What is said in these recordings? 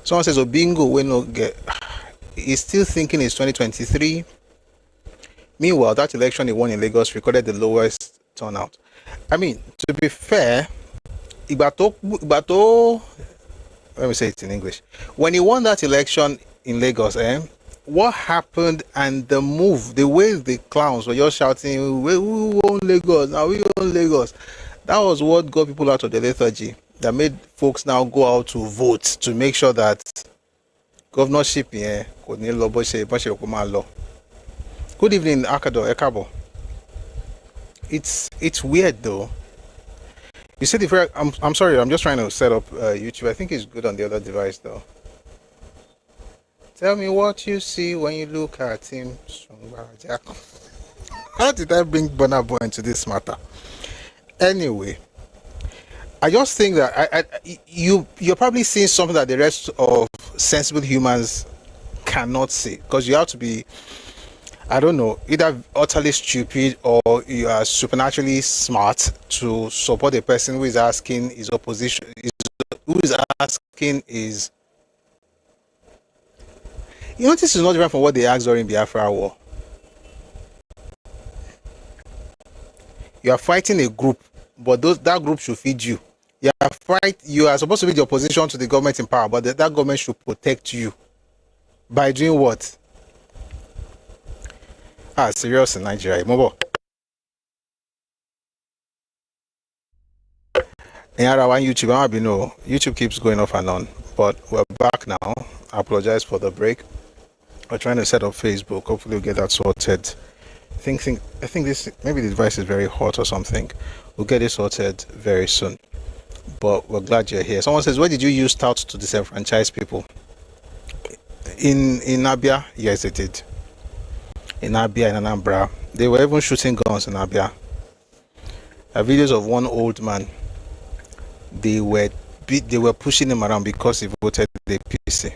Someone says, "Oh, bingo, we no get." He's still thinking it's 2023. Meanwhile, that election he won in Lagos recorded the lowest turnout. I mean, to be fair, Ibato, let me say it in English. When he won that election in Lagos, what happened and the move, the way the clowns were just shouting, "We own Lagos, now we own Lagos." That was what got people out of the lethargy. That made folks now go out to vote to make sure that governorship could need law. Good evening, Ẹkáàbọ. It's weird though. You said if I'm sorry, I'm just trying to set up YouTube. I think it's good on the other device though. Tell me what you see when you look at him. How did I bring Burna Boy into this matter? Anyway, I just think that you're probably seeing something that the rest of sensible humans cannot see, because you have to be, I don't know, either utterly stupid or you are supernaturally smart to support a person who is asking his opposition, who is asking his. You know, this is not different from what they asked during Biafra War. You are fighting a group, but that group should feed you. You are supposed to be the opposition to the government in power, but that government should protect you. By doing what? Serious in Nigeria. YouTube keeps going off and on, but we're back now. I apologize for the break. We're trying to set up Facebook. Hopefully we'll get that sorted. I think this, maybe the device is very hot or something. We'll get it sorted very soon. But we're glad you're here. Someone says, where did you use touts to disenfranchise people? In Abia? Yes, they did. In Abia, in Anambra. They were even shooting guns in Abia. Videos of one old man. They were pushing him around because he voted the APC.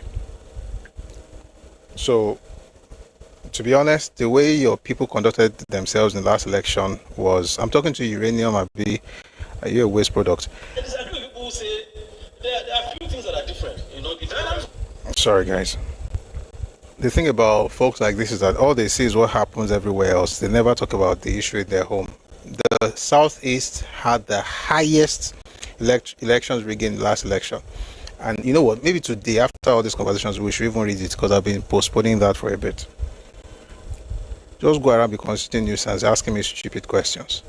So, to be honest, the way your people conducted themselves in the last election was, I'm talking to Uranium Abi, are you a waste product? I disagree with people who say there are few things that are different. You know, sorry guys. The thing about folks like this is that all they see is what happens everywhere else. They never talk about the issue in their home. The Southeast had the highest elections rigging in the last election. And you know what? Maybe today, after all these conversations, we should even read it, because I've been postponing that for a bit. Just go around, be constituting nuisance, asking me stupid questions.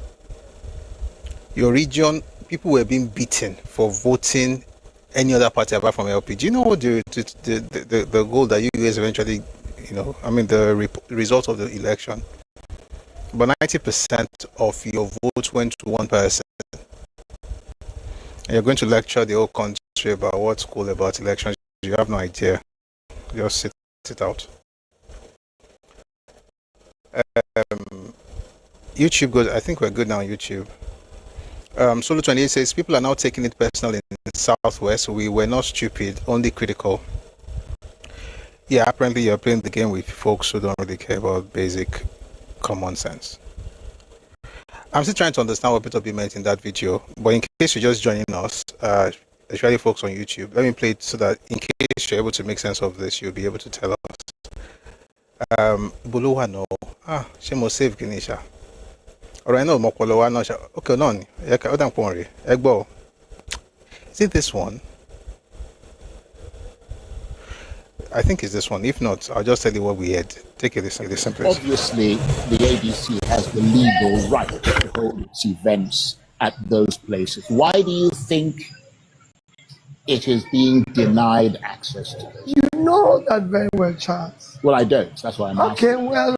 Your region, people were being beaten for voting any other party apart from LP. Do you know what the goal that you guys eventually, the result of the election? But 90% of your votes went to one person. And you're going to lecture the whole country about what's cool about elections. You have no idea. Just sit it out. YouTube goes, I think we're good now on YouTube. Solo 28 says, people are now taking it personal in the Southwest. We were not stupid, only critical. Yeah, apparently you're playing the game with folks who don't really care about basic common sense. I'm still trying to understand what Peter B meant in that video, but in case you're just joining us, especially folks on YouTube, let me play it so that in case you're able to make sense of this, you'll be able to tell us. Buluwa no. She must save Ganesha. Alright, no, Mokolowa no. Okay, no. Egbo. Is it this one? I think it's this one. If not, I'll just tell you what we had. Take it listen, please. Obviously, the ABC has the legal right to hold its events at those places. Why do you think it is being denied access to it? You know that very well, Charles. Well, I don't. That's why I'm asking. Okay, well,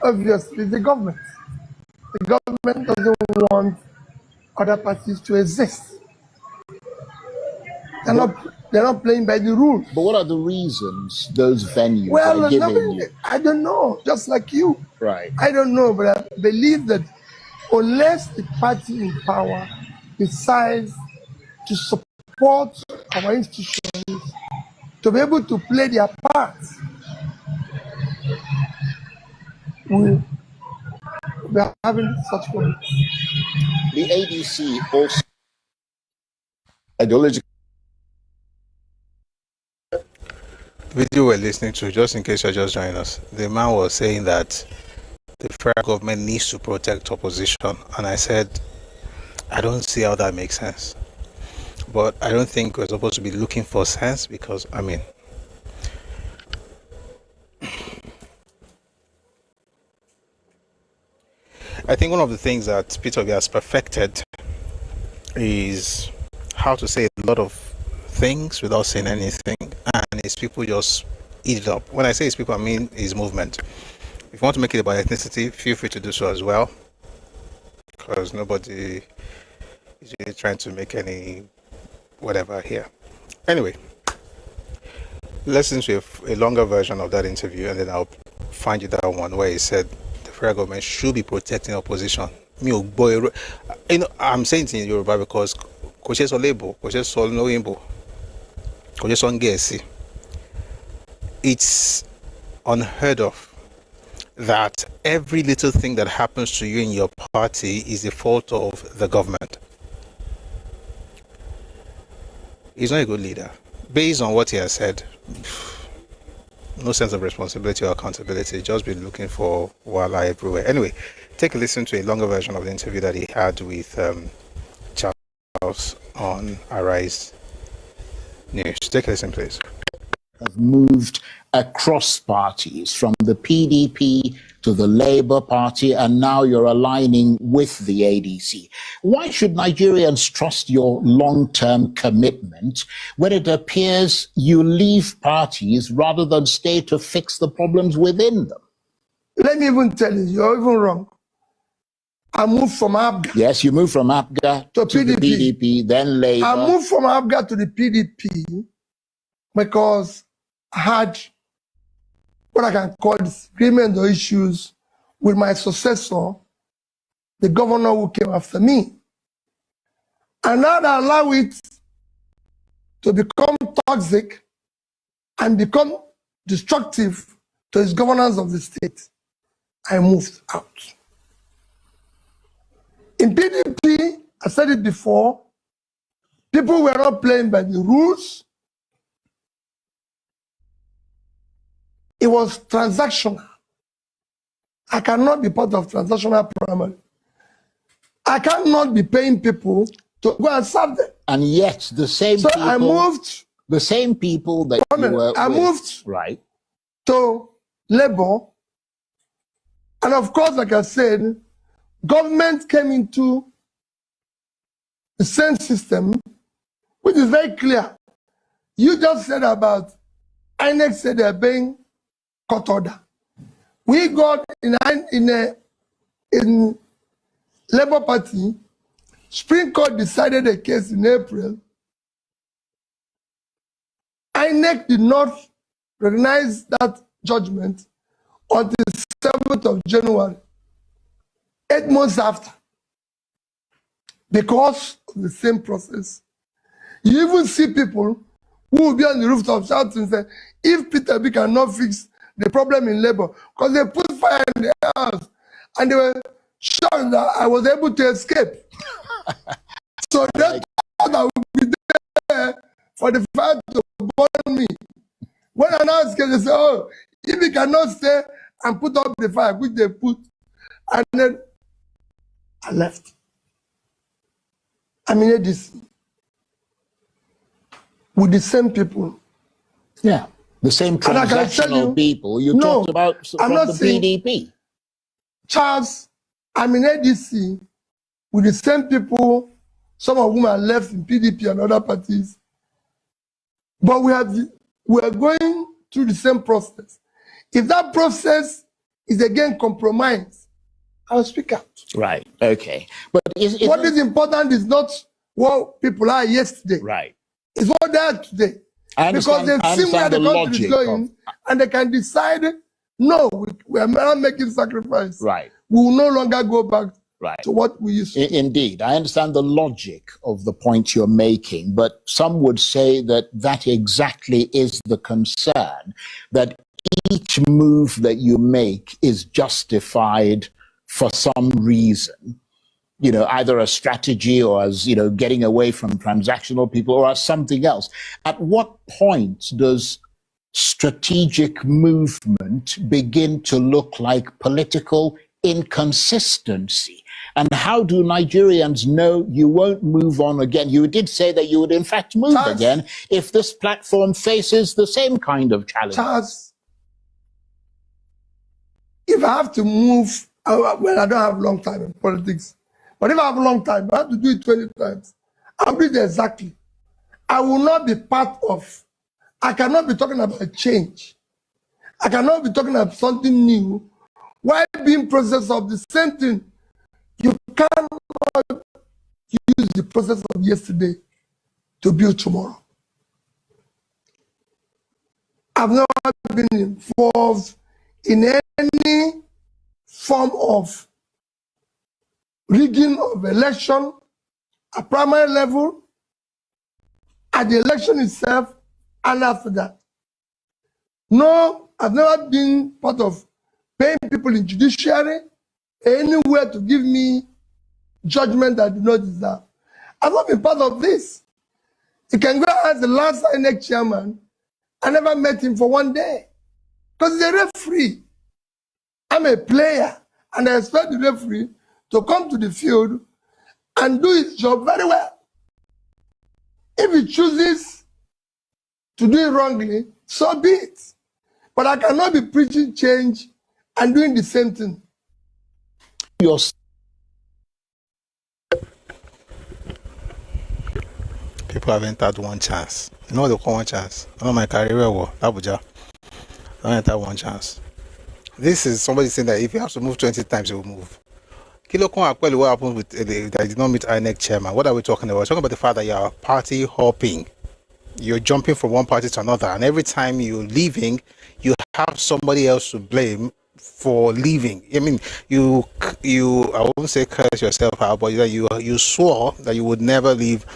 obviously, the government. The government doesn't want other parties to exist. They're not playing by the rules. But what are the reasons those venues are giving you? I don't know, just like you. Right. I don't know, but I believe that unless the party in power decides to support our institutions to be able to play their part, we are having such problems. The ADC also ideological video we're listening to, just in case you're just joining us, the man was saying that the federal government needs to protect opposition, and I said, I don't see how that makes sense. But I don't think we're supposed to be looking for sense, because, I mean, I think one of the things that Peter Obi has perfected is how to say a lot of things without saying anything, and his people just eat it up. When I say his people, I mean his movement. If you want to make it about ethnicity, feel free to do so as well, because nobody is really trying to make any whatever here. Anyway, let's listen to a longer version of that interview, and then I'll find you that one where he said the federal government should be protecting opposition. I'm saying it in Yoruba because it's unheard of that every little thing that happens to you in your party is the fault of the government. He's not a good leader. Based on what he has said, no sense of responsibility or accountability, just been looking for wala everywhere. Anyway, take a listen to a longer version of the interview that he had with Charles on Arise News. Take a listen, please. Have moved across parties, from the PDP to the Labour Party, and now you're aligning with the ADC. Why should Nigerians trust your long-term commitment when it appears you leave parties rather than stay to fix the problems within them? Let me even tell you, you're even wrong. I moved from ABGA. Yes, you moved from ABGA to the PDP, then Labour. I moved from ABGA to the PDP because I had what I can call disagreement or issues with my successor, the governor who came after me. And now I allow it to become toxic and become destructive to his governance of the state. I moved out. In PDP, I said it before, people were not playing by the rules. It was transactional. I cannot be part of transactional primary. I cannot be paying people to go and serve them. And yet the same so people, I moved. The same people that you were I moved right to Labour. And of course, like I said, government came into the same system, which is very clear. You just said about INEC said they're being court order. We got in Labour Party, Supreme Court decided a case in April. INEC did not recognize that judgment on the 7th of January, 8 months after, because of the same process. You even see people who will be on the rooftop shouting and say, if Peter B cannot fix the problem in Labour, because they put fire in the house and they were shocked that I was able to escape. So they thought I would be there for the fire to burn me. When I now escaped, they say, oh, if he cannot stay and put up the fire, which they put, and then I left. I mean, this with the same people. Yeah. The same transactional people you talked about from the PDP. Charles, I'm in ADC with the same people, some of whom are left in PDP and other parties. But we are going through the same process. If that process is again compromised, I'll speak out. Right. Okay. But what is important is not what people are yesterday. Right. It's what they are today. Because they've seen where the country is going, and they can decide, no, we are not making sacrifice. Right. We will no longer go back to what we used to. Indeed. I understand the logic of the point you're making, but some would say that that exactly is the concern, that each move that you make is justified for some reason. You know, either a strategy or as, you know, getting away from transactional people or as something else. At what point does strategic movement begin to look like political inconsistency? And how do Nigerians know you won't move on again? You did say that you would in fact move again if this platform faces the same kind of challenge. Charles, if I have to move, well, I don't have long time in politics, but if I have a long time, I have to do it 20 times. I'll do it exactly. I will not be part of, I cannot be talking about change. I cannot be talking about something new while being process of the same thing. You cannot use the process of yesterday to build tomorrow. I've never been involved in any form of rigging of election at primary level, at the election itself, and after that. No, I've never been part of paying people in judiciary anywhere to give me judgment that I do not deserve. I've not been part of this. You can go ask the last INEC chairman. I never met him for one day because he's a referee. I'm a player, and I expect the referee to come to the field and do his job very well. If he chooses to do it wrongly, so be it. But I cannot be preaching change and doing the same thing. People haven't had one chance. You know what they call one chance? I know my career war, Abuja. I haven't had one chance. This is somebody saying that if you have to move 20 times, you will move. Kilo Kon Akweli, what happened with that did not meet INEC chairman? What are we talking about? We're talking about the fact that you are party hopping. You're jumping from one party to another, and every time you're leaving, you have somebody else to blame for leaving. I mean, you I won't say curse yourself out, but you swore that you would never leave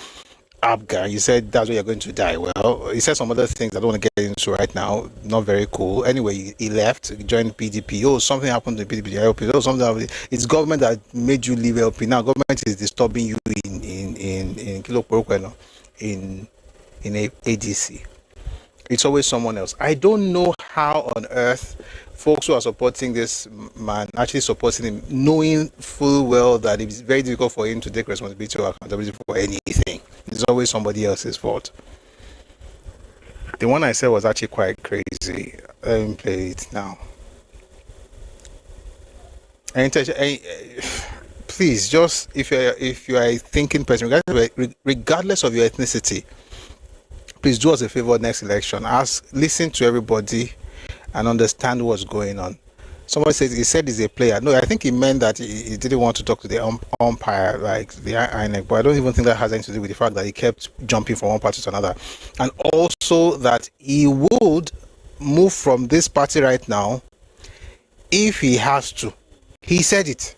Abga. You said that's where you're going to die. Well, he said some other things I don't want to get into right now. Not very cool. Anyway, he left, he joined PDP. Oh, something happened to PDP, LP. Oh, something happened. It's government that made you leave LP. Now government is disturbing you in Kilo Porokwe, in ADC. It's always someone else. I don't know how on earth folks who are supporting this man actually supporting him, knowing full well that it's very difficult for him to take responsibility or accountability for anything. It's always somebody else's fault. The one I said was actually quite crazy. Let me play it now. And please, just if you are a thinking person, regardless of your ethnicity, please do us a favor next election. Listen to everybody and understand what's going on. Somebody said he said he's a player. No, I think he meant that he didn't want to talk to the umpire, like the INEC. But I don't even think that has anything to do with the fact that he kept jumping from one party to another, and also that he would move from this party right now if he has to. He said it.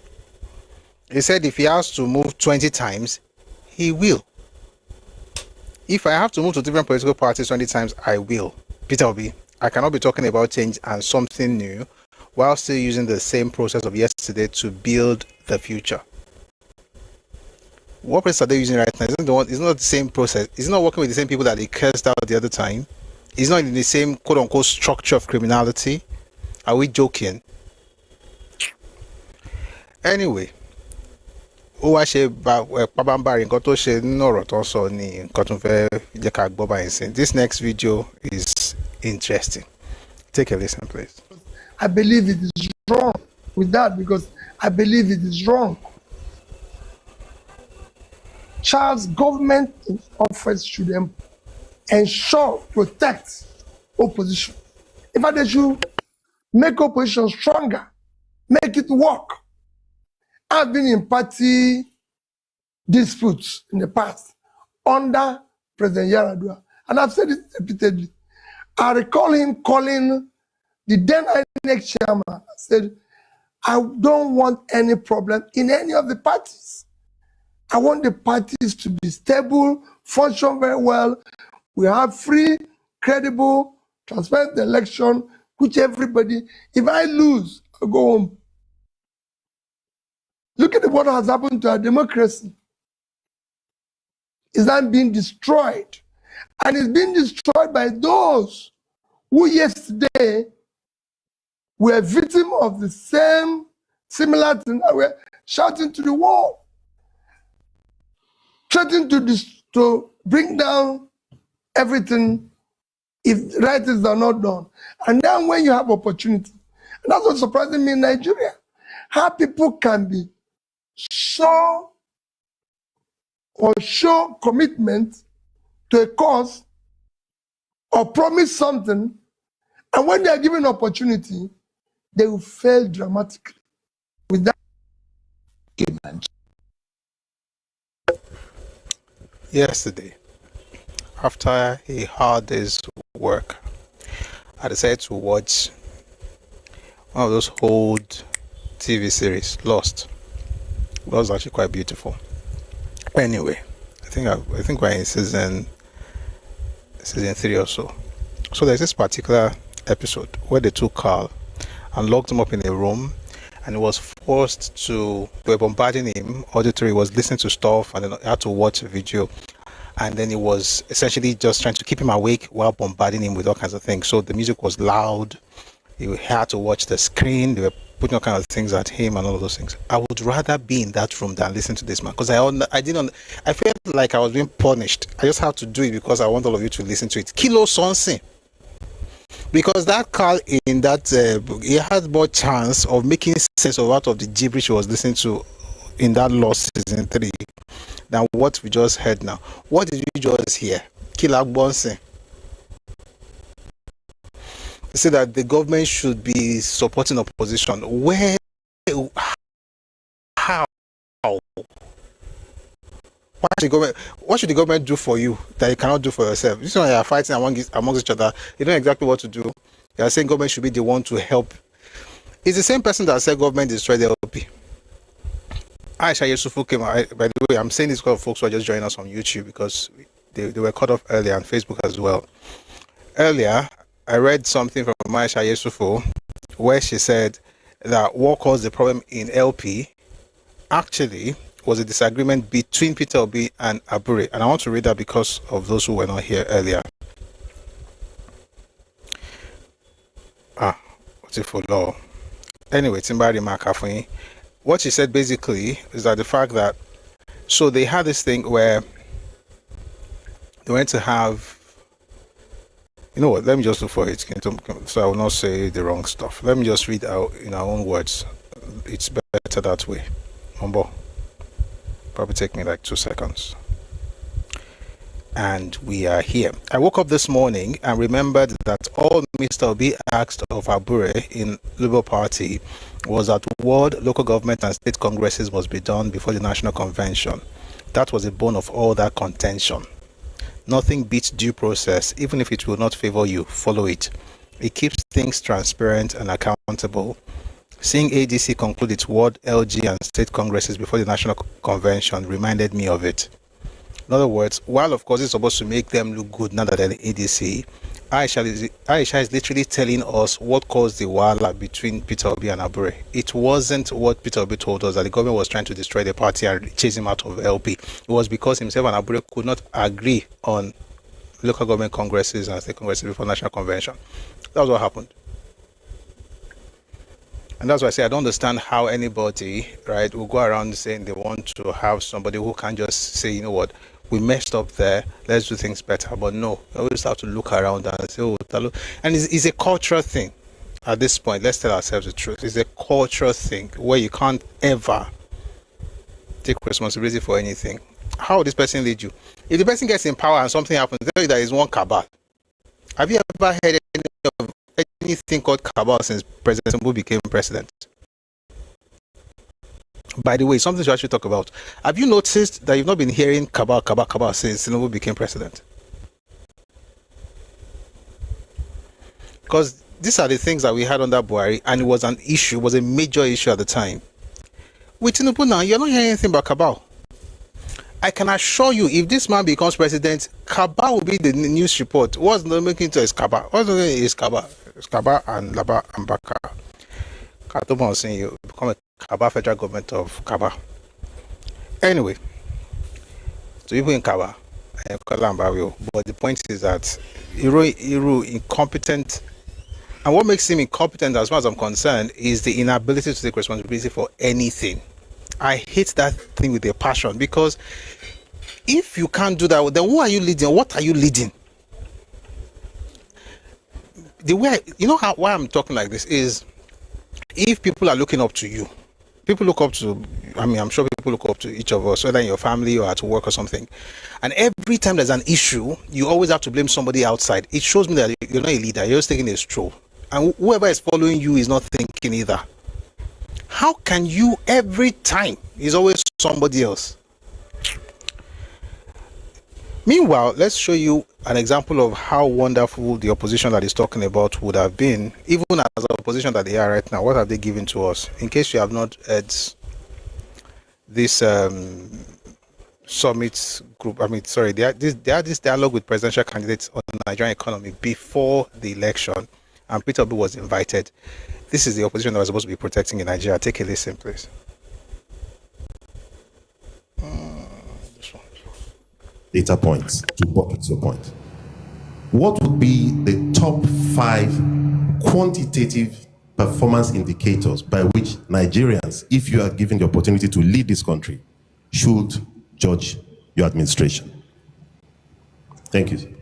He said if he has to move 20 times, he will. If I have to move to different political parties 20 times, I will. Peter Obi, I cannot be talking about change and something new while still using the same process of yesterday to build the future. What process are they using right now? It's not the same process. It's not working with the same people that they cursed out the other time. It's not in the same quote-unquote structure of criminality. Are we joking? Anyway, this next video is interesting. Take a listen, please. I believe it is wrong with that because I believe it is wrong. Charles, government in office should ensure, protect opposition. In fact, they should make opposition stronger, make it work. I've been in party disputes in the past under President Yaradua, and I've said it repeatedly. I recall him calling the then INEC chairman. I said, I don't want any problem in any of the parties. I want the parties to be stable, function very well. We have free, credible, transparent election, which everybody, if I lose, I'll go home. Look at what has happened to our democracy. It's not being destroyed. And it's being destroyed by those who yesterday were victim of the same similar thing that were shouting to the wall, threatening to bring down everything if right things are not done. And then when you have opportunity, and that's what's surprising me in Nigeria, how people can be show commitment to a cause or promise something, and when they are given opportunity, they will fail dramatically. With that Argument. Yesterday, after a hard day's work, I decided to watch one of those old TV series, Lost. It was actually quite beautiful. Anyway, I think we're in season 3 or so. So there's this particular episode where they took Carl and locked him up in a room, and he was forced to. They were bombarding him auditory. He was listening to stuff, and then he had to watch a video, and then he was essentially just trying to keep him awake while bombarding him with all kinds of things. So the music was loud. He had to watch the screen. They were putting all kinds of things at him and all of those things. I would rather be in that room than listen to this man, because I felt like I was being punished. I just had to do it because I want all of you to listen to it. Kilo Sonsin. Because that Carl in that he had more chance of making sense of out of the gibberish he was listening to in that Lost season 3 than what we just heard now. What did we just hear? Kila Bonsin. They say that the government should be supporting opposition. Where? How? What should the government do for you that you cannot do for yourself? This is why you are fighting amongst each other. You know exactly what to do. You are saying government should be the one to help. It's the same person that said government destroyed the LP. Aisha Yusufu came out. By the way, I'm saying this because folks who are just joining us on YouTube because they were cut off earlier on Facebook as well. Earlier, I read something from Aisha Yusufu where she said that what caused the problem in LP actually was a disagreement between Peter Obi and Abure. And I want to read that because of those who were not here earlier. What's it for law? Anyway, Timbari Makafunyi. What she said basically is that the fact that, so they had this thing where they went to have, you know what, let me just look for it so I will not say the wrong stuff. Let me just read out in our own words. It's better that way. Mambo. Probably take me like 2 seconds. And we are here. I woke up this morning and remembered that all Mr. Obi asked of Abure in Labour Party was that ward, local government and state congresses must be done before the National Convention. That was the bone of all that contention. Nothing beats due process, even if it will not favor you, follow it. It keeps things transparent and accountable. Seeing ADC conclude its ward, LG and state congresses before the National Convention reminded me of it. In other words, while of course it's supposed to make them look good now that they're the ADC, Aisha is literally telling us what caused the wala between Peter Obi and Abure. It wasn't what Peter Obi told us, that the government was trying to destroy the party and chase him out of LP. It was because himself and Abure could not agree on local government congresses and state congresses before National Convention. That was what happened. And that's why I say I don't understand how anybody, right, will go around saying they want to have somebody who can just say, you know what, we messed up there, let's do things better. But no, you always have to look around and say, oh, and it's a cultural thing at this point. Let's tell ourselves the truth. It's a cultural thing where you can't ever take responsibility for anything. How will this person lead you? If the person gets in power and something happens, tell you that is one cabal. Have you ever heard anything called cabal since President Tinubu became president? By the way, something to actually talk about. Have you noticed that you've not been hearing cabal since Tinubu became president? Because these are the things that we had under Buhari, and it was an issue, was a major issue at the time. With Tinubu now, you're not hearing anything about cabal. I can assure you, if this man becomes president, cabal will be the news report. What's not making to is cabal? What's not is cabal? It's cabal and Laba and Baka. Katomo saying you become a cabal federal government of cabal. Anyway, so people in cabal, But the point is that Iru incompetent, and what makes him incompetent, as far as I'm concerned, is the inability to take responsibility for anything. I hate that thing with a passion, because if you can't do that, then who are you leading? What are you leading? The way why I'm talking like this is, if people are looking up to you, people look up to, I'm sure people look up to each of us, whether in your family or at work or something, and every time there's an issue, you always have to blame somebody outside. It shows me that you're not a leader, you're just taking a stroll, and whoever is following you is not thinking either. How can you, every time is always somebody else? Meanwhile, let's show you an example of how wonderful the opposition that is talking about would have been, even as the opposition that they are right now. What have they given to us? In case you have not heard this summit group, they had this dialogue with presidential candidates on the Nigerian economy before the election, and Peter Obi was invited. This is the opposition that was supposed to be protecting in Nigeria. Take a listen, please. Data points to bucket your point. What would be the top 5 quantitative performance indicators by which Nigerians, if you are given the opportunity to lead this country, should judge your administration? Thank you.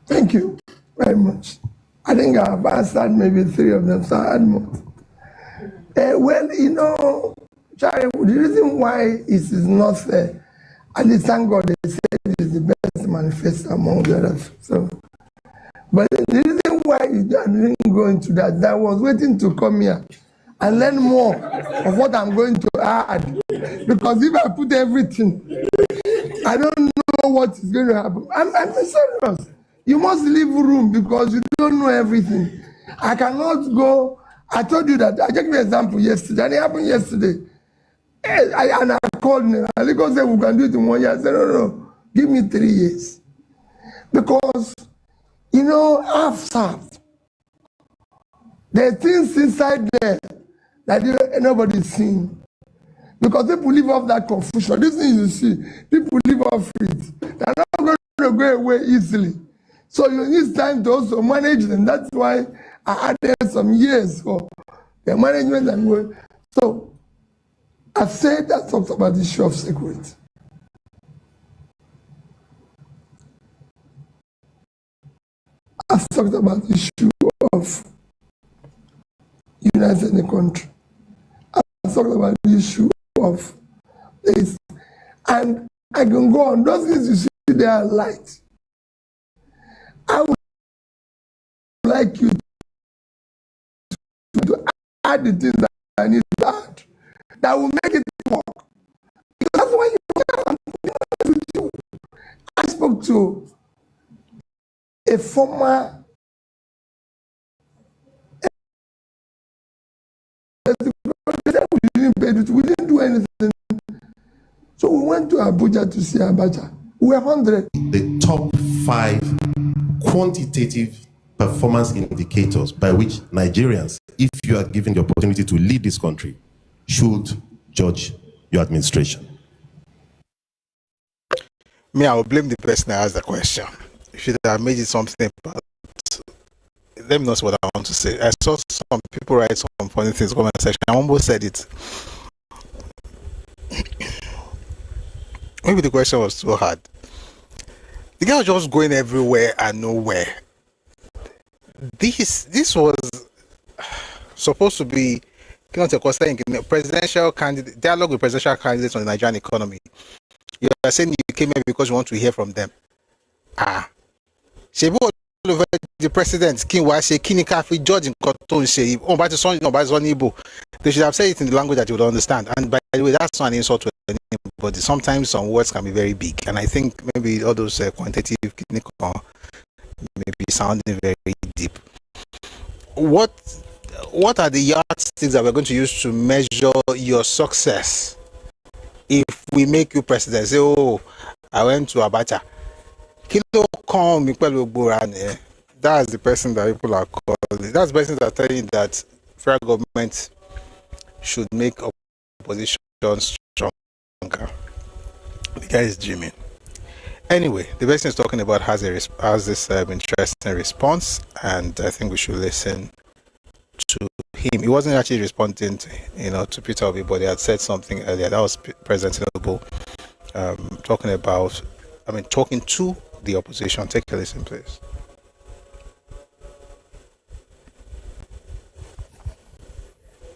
Thank you very much. I think I've answered maybe 3 of them, so I add more. Charlie, the reason why it is not fair, and thank God they said it is the best manifesto among the others. So, but the reason why I didn't go into that, I was waiting to come here and learn more of what I'm going to add. Because if I put everything, I don't know what is going to happen. I'm serious. You must leave room because you don't know everything. I cannot go. I told you that. I gave you an example yesterday, and it happened yesterday. And I called him. And he said, we can do it in 1 year. I said, no, give me 3 years. Because, I've served. There are things inside there that nobody's seen. Because people live off that confusion. This thing you see, people live off it. They're not going to go away easily. So you need time to also manage them. That's why I added some years for the management and work. So I said that talks about the issue of security. I've talked about the issue of unity in the country. I've talked about the issue of this. And I can go on. Those things you see, they are light. I would like you to add the things that I need to add that will make it work. Because that's why you. I spoke to a former we didn't do anything. So we went to Abuja to see Abacha. We were 100. The top 5 quantitative performance indicators by which Nigerians, if you are given the opportunity to lead this country, should judge your administration. I will blame the person that asked the question. You should have made it something about. Let me know what I want to say. I saw some people write some funny things in the comment section. I almost said it. Maybe the question was too hard. The guy was just going everywhere and nowhere. This was supposed to be presidential candidate dialogue with presidential candidates on the Nigerian economy. You are saying you came here because you want to hear from them. The president, George they should have said it in the language that you would understand. And by the way, that's not an insult to anybody. Sometimes some words can be very big, and I think maybe all those quantitative may be sounding very deep. What are the yardsticks that we're going to use to measure your success if we make you president? Say, oh, I went to Abacha. That's the person that people are calling. That's the person that are telling you that federal government should make opposition stronger. The guy is dreaming. Anyway, the person is talking about has this interesting response, and I think we should listen to him. He wasn't actually responding to Peter Obi, but he had said something earlier. That was President Tinubu talking to the opposition. Take a listen, please.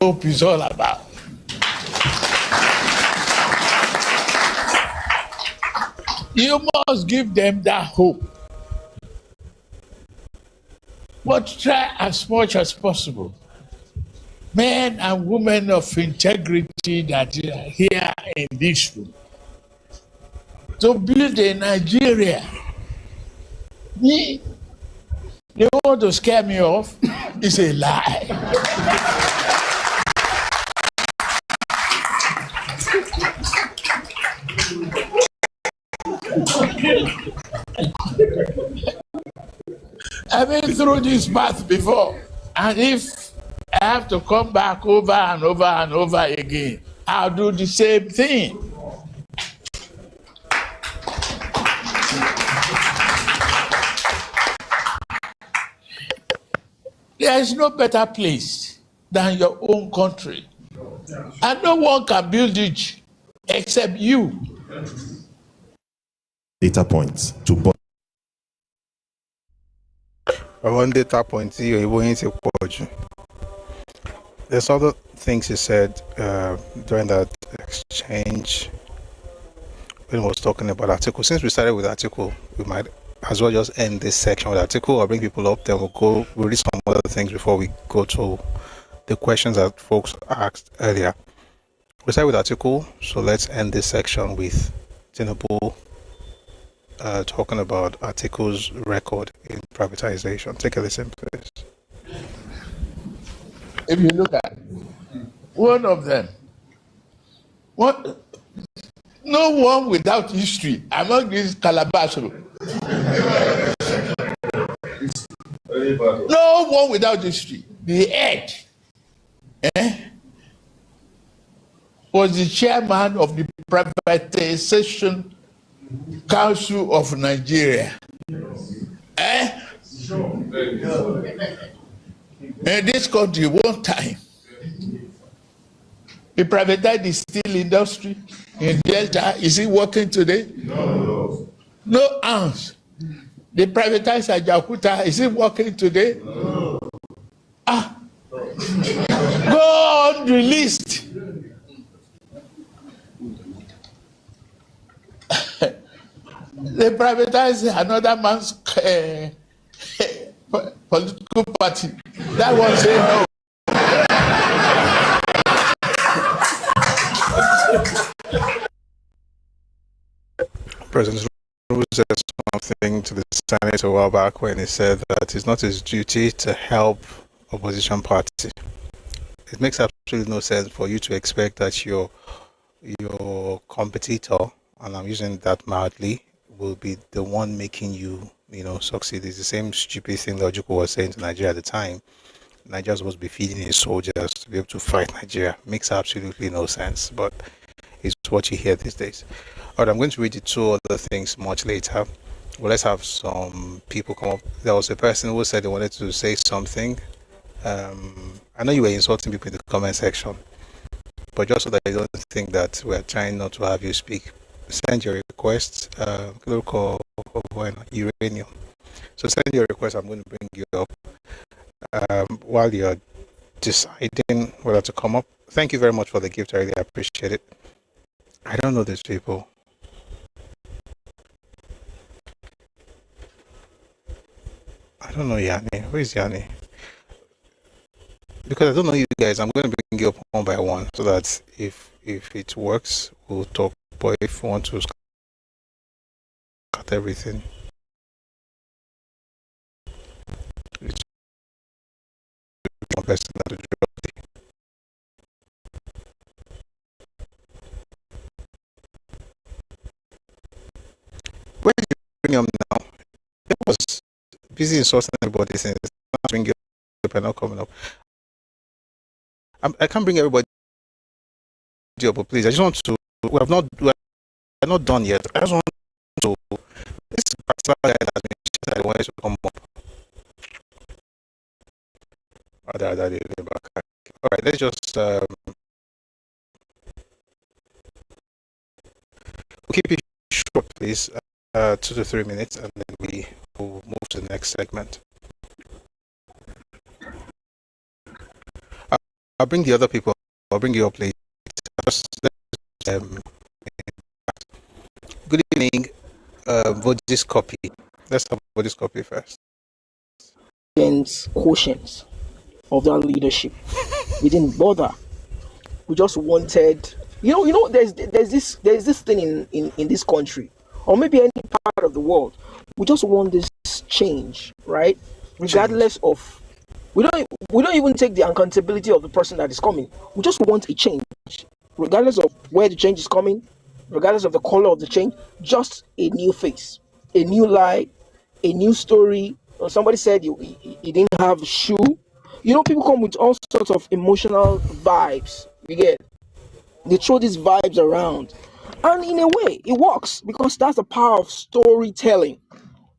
Hope is all about. You must give them that hope. But try as much as possible. Men and women of integrity that are here in this room, to build a Nigeria. They want to scare me off. It's a lie. I've been through this path before, and if I have to come back over and over and over again, I'll do the same thing. There is no better place than your own country, and no one can build it except you. Data points to one data point. There's other things he said during that exchange when he was talking about article. Since we started with article, we might as well just end this section with article or bring people up. Then we'll read some other things before we go to the questions that folks asked earlier. We started with article, so let's end this section with Tinubu talking about article's record in privatization. Take a listen, please. If you look at one of them, no one without history among these calabash. No one without history. The head was the chairman of the Privatization Council of Nigeria. In this country, one time, he privatized the steel industry in Delta. Is it working today? No. No ounce. They privatized Ajakuta. Is it working today? No. Go on the list. They privatized another man's political party. That one say no. President Tinubu said something to the Senate a while back when he said that it's not his duty to help opposition party. It makes absolutely no sense for you to expect that your competitor, and I'm using that mildly, will be the one making you, succeed. It's the same stupid thing that Ojukwu was saying to Nigeria at the time. Nigeria was supposed to be feeding his soldiers to be able to fight Nigeria. Makes absolutely no sense, but it's what you hear these days. All right, I'm going to read the two other things much later. Well, let's have some people come up. There was a person who said they wanted to say something. I know you were insulting people in the comment section, but just so that I don't think that we're trying not to have you speak, send your request. Look or uranium. So send your request. I'm going to bring you up while you're deciding whether to come up. Thank you very much for the gift. I really appreciate it. I don't know these people. I don't know Yanni. Who is Yanni? Because I don't know you guys, I'm going to bring you up one by one so that if it works, we'll talk. But if you want to cut everything, it's one person that will drop it. Where did you bring him now? I was busy insulting everybody since not bringing up and not coming up. I can't bring everybody you, but please, I just want to. We are not done yet. I just want to. This particular guy that has been that I wanted to come up. All right, let's just we'll keep it short, please. 2 to 3 minutes, and then we will move to the next segment. I'll bring the other people. I'll bring you up later. Good evening. Vote this copy. Let's have vote this copy first. Quotients of that leadership. We didn't bother. We just wanted, there's this thing in this country, or maybe any part of the world. We just want this change, right? Regardless of, we don't even take the accountability of the person that is coming. We just want a change, regardless of where the change is coming, regardless of the color of the change. Just a new face, a new light, a new story. Or somebody said he didn't have a shoe. People come with all sorts of emotional vibes. You get? They throw these vibes around, and in a way, it works because that's the power of storytelling.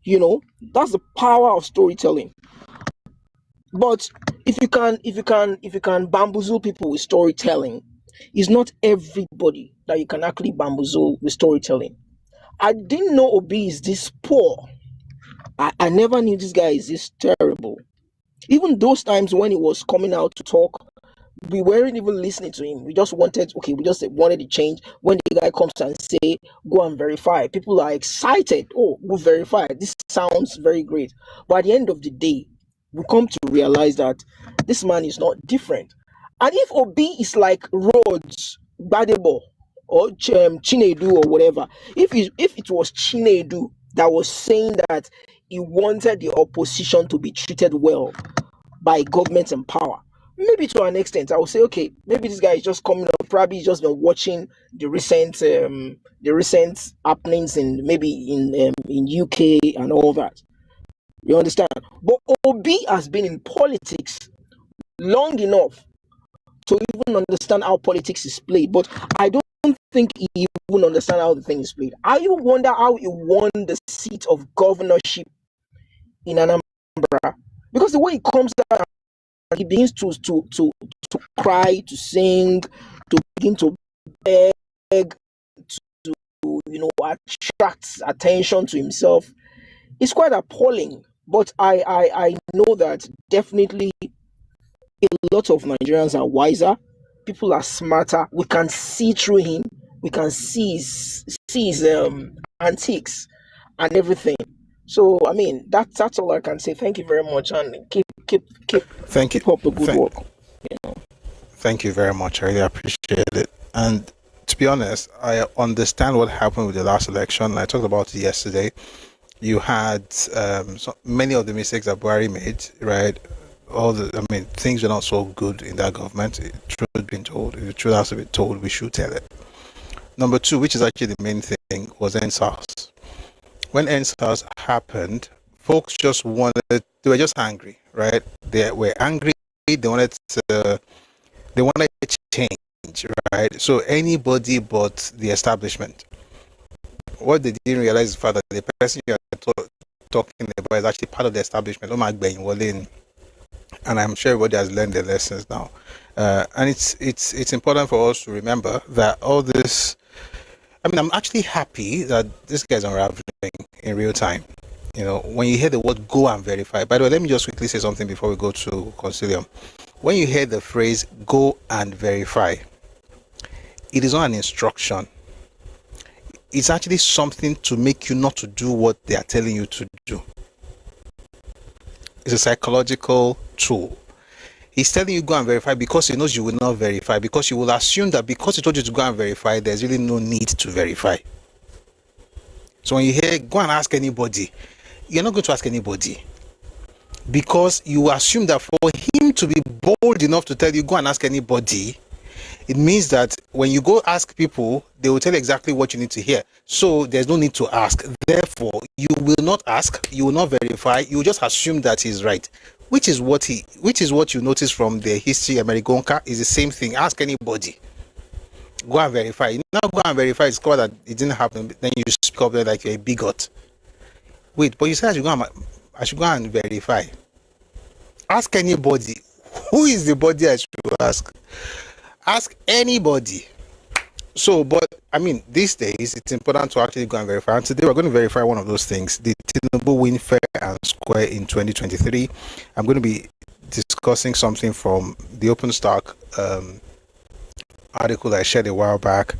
That's the power of storytelling. But if you can bamboozle people with storytelling, it's not everybody that you can actually bamboozle with storytelling. I didn't know Obi is this poor. I never knew this guy is this terrible. Even those times when he was coming out to talk, we weren't even listening to him. We just wanted to change. When the guy comes and say, go and verify, people are excited. Oh, go verify. This sounds very great. But at the end of the day, we come to realize that this man is not different. And if Obi is like Rhodes, Badebo, or Chinedu or whatever, if it was Chinedu that was saying that he wanted the opposition to be treated well by government in power, maybe to an extent, I would say, okay, maybe this guy is just coming up. Probably he's just been watching the recent happenings in UK and all that. You understand? But Obi has been in politics long enough to even understand how politics is played. But I don't think he even understand how the thing is played. I even wonder how he won the seat of governorship in Anambra, because the way he comes out, he begins to cry, to sing, to begin to beg, to attract attention to himself. It's quite appalling. But I know that definitely a lot of Nigerians are wiser. People are smarter. We can see through him. We can see his antics and everything. So I mean that's all I can say. Thank you very much, and keep Thank you. keep up the good work. Thank you very much. I really appreciate it. And to be honest, I understand what happened with the last election. I talked about it yesterday. You had many of the mistakes that Buhari made, right? Things were not so good in that government. Truth being told, if the truth has to be told, we should tell it. Number two, which is actually the main thing, was NSAS. When NSAS happened, folks just they were just angry, right? They were angry. They wanted change, right? So anybody but the establishment. What they didn't realize is the fact that the person you are talking about is actually part of the establishment. And I'm sure everybody has learned their lessons now. And it's important for us to remember that all this. I'm actually happy that this guy's unraveling in real time. When you hear the word "go and verify." By the way, let me just quickly say something before we go to Concilium. When you hear the phrase "go and verify," it is not an instruction. It's actually something to make you not to do what they are telling you to do. It's a psychological tool. He's telling you go and verify because he knows you will not verify, because you will assume that because he told you to go and verify, there's really no need to verify. So when you hear go and ask anybody, you're not going to ask anybody, because you assume that for him to be bold enough to tell you go and ask anybody, it means that when you go ask people, they will tell you exactly what you need to hear. So there's no need to ask. Therefore, you will not ask, you will not verify, you will just assume that he's right. Which is what you notice from the history Amerigonka is the same thing. Ask anybody. go and verify. You not go and verify, it's called that it didn't happen. Then you speak up there like you're a bigot. Wait, but you said I should go and verify. Ask anybody. Who is the body I should ask? Ask anybody. So, but I mean, these days it's important to actually go and verify. And today we're going to verify one of those things: the Tinubu win fair and square in 2023. I'm going to be discussing something from the Open Stock article I shared a while back.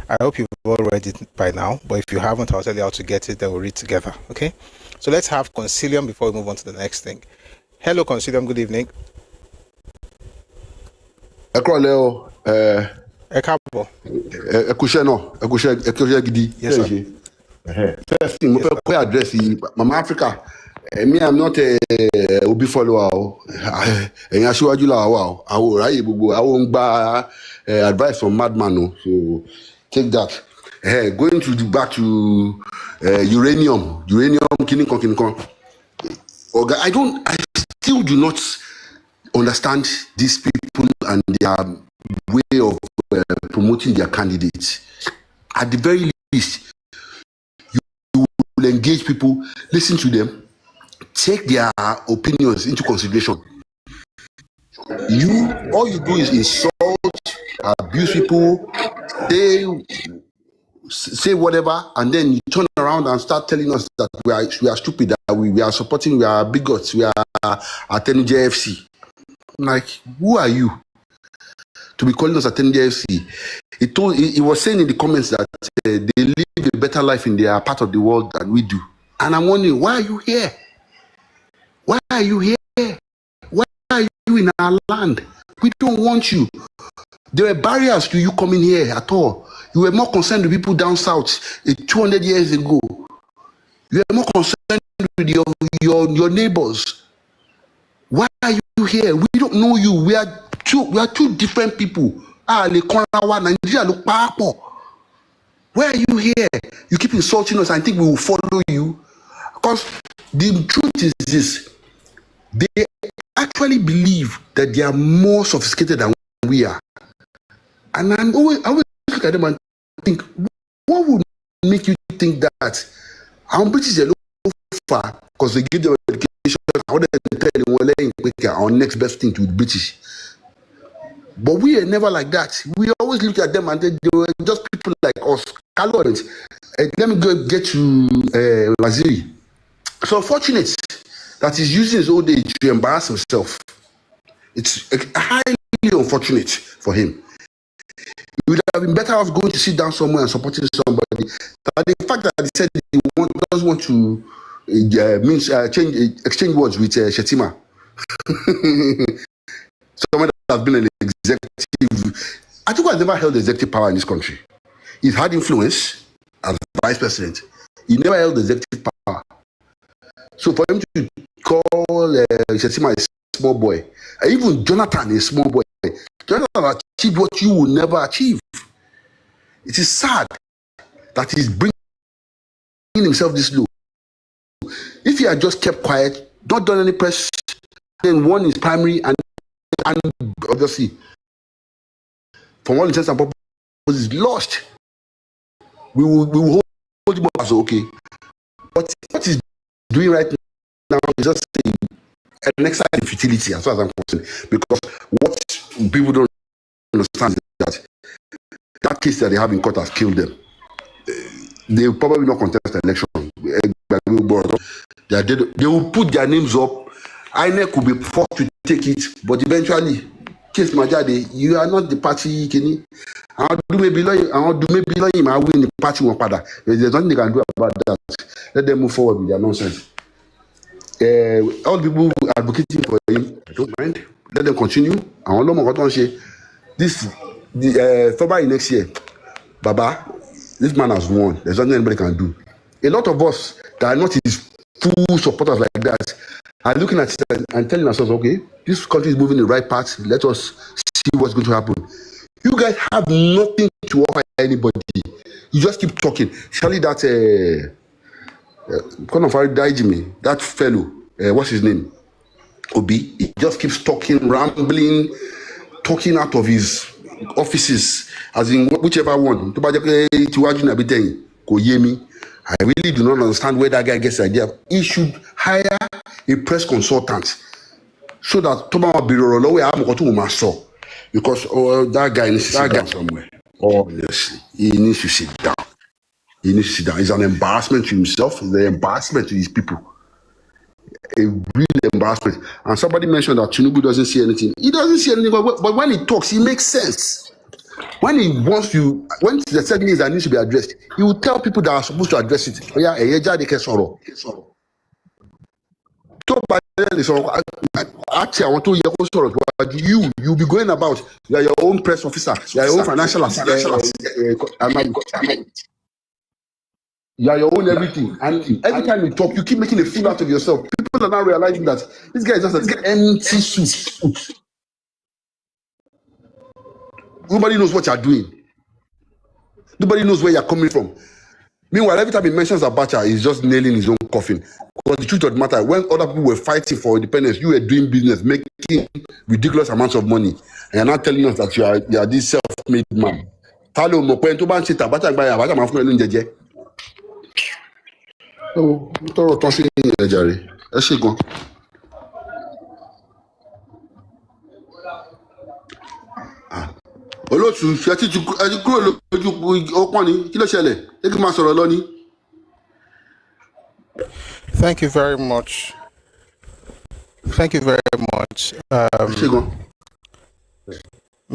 I hope you've all read it by now, but if you haven't, I'll tell you how to get it, then we'll read together. Okay, so let's have Concilium before we move on to the next thing. Hello Concilium, good evening. Ẹkáàbọ. Gidi. Yes, sir. First thing, mo fẹ́ kọ́ address Mama Africa. Me, I'm not a Obi follower. Ẹ̀yin aṣíwájú la wà o. Àwọn ráyè gbogbo, àwọn ń gba advice from madman. So take that. Going back to uranium, kinikan. I still do not understand these people and their way of promoting their candidates. At the very least, you will engage people, listen to them, take their opinions into consideration. All you do is insult, abuse people, say whatever, and then you turn around and start telling us that we are stupid, that we are supporting, we are bigots, we are attending JFC. Like, who are you to be calling us attending JFC? He was saying in the comments that they live a better life in their part of the world than we do. And I'm wondering, why are you here? Why are you here? Why are you in our land? We don't want you. There were barriers to you coming here at all. You were more concerned with people down south 200 years ago. You were more concerned with your neighbors. Why are you here? We don't know you. We are two different people. Why are you here? You keep insulting us and think we will follow you. Because the truth is this: they actually believe that they are more sophisticated than we are. And I always look at them and think, what would make you think that? I'm British far because they give them education. I want to tell our next best thing to be British. But we are never like that. We always look at them and they were just people like us. Let me go get to Waziri. So unfortunate that he's using his old age to embarrass himself. It's highly unfortunate for him. It would have been better off going to sit down somewhere and supporting somebody. But the fact that he said he doesn't want to exchange words with Shetima. Someone that has been an executive. I think I've never held executive power in this country. He's had influence as vice president. He never held executive power. So for him to call Shetima a small boy, even Jonathan a small boy, Jonathan achieved what you will never achieve. It is sad that he's bringing himself this low. If he had just kept quiet, not done any press, then won his primary, and obviously, from all intents and purposes, lost. We will hold him up as okay. But what he's doing right now is just an exercise in futility, as far as I'm concerned. Because what people don't understand is that case that they have in court has killed them. They will probably not contest the election. They will put their names up. INEC will be forced to take it, but eventually, case Majade, you are not the party. I do maybe I win the party one father. There's nothing they can do about that. Let them move forward with their nonsense. All the people advocating for him, I don't mind. Let them continue. February next year, Baba, this man has won. There's nothing anybody can do. A lot of us that are not his full supporters like that are looking at it and telling ourselves, okay, this country is moving in the right path. Let us see what's going to happen. You guys have nothing to offer anybody. You just keep talking. Surely that that fellow, what's his name? Obi, he just keeps talking, rambling, talking out of his offices, as in whichever one. I really do not understand where that guy gets the idea. He should hire a press consultant so that Thomas Birolo because that guy needs to sit down somewhere. Honestly, he needs to sit down. He needs to sit down. He's an embarrassment to himself. He's an embarrassment to his people. A real embarrassment. And somebody mentioned that Tinubu doesn't see anything. He doesn't see anything, but when he talks, he makes sense. When he wants to, when the certain things that needs to be addressed, he will tell people that are supposed to address it. Oh yeah, actually, I want to hear but you'll be going about. You are your own press officer. You are your own financial assistant. You are your own everything. And every time you talk, you keep making a fool out of yourself. People are now realizing that this guy is just an empty suit. Nobody knows what you're doing. Nobody knows where you're coming from. Meanwhile, every time he mentions Abacha, he's just nailing his own coffin. Because the truth of the matter, when other people were fighting for independence, you were doing business, making ridiculous amounts of money. And you're not telling us that you are this self-made man. Olóòtú ṣe ti kúrò lójú ọpọ́n ni kí ló ṣẹlẹ̀ ṣé kí n máa sọ̀rọ̀ lọ ni. Thank you very much. Thank you very much,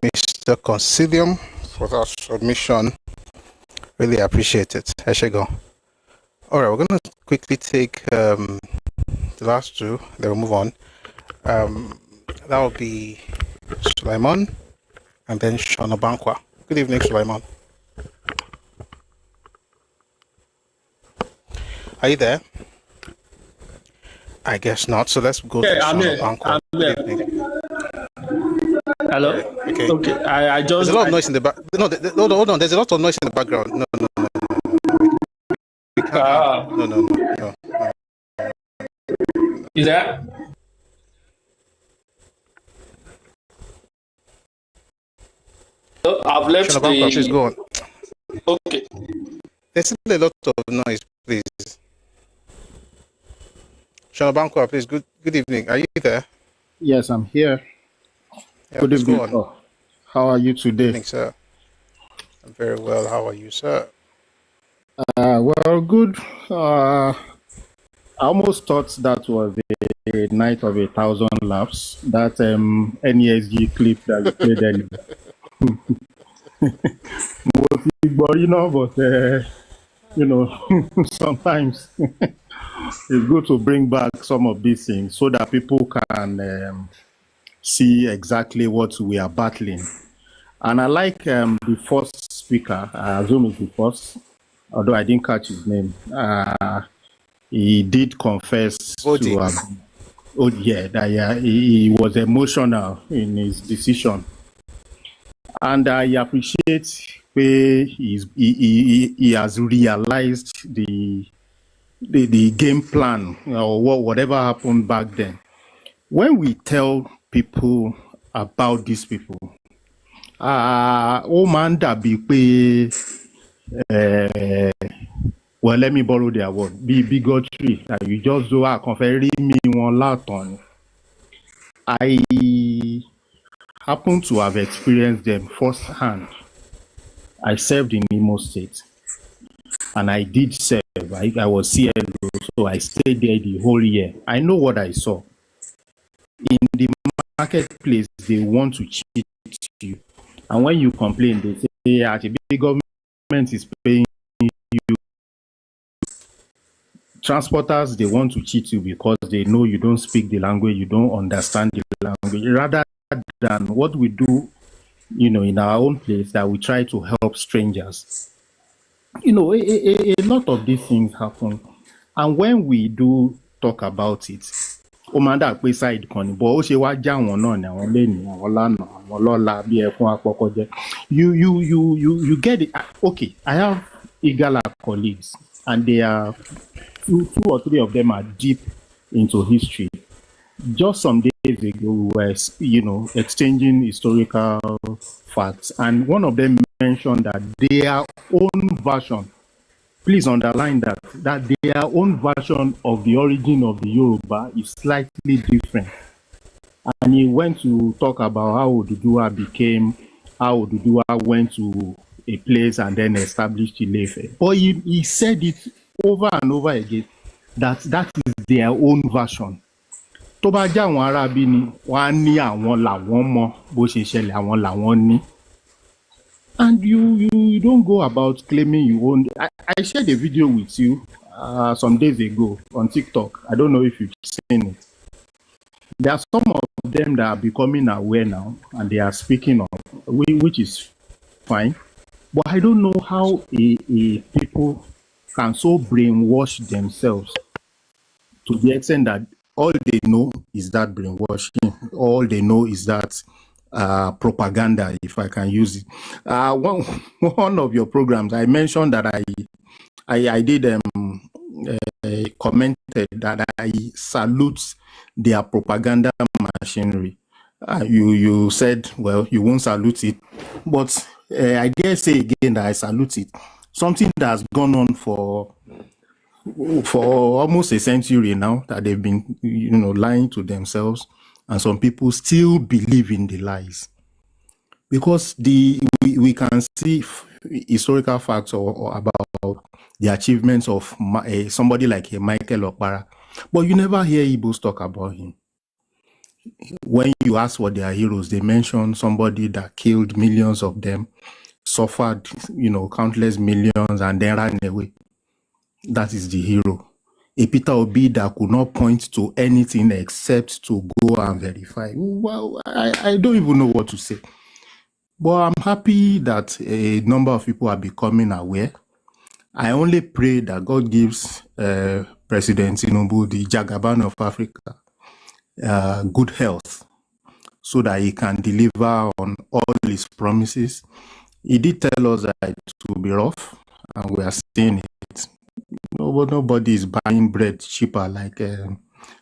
Mr. Concilium, for that submission. Really appreciate it. Eshego. All right, we're going to quickly take the last two, then we'll move on. That will be Sulaiman and then Shona Bankwa. Good evening, Sulaiman. Are you there? I guess not. So let's go to Shona Bankwa. Good evening. Hello. Okay. Okay. I just. There's a lot of noise in the back. No, hold on. There's a lot of noise in the background. No. We can't. No. Is that? I've left Shona Bankwa, please go on. Okay. There's still a lot of noise, please. Shona Bankwa, please. Good evening. Are you there? Yes, I'm here. Yeah, good evening. How are you today? Good evening, sir. I'm very well. How are you, sir? Well, good. I almost thought that was a night of 1,000 laughs. That NESG clip that you played earlier. But sometimes it's good to bring back some of these things so that people can see exactly what we are battling. And I like the first speaker, I assume it's the first, although I didn't catch his name. He did confess he was emotional in his decision. And I appreciate where he has realized the game plan or whatever happened back then. When we tell people about these people, well, let me borrow their word. Be bigotry. You just do a conferring me one lot. I happen to have experienced them firsthand. I served in Imo State, and I did serve. I was CLO, so I stayed there the whole year. I know what I saw. In the marketplace, they want to cheat you, and when you complain, they say, "Yeah, the government is paying you." Transporters, they want to cheat you because they know you don't speak the language, you don't understand the language. Rather than what we do, in our own place, that we try to help strangers. A lot of these things happen. And when we do talk about it, you get it. Okay, I have Igala colleagues, and they are two or three of them are deep into history. just some days ago, we were, exchanging historical facts, and one of them mentioned that their own version, please underline that their own version of the origin of the Yoruba is slightly different. And he went to talk about how Oduduwa went to a place and then established Ilefe. But he said it over and over again that is their own version. Tó bá jẹ́ àwọn Arábí ni, wọ́n á ní àwọn làwọn mọ̀ bó ṣe ṣẹlẹ̀, àwọn làwọn ní. And you don't go about claiming you own. I shared a video with you some days ago on TikTok. I don't know if you've seen it. There are some of them that are becoming aware now, and they are speaking up, which is fine. But I don't know how a people can so brainwash themselves to the extent that all they know is that brainwashing. All they know is that propaganda, if I can use it. One of your programs, I mentioned that I did commented that I salute their propaganda machinery. You said, well, you won't salute it, but I dare say again that I salute it. Something that has gone on for almost a century now, that they've been, lying to themselves, and some people still believe in the lies, because we can see historical facts or about the achievements of somebody like a Michael Okpara, but you never hear Igbos talk about him. When you ask what their heroes, they mention somebody that killed millions of them, suffered, countless millions, and then ran away. That is the hero. A Peter Obi that could not point to anything except to go and verify. Well, I don't even know what to say. But I'm happy that a number of people are becoming aware. I only pray that God gives President Tinubu, the Jagaban of Africa, good health, so that he can deliver on all his promises. He did tell us that it will be rough, and we are seeing it. Nobody is buying bread cheaper, like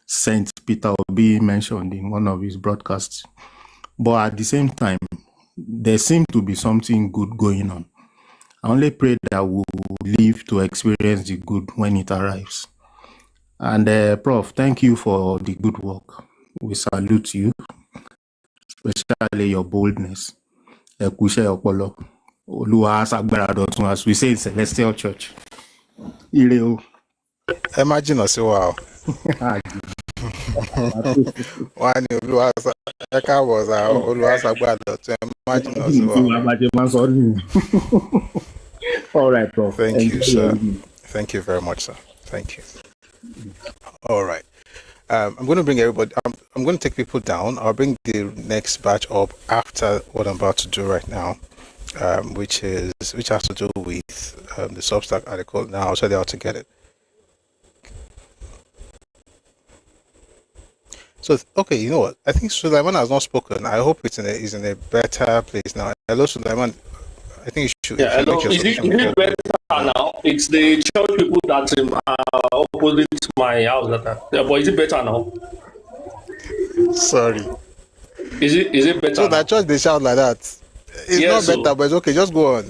Saint Peter Obi mentioned in one of his broadcasts. But at the same time, there seems to be something good going on. I only pray that we will live to experience the good when it arrives. And Prof, thank you for the good work. We salute you, especially your boldness. Kushe Opolo. Oluwa asagbara dotun, as we say in Celestial Church. Ire o. Imagine us, wow. One Ẹkáàbọ Oluwa asagbara dotun. Imagine us, wow. All right, Prof. Thank you, sir. Thank you very much, sir. Thank you. All right. I'm going to bring everybody. I'm going to take people down. I'll bring the next batch up after what I'm about to do right now, which has to do with the Substack article. Now I'll tell you how to get it. So okay, you know what? I think Sulaiman has not spoken. I hope he's in a better place now. Hello, Sulaiman. I think you should. Yeah, hello. Is it better now? It's the church people that are opposite my house. But is it better now? Sorry. Is it better? So that church they shout like that. It's not better, but it's okay. Just go on.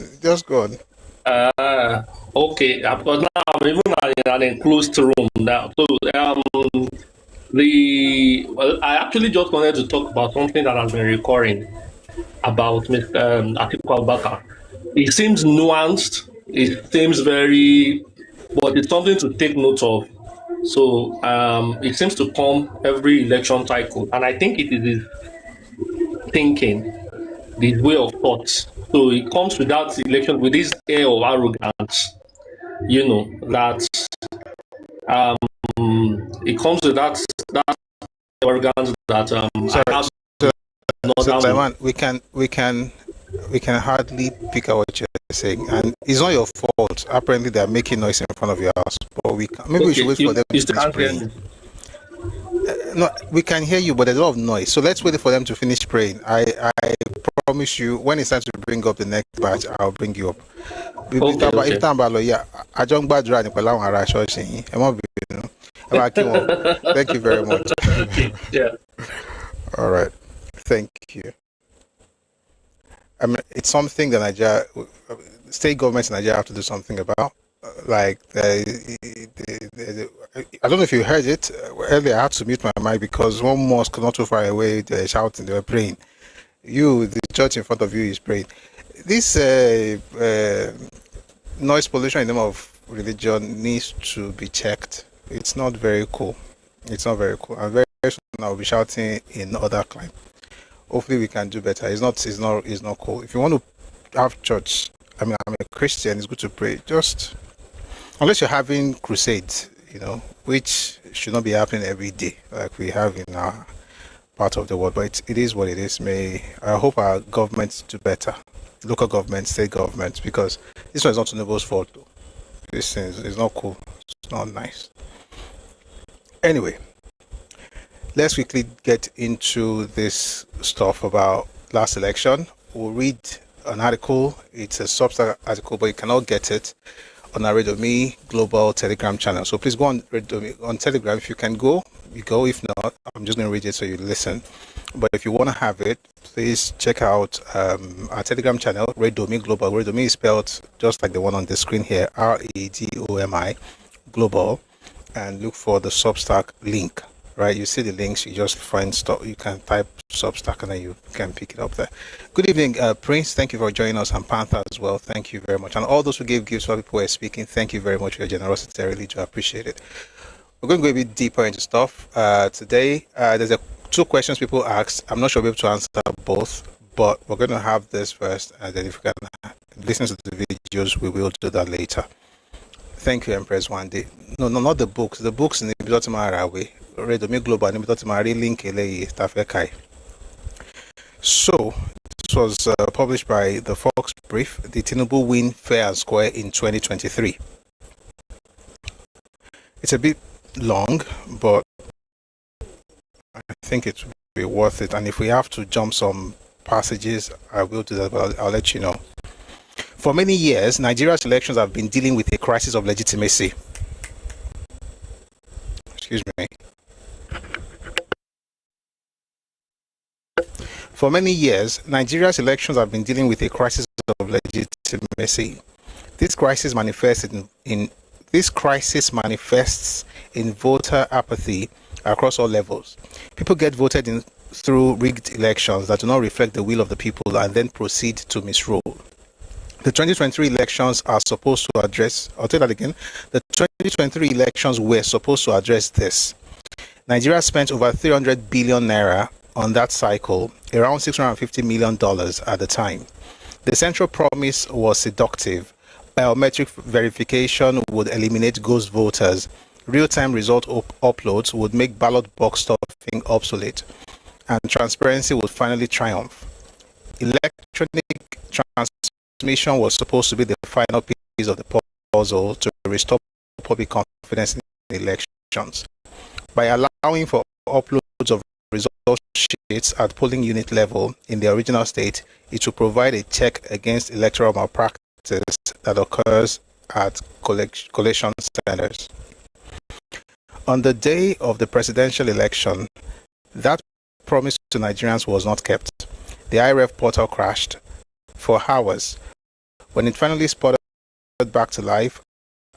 Okay. Because now I'm even in an enclosed room now. So I actually just wanted to talk about something that has been recurring about Mr. Atiku Abubakar. It seems nuanced. It seems but it's something to take note of. So it seems to come every election cycle, and I think it is his thinking, this way of thought. So it comes with that election with this air of arrogance, that it comes with that arrogance that Simon, we can hardly pick out what you're saying, and it's not your fault. Apparently, they are making noise in front of your house, but we should wait for them to finish praying. No, we can hear you, but there's a lot of noise. So let's wait for them to finish praying. I promise you, when it's time to bring up the next batch, I'll bring you up. Thank you very much. Okay. Yeah. All right. Thank you. I mean, it's something that state governments in Nigeria have to do something about. Like, I don't know if you heard it earlier. I had to mute my mic because one mosque not too far away, they're shouting, they were praying. The church in front of you is praying. This noise pollution in the name of religion needs to be checked. It's not very cool. It's not very cool. And very soon I'll be shouting in other climes. Hopefully we can do better. It's not cool. If you want to have church, I mean, I'm a Christian, it's good to pray. Just unless you're having crusades, which should not be happening every day like we have in our part of the world. But it is what it is. I hope our governments do better. Local governments, state governments, because this one is not Tinubu's fault though. This thing is not cool. It's not nice. Anyway, let's quickly get into this stuff about last election. We'll read an article. It's a Substack article, but you cannot get it on our Redomi Global Telegram channel. So please go on Telegram. If you can go, you go. If not, I'm just going to read it so you listen. But if you want to have it, please check out our Telegram channel, Redomi Global. Redomi is spelled just like the one on the screen here, RADOMI Global, and look for the Substack link. Right, you see the links, you just find stuff, you can type Substack and then you can pick it up there. Good evening, Prince, thank you for joining us, and Panther as well, thank you very much. And all those who gave gifts while people were speaking, thank you very much for your generosity, I really do appreciate it. We're going to go a bit deeper into stuff. Today, there's two questions people asked. I'm not sure we'll be able to answer both, but we're going to have this first, and then if we can listen to the videos, we will do that later. Thank you, Empress Wande. No, not the books. The books in the Bidotimara Redomi Global and Bidotimari link Tafekai. So, this was published by the Fox Brief, the Tinubu win fair and square in 2023. It's a bit long, but I think it will be worth it. And if we have to jump some passages, I will do that, but I'll let you know. For many years, Nigeria's elections have been dealing with a crisis of legitimacy. Excuse me. For many years, Nigeria's elections have been dealing with a crisis of legitimacy. This crisis manifests in voter apathy across all levels. People get voted in through rigged elections that do not reflect the will of the people and then proceed to misrule. The 2023 elections are supposed to address, I'll tell that again, the 2023 elections were supposed to address this. Nigeria spent over 300 billion naira on that cycle, around $650 million at the time. The central promise was seductive. Biometric verification would eliminate ghost voters. Real-time result uploads would make ballot box stuffing obsolete. And transparency would finally triumph. Electronic transmission was supposed to be the final piece of the puzzle to restore public confidence in elections. By allowing for uploads of result sheets at polling unit level in the original state, it will provide a check against electoral malpractice that occurs at collation centers. On the day of the presidential election, that promise to Nigerians was not kept. The IREF portal crashed for hours. When it finally spotted back to life,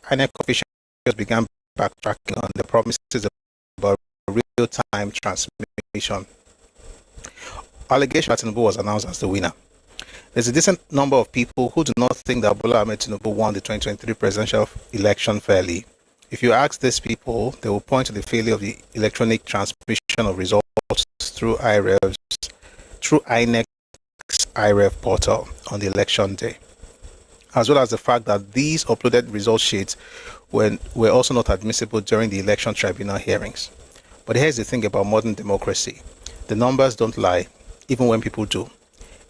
INEC officials began backtracking on the promises about real-time transmission. Allegation that Tinubu was announced as the winner. There's a decent number of people who do not think that Bola Ahmed Tinubu won the 2023 presidential election fairly. If you ask these people, they will point to the failure of the electronic transmission of results through INEC's IREF portal on the election day, as well as the fact that these uploaded result sheets were also not admissible during the election tribunal hearings. But here's the thing about modern democracy. The numbers don't lie, even when people do.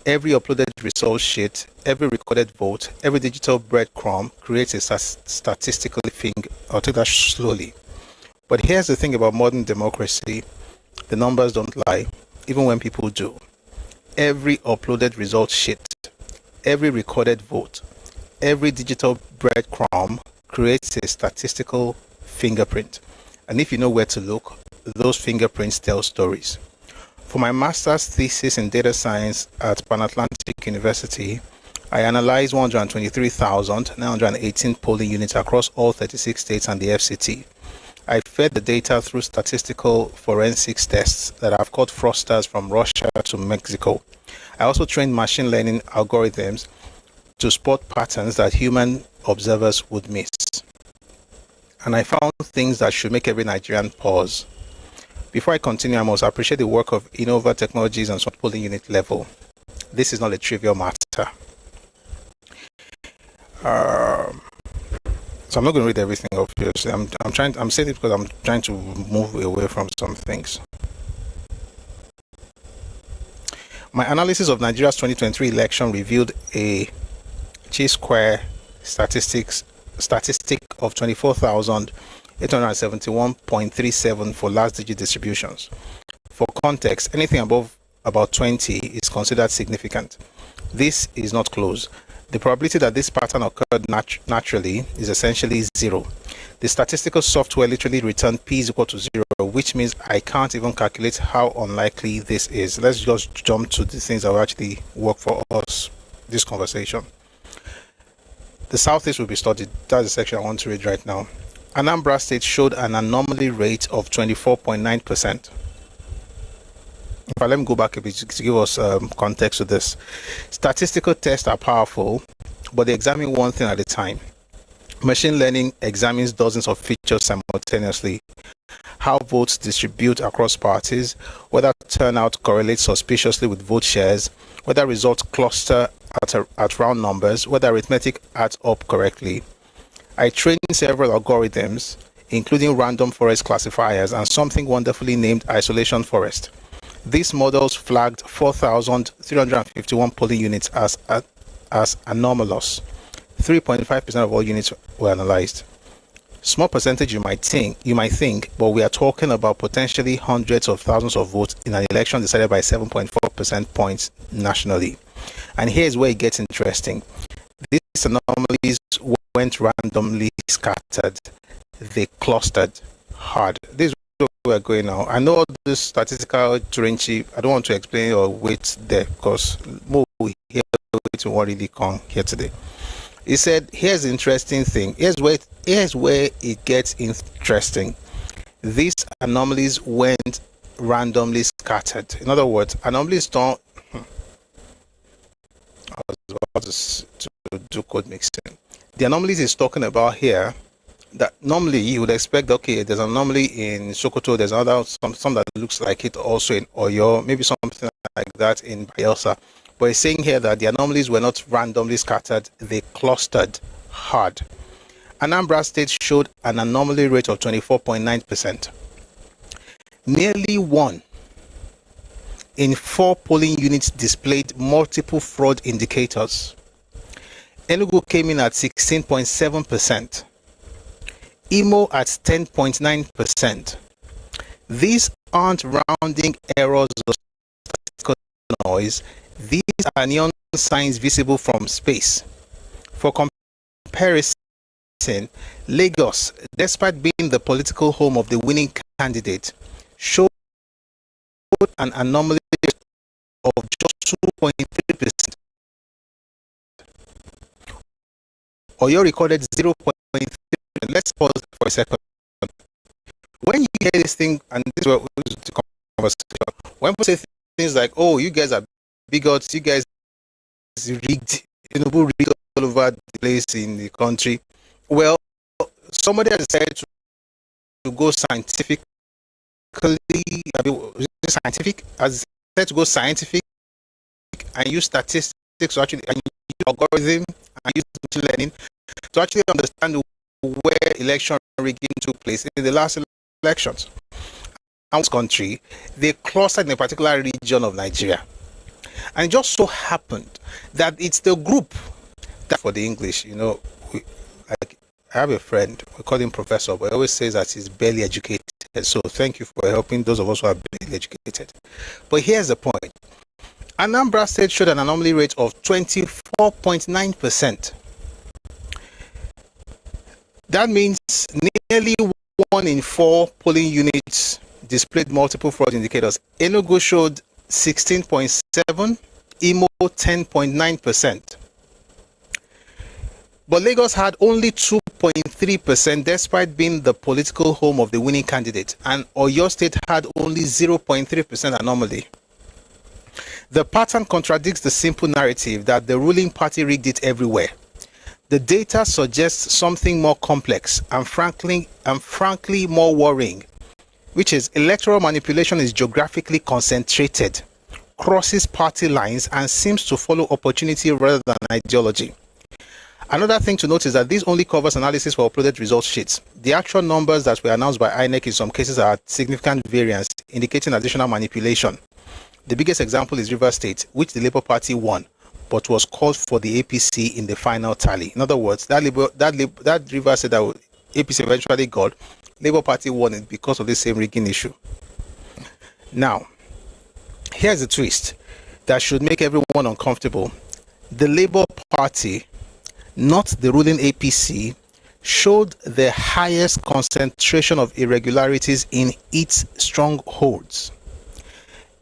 Every uploaded result sheet, every recorded vote, every digital breadcrumb creates a statistical thing. I'll take that slowly. But here's the thing about modern democracy. The numbers don't lie, even when people do. Every uploaded result sheet, every recorded vote, every digital breadcrumb creates a statistical fingerprint. And if you know where to look, those fingerprints tell stories. For my master's thesis in data science at Pan Atlantic University, I analyzed 123,918 polling units across all 36 states and the FCT. I fed the data through statistical forensics tests that have caught fraudsters from Russia to Mexico. I also trained machine learning algorithms to spot patterns that human observers would miss. And I found things that should make every Nigerian pause. Before I continue, I must appreciate the work of Innova Technologies on polling unit level. This is not a trivial matter. So I'm not going to read everything, obviously. I'm saying it because I'm trying to move away from some things. My analysis of Nigeria's 2023 election revealed a chi-square statistic of 24,871.37 for last digit distributions. For context, anything above about 20 is considered significant. This is not close. The probability that this pattern occurred naturally is essentially zero. The statistical software literally returned p is equal to 0, which means I can't even calculate how unlikely this is. Let's just jump to the things that will actually work for us, this conversation. The Southeast will be studied. That's the section I want to read right now. Anambra State showed an anomaly rate of 24.9%. In fact, let me go back a bit to give us context to this. Statistical tests are powerful, but they examine one thing at a time. Machine learning examines dozens of features simultaneously. How votes distribute across parties, whether turnout correlates suspiciously with vote shares, whether results cluster at round numbers, whether arithmetic adds up correctly. I trained several algorithms, including random forest classifiers and something wonderfully named isolation forest. These models flagged 4,351 polling units as anomalous. 3.5% of all units were analyzed. Small percentage you might think, but we are talking about potentially hundreds of thousands of votes in an election decided by 7.4% points nationally. And here's where it gets interesting. These anomalies went randomly scattered. They clustered hard. This is where we're going now. I know this statistical Turinchi, I don't want to explain or wait there because more we hear to what really come here today. He said, here's the interesting thing. Here's where it gets interesting. These anomalies went randomly scattered. In other words, anomalies don't. I was about to do code mixing. The anomalies he's talking about here, that normally you would expect, okay, there's an anomaly in Sokoto, there's another, some that looks like it also in Oyo, maybe something like that in Bayelsa. But he's saying here that the anomalies were not randomly scattered, they clustered hard. Anambra State showed an anomaly rate of 24.9%. Nearly 1 in 4 polling units displayed multiple fraud indicators. Enugu came in at 16.7%. Imo at 10.9%. These aren't rounding errors or statistical noise. These are neon signs visible from space. For comparison, Lagos, despite being the political home of the winning candidate, showed an anomaly of just 2.3%. Oyo recorded 0.3%. Let's pause for a second. When you hear this thing, and this is the conversation, when people say things like, oh, you guys are bigots, you guys rigged, rigged all over the place in the country. Well, somebody has decided to go scientific, has decided to go scientific and use statistics to actually, and use algorithm and use machine learning to actually understand where election rigging took place in the last elections. And this country, they clustered in a particular region of Nigeria. And it just so happened that it's the group that, for the English, like I have a friend, we call him Professor, but he always says that he's barely educated. So thank you for helping those of us who are barely educated. But here's the point. Anambra State showed an anomaly rate of 24.9%. That means nearly 1 in 4 polling units displayed multiple fraud indicators. Enugu showed 16.7, Imo 10.9%. But Lagos had only 2.3% despite being the political home of the winning candidate, and Oyo State had only 0.3% anomaly. The pattern contradicts the simple narrative that the ruling party rigged it everywhere. The data suggests something more complex and frankly more worrying, which is electoral manipulation is geographically concentrated, crosses party lines, and seems to follow opportunity rather than ideology. Another thing to note is that this only covers analysis for uploaded results sheets. The actual numbers that were announced by INEC in some cases are significant variance, indicating additional manipulation. The biggest example is Rivers State, which the Labour Party won, but was called for the APC in the final tally. In other words, that Rivers State that APC eventually got, Labour Party won it because of the same rigging issue. Now, here's a twist that should make everyone uncomfortable. The Labour Party, not the ruling APC, showed the highest concentration of irregularities in its strongholds.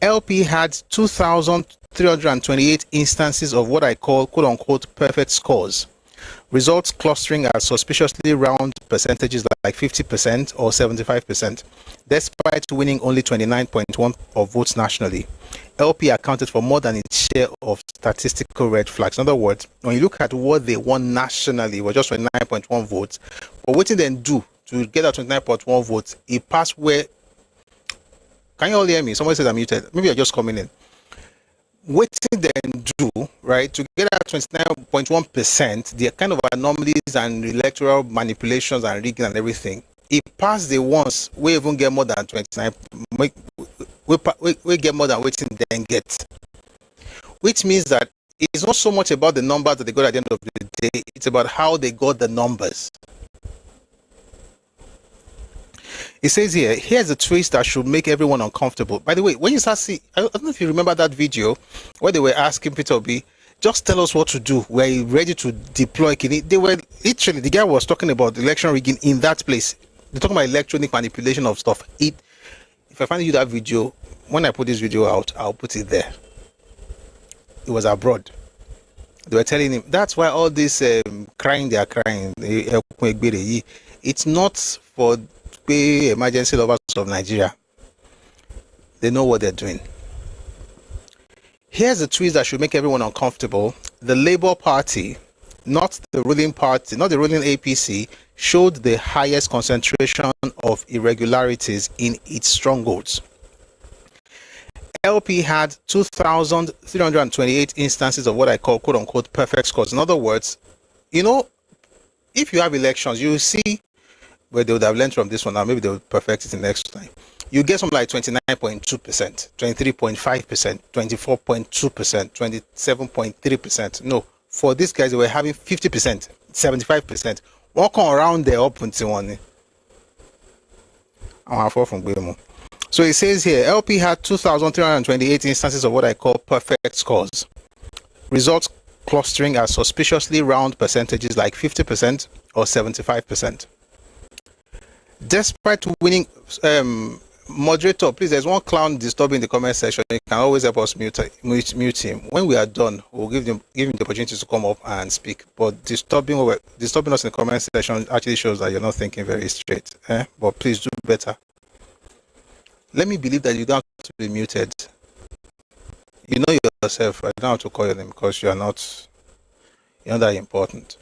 LP had 2,328 instances of what I call quote-unquote perfect scores, results clustering at suspiciously round percentages like 50% or 75%, despite winning only 29.1% of votes nationally. LP accounted for more than its share of statistical red flags. In other words, when you look at what they won nationally, it was just 29.1 votes. But what did they do to get that 29.1 votes? It passed where... Can you all hear me? Somebody said I'm muted. Maybe you're just coming in. What did they do, right, to get that 29.1%, the kind of anomalies and electoral manipulations and rigging and everything, it passed the ones we even get more than 29, we get more than what they then get. Which means that it's not so much about the numbers that they got at the end of the day, it's about how they got the numbers. It says here, here's a twist that should make everyone uncomfortable. By the way, when you start seeing, I don't know if you remember that video where they were asking Peter Obi, just tell us what to do. We're ready to deploy Kini. They were literally, the guy was talking about election rigging in that place. They're talking about electronic manipulation of stuff. If I find you that video, when I put this video out, I'll put it there. It was abroad. They were telling him, that's why all this crying, they are crying. It's not for emergency lovers of Nigeria. They know what they're doing. Here's a twist that should make everyone uncomfortable. The Labour Party, not the ruling party, not the ruling APC, showed the highest concentration of irregularities in its strongholds. LP had 2,328 instances of what I call quote-unquote perfect scores. In other words, you know, if you have elections, you see where they would have learned from this one, now maybe they will perfect it the next time. You get something like 29.2%, 23.5%, 24.2%, 27.3%. No, for these guys, they were having 50%, 75%. Walking around there up until one. So it says here, LP had 2,328 instances of what I call perfect scores. Results clustering at suspiciously round percentages like 50% or 75%. Despite winning, moderator, please, there's one clown disturbing the comment section. You can always help us mute him. When we are done, we'll give him the opportunity to come up and speak. But disturbing us in the comment section actually shows that you're not thinking very straight. But please do better. Let me believe that you don't have to be muted. You know yourself. I don't have to call your name because you're not that important.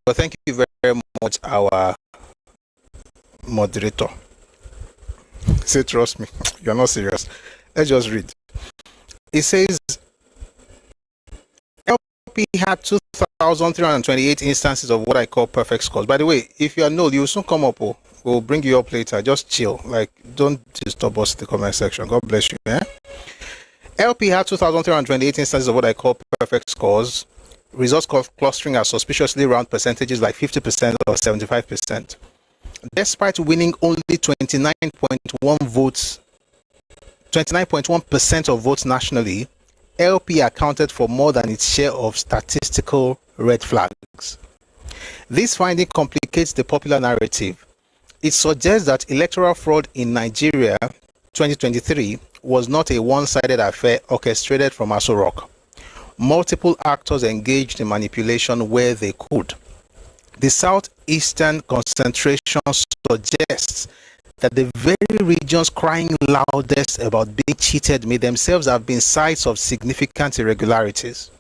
But thank you very much, our moderator. Say, trust me, you're not serious. Let's just read. It says LP had 2,328 instances of what I call perfect scores. By the way, if you are null, you will soon come up. We'll bring you up later. Just chill. Like, don't disturb us in the comment section. God bless you. LP had 2,328 instances of what I call perfect scores. Results clustering at suspiciously round percentages like 50% or 75%. Despite winning only 29.1% of votes nationally, LP accounted for more than its share of statistical red flags. This finding complicates the popular narrative. It suggests that electoral fraud in Nigeria 2023 was not a one-sided affair orchestrated from Aso Rock. Multiple actors engaged in manipulation where they could. The southeastern concentration suggests that the very regions crying loudest about being cheated may themselves have been sites of significant irregularities.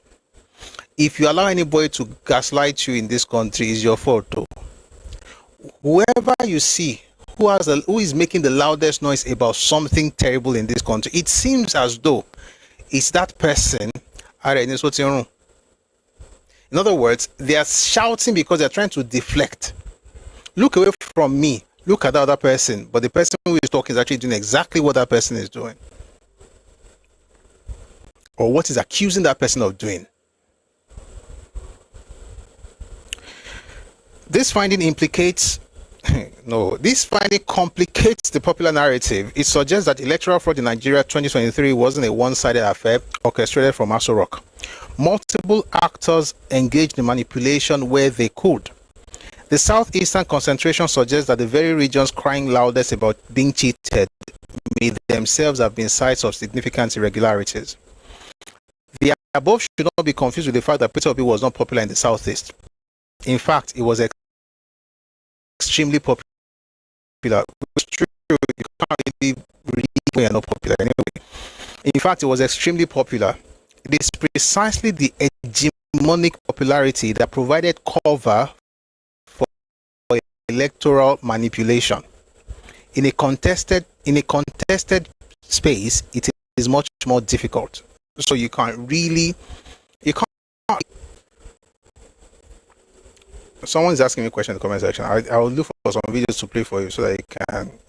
If you allow anybody to gaslight you in this country, it's your fault too. Whoever you see who is making the loudest noise about something terrible in this country, it seems as though it's that person. In other words, they are shouting because they're trying to deflect. Look away from me. Look at the other person. But the person who is talking is actually doing exactly what that person is doing. Or what is accusing that person of doing. This finding complicates the popular narrative. It suggests that electoral fraud in Nigeria 2023 wasn't a one-sided affair orchestrated from Aso Rock. Multiple actors engaged in manipulation where they could. The southeastern concentration suggests that the very regions crying loudest about being cheated may themselves have been sites of significant irregularities. The above should not be confused with the fact that Peter Obi was not popular in the southeast. In fact, it was extremely popular. It's true, you can't really read when you're not popular anyway. In fact, it was extremely popular. It is precisely the hegemonic popularity that provided cover for electoral manipulation. In a contested space, it is much more difficult. So you can't. Someone is asking me a question in the comment section. I will look for some videos to play for you so that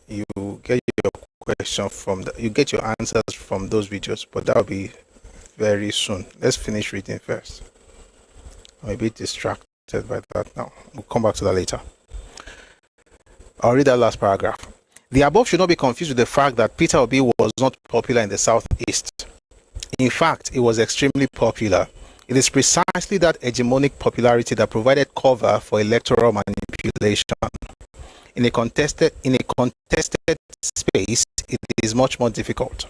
you get your question you get your answers from those videos. But that will be very soon. Let's finish reading first. I'm a bit distracted by that now. We'll come back to that later. I'll read that last paragraph. The above should not be confused with the fact that Peter Obi was not popular in the southeast. In fact, it was extremely popular. It is precisely that hegemonic popularity that provided cover for electoral manipulation. In a contested space, it is much more difficult.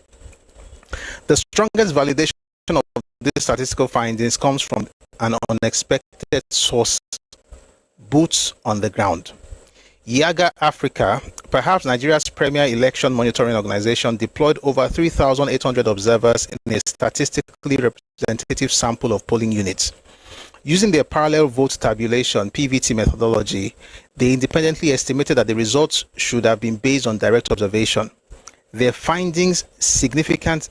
The strongest validation of these statistical findings comes from an unexpected source: boots on the ground. Yaga Africa, perhaps Nigeria's premier election monitoring organization, deployed over 3,800 observers in a statistically representative sample of polling units. Using their parallel vote tabulation (PVT) methodology, they independently estimated that the results should have been based on direct observation. Their findings significant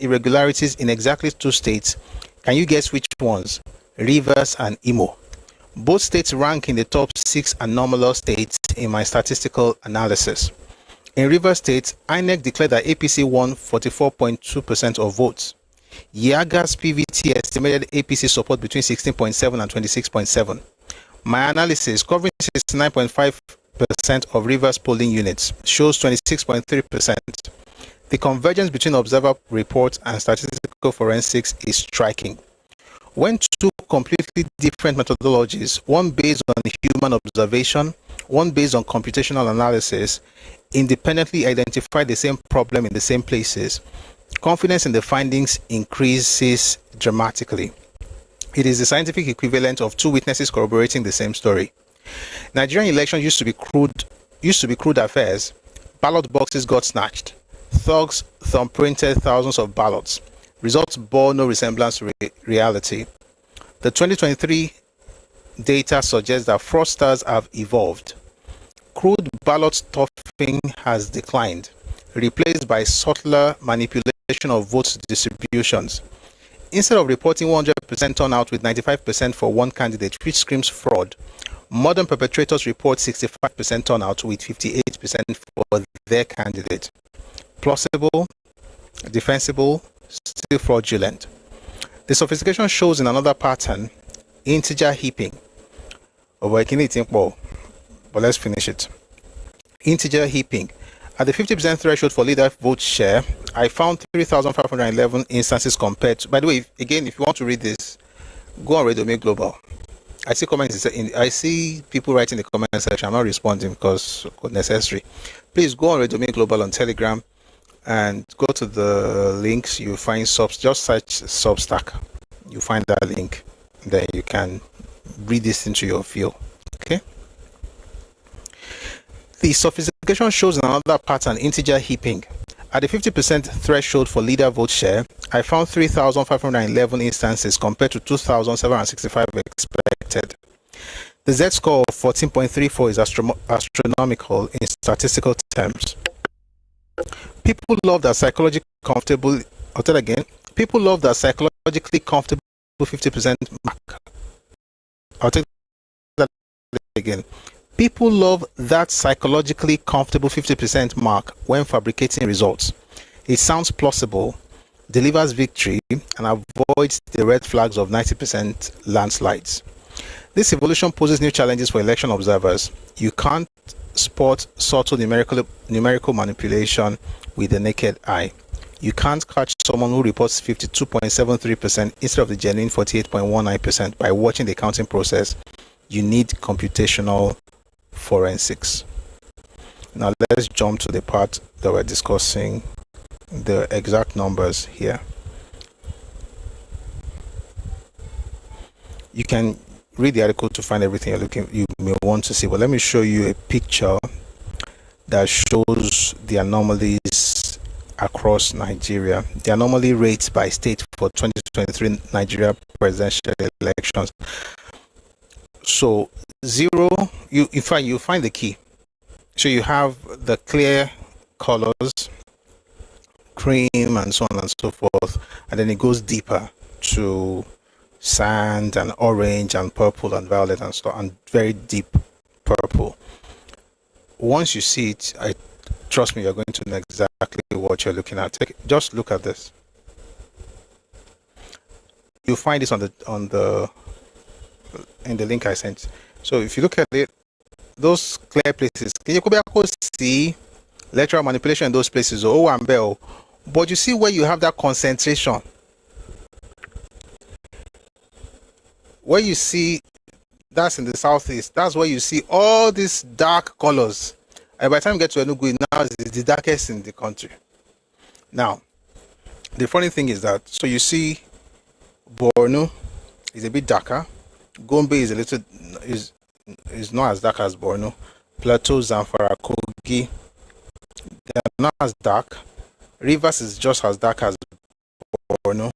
irregularities in exactly 2 states. Can you guess which ones? Rivers and Imo. Both states rank in the top 6 anomalous states in my statistical analysis. In Rivers State, INEC declared that APC won 44.2% of votes. Yaga's PVT estimated APC support between 16.7 and 26.7. My analysis, covering 69.5% of Rivers polling units, shows 26.3%. The convergence between observer reports and statistical forensics is striking. When 2 completely different methodologies, one based on human observation, one based on computational analysis, independently identify the same problem in the same places, confidence in the findings increases dramatically. It is the scientific equivalent of 2 witnesses corroborating the same story. Nigerian elections used to be crude affairs. Ballot boxes got snatched. Thugs thumbprinted thousands of ballots. Results bore no resemblance to reality. The 2023 data suggests that fraudsters have evolved. Crude ballot stuffing has declined, replaced by subtler manipulation of vote distributions. Instead of reporting 100% turnout with 95% for one candidate, which screams fraud, modern perpetrators report 65% turnout with 58% for their candidate. Plausible, defensible, still fraudulent. The sophistication shows in another pattern: integer heaping. But let's finish it. Integer heaping. At the 50% threshold for leader vote share, I found 3,511 instances compared to, by the way, if you want to read this, go on Radio Make Global. I see comments. I see people writing in the comment section. I'm not responding because it's necessary. Please go on Rhetoric Global on Telegram and go to the links. You find just search Substack. You find that link. Then you can read this into your view. Okay. The sophistication shows another pattern: integer heaping. At the 50% threshold for leader vote share, I found 3,511 instances compared to 2,765 expected. The Z-score of 14.34 is astronomical in statistical terms. People love that psychologically comfortable. I'll tell again. People love that psychologically comfortable 50% mark. I'll take that again. People love that psychologically comfortable 50% mark when fabricating results. It sounds plausible, delivers victory, and avoids the red flags of 90% landslides. This evolution poses new challenges for election observers. You can't spot subtle numerical manipulation with the naked eye. You can't catch someone who reports 52.73% instead of the genuine 48.19% by watching the counting process. You need computational forensics. Now let's jump to the part that we're discussing the exact numbers here. You can read the article to find everything you may want to see, but let me show you a picture that shows the anomalies across Nigeria. The anomaly rates by state for 2023 Nigeria presidential elections. So zero, you find the key. So you have the clear colors, cream and so on and so forth, and then it goes deeper to sand and orange and purple and violet and stuff, and very deep purple. Once you see it, trust me, you're going to know exactly what you're looking at. Just look at this. You'll find this in the link I sent. So if you look at it, those clear places, can you go back and see electoral manipulation in those places? Oh, and bell. But you see where you have that concentration. Where you see that's in the southeast, that's where you see all these dark colors. And by the time you get to Enugu, now it's the darkest in the country. Now, the funny thing is that, so you see Borno is a bit darker. Gombe is is not as dark as Borno. Plateau, Zamfara, Kogi, they are not as dark. Rivers is just as dark as Borno.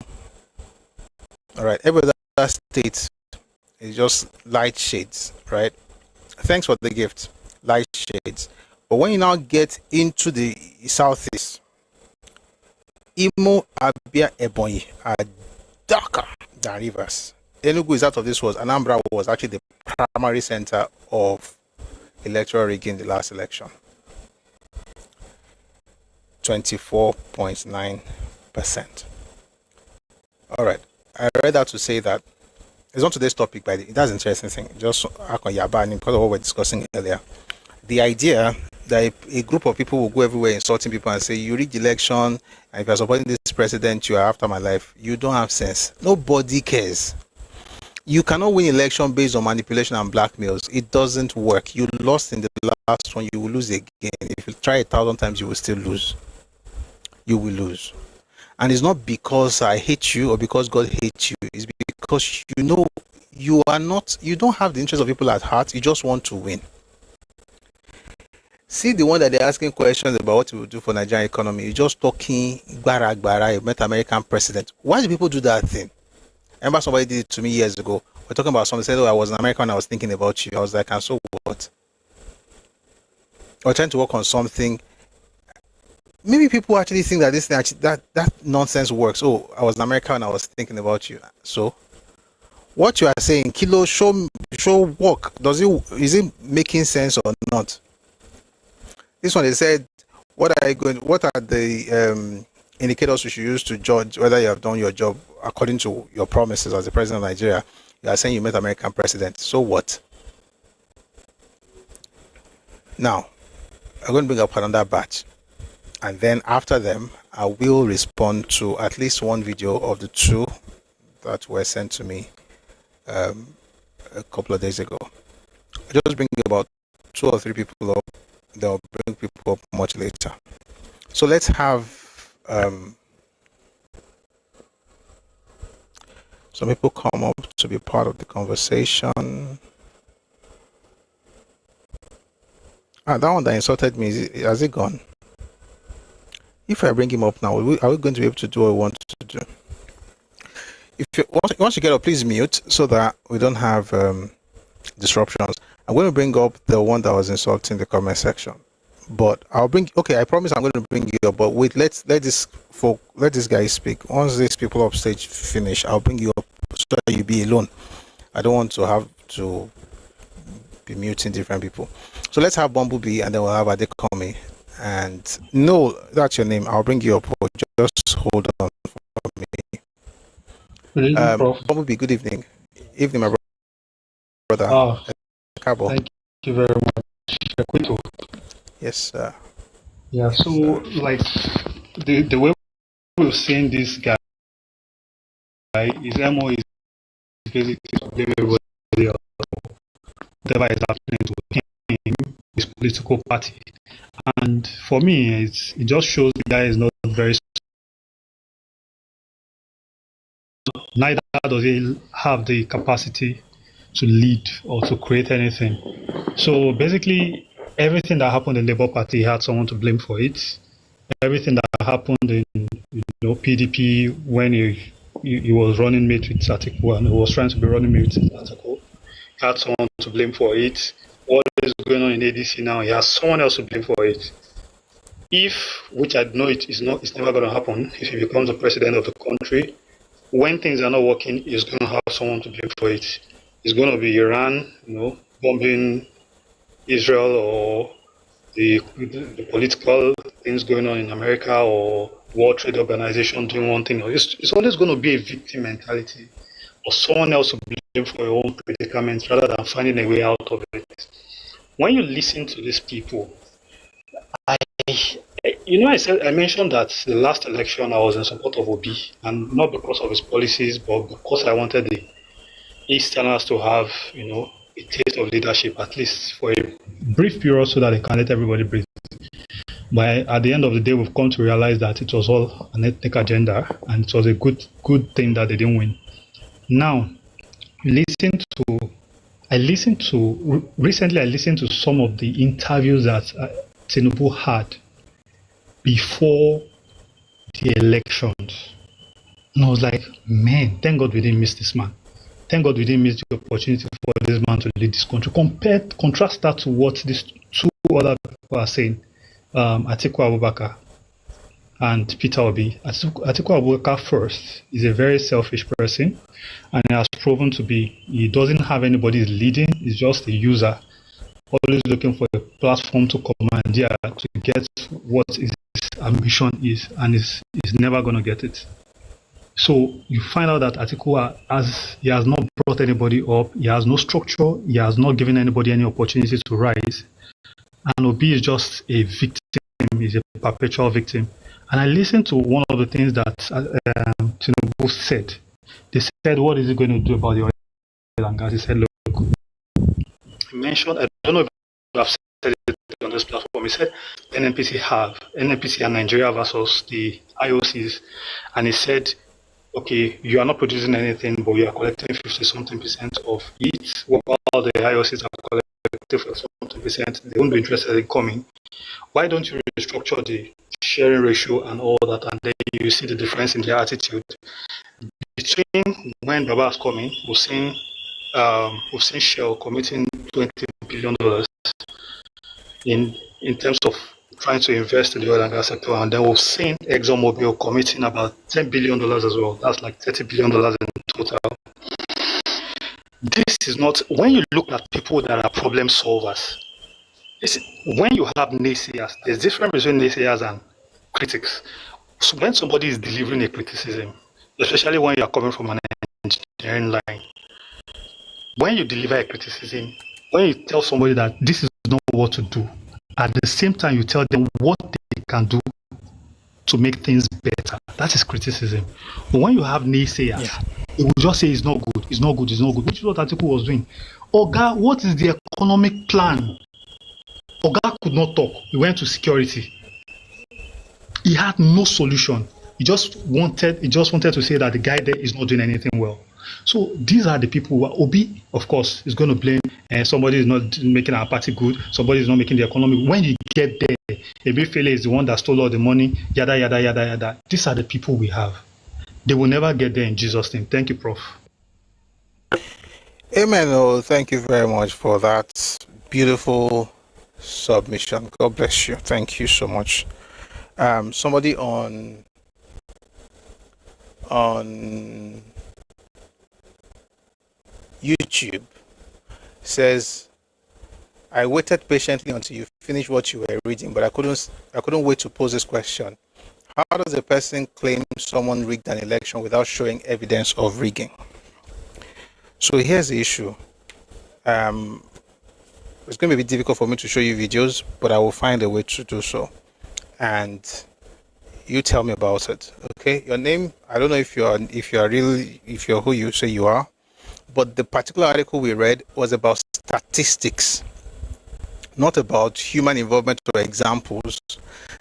All right, every other state is just light shades, right? Thanks for the gift, light shades. But when you now get into the southeast, Imo, Abia, Ebonyi are darker than Rivers. Enugu is out of this world. Anambra was actually the primary center of electoral rigging in the last election. 24.9%. All right. I read that to say that it's not today's topic, but that's an interesting thing. Just because of what we're discussing earlier. The idea that a group of people will go everywhere insulting people and say, you rigged the election, and if you're supporting this president, you are after my life. You don't have sense. Nobody cares. You cannot win election based on manipulation and blackmails. It doesn't work. You lost in the last one, you will lose again. If you try 1,000 times, you will still lose. You will lose. And it's not because I hate you or because God hates you. It's because you know you don't have the interest of people at heart. You just want to win. See the one that they're asking questions about what you will do for Nigerian economy. You're just talking gbara, you met American president. Why do people do that thing? I remember somebody did it to me years ago. We're talking about something, said, oh, I was an American, I was thinking about you. I was like, and so what? Or trying to work on something. Maybe people actually think that this thing that nonsense works. Oh, I was an American and I was thinking about you. So what you are saying, Kilo, show work. Is it making sense or not? This one, they said, what are the indicators you should use to judge whether you have done your job according to your promises as the president of Nigeria? You are saying you met American president. So what? Now, I'm going to bring up another batch. And then after them, I will respond to at least one video of the two that were sent to me a couple of days ago. I just bring about 2 or 3 people up. They'll bring people up much later. So let's have some people come up to be part of the conversation. That one that insulted me, has it gone? If I bring him up now, are we going to be able to do what we want to do? If you once you get up, please mute so that we don't have disruptions. I'm going to bring up the one that was insulting the comment section, but I promise I'm going to bring you up. But wait, let this guy speak. Once these people up stage finish, I'll bring you up so that you be alone. I don't want to have to be muting different people. So let's have Bumblebee, and then we'll have Adekomi. And no, that's your name. I'll bring you up. Just hold on for me. Good evening, Prof. Bumblebee, good evening. Evening, my brother. Ẹkáàbọ. Thank you very much. Equito. Yes, sir. Yeah, so like the way we've seen this guy, his MO is basically to blame everybody else. Whatever is happening to him, his political party. And for me, it just shows the guy is not very. Neither does he have the capacity to lead or to create anything. So basically, everything that happened in the Labour Party, he had someone to blame for it. Everything that happened in PDP when he was running mate with Statistical and he was trying to be running mate with Statistical, he had someone to blame for it. What is going on in ADC now? He has someone else to blame for it. Which I know it's never going to happen, if he becomes the president of the country, when things are not working, he's going to have someone to blame for it. It's going to be Iran, bombing Israel, or the political things going on in America, or World Trade Organization doing one thing. It's always going to be a victim mentality, or someone else to blame for your own predicament rather than finding a way out of it. When you listen to these people, I mentioned that the last election I was in support of Obi, and not because of his policies, but because I wanted the Easterners to have, a taste of leadership, at least for a brief period, so that they can let everybody breathe. But at the end of the day, we've come to realize that it was all an ethnic agenda, and it was a good thing that they didn't win. Now, recently I listened to some of the interviews that Tinubu had before the elections. And I was like, man, thank God we didn't miss this man. Thank God we didn't miss the opportunity for this man to lead this country. Contrast that to what these 2 other people are saying. Atiku Abubakar and Peter Obi. Atiku Abubakar first is a very selfish person, and he has proven to be. He doesn't have anybody leading. He's just a user, always looking for a platform to commandeer to get what his ambition is, and he's never going to get it. So you find out that Atiku he has not brought anybody up, he has no structure, he has not given anybody any opportunity to rise, and Obi is just a victim, he's a perpetual victim. And I listened to one of the things that Tinubu said. They said, what is he going to do about the oil and gas? He said, look, he mentioned, I don't know if I've said it on this platform, he said NNPC and Nigeria versus the IOCs, and he said, okay, you are not producing anything, but you are collecting 50-something% of it, while the IOCs are collecting 50-something%, they won't be interested in coming. Why don't you restructure the sharing ratio and all that, and then you see the difference in their attitude? Between when Baba is coming, we've seen Shell committing $20 billion in terms of trying to invest in the oil and gas sector, and then we've seen ExxonMobil committing about $10 billion as well. That's like $30 billion in total. This is not, when you look at people that are problem solvers, when you have naysayers, there's difference between naysayers and critics. So when somebody is delivering a criticism, especially when you are coming from an engineering line, when you deliver a criticism, when you tell somebody that this is not what to do, at the same time you tell them what they can do to make things better, that is criticism. But when you have naysayers, He will just say it's not good, it's not good, it's not good, which is what Atiku was doing. Oga, what is the economic plan? Oga could not talk. He went to security. He had no solution. He just wanted to say that the guy there is not doing anything well. So these are the people who are Obi, of course, is going to blame somebody is not making our party good, somebody is not making the economy. When you get there, Emefiele is the one that stole all the money, yada, yada, yada, yada. These are the people we have. They will never get there in Jesus' name. Thank you, Prof. Amen. Oh, thank you very much for that beautiful submission. God bless you. Thank you so much. Somebody on YouTube says, I waited patiently until you finished what you were reading, but I couldn't wait to pose this question. How does a person claim someone rigged an election without showing evidence of rigging? So here's the issue. It's going to be difficult for me to show you videos, but I will find a way to do so. And you tell me about it. Okay? Your name, I don't know if you're who you say you are, but the particular article we read was about statistics, not about human involvement or examples.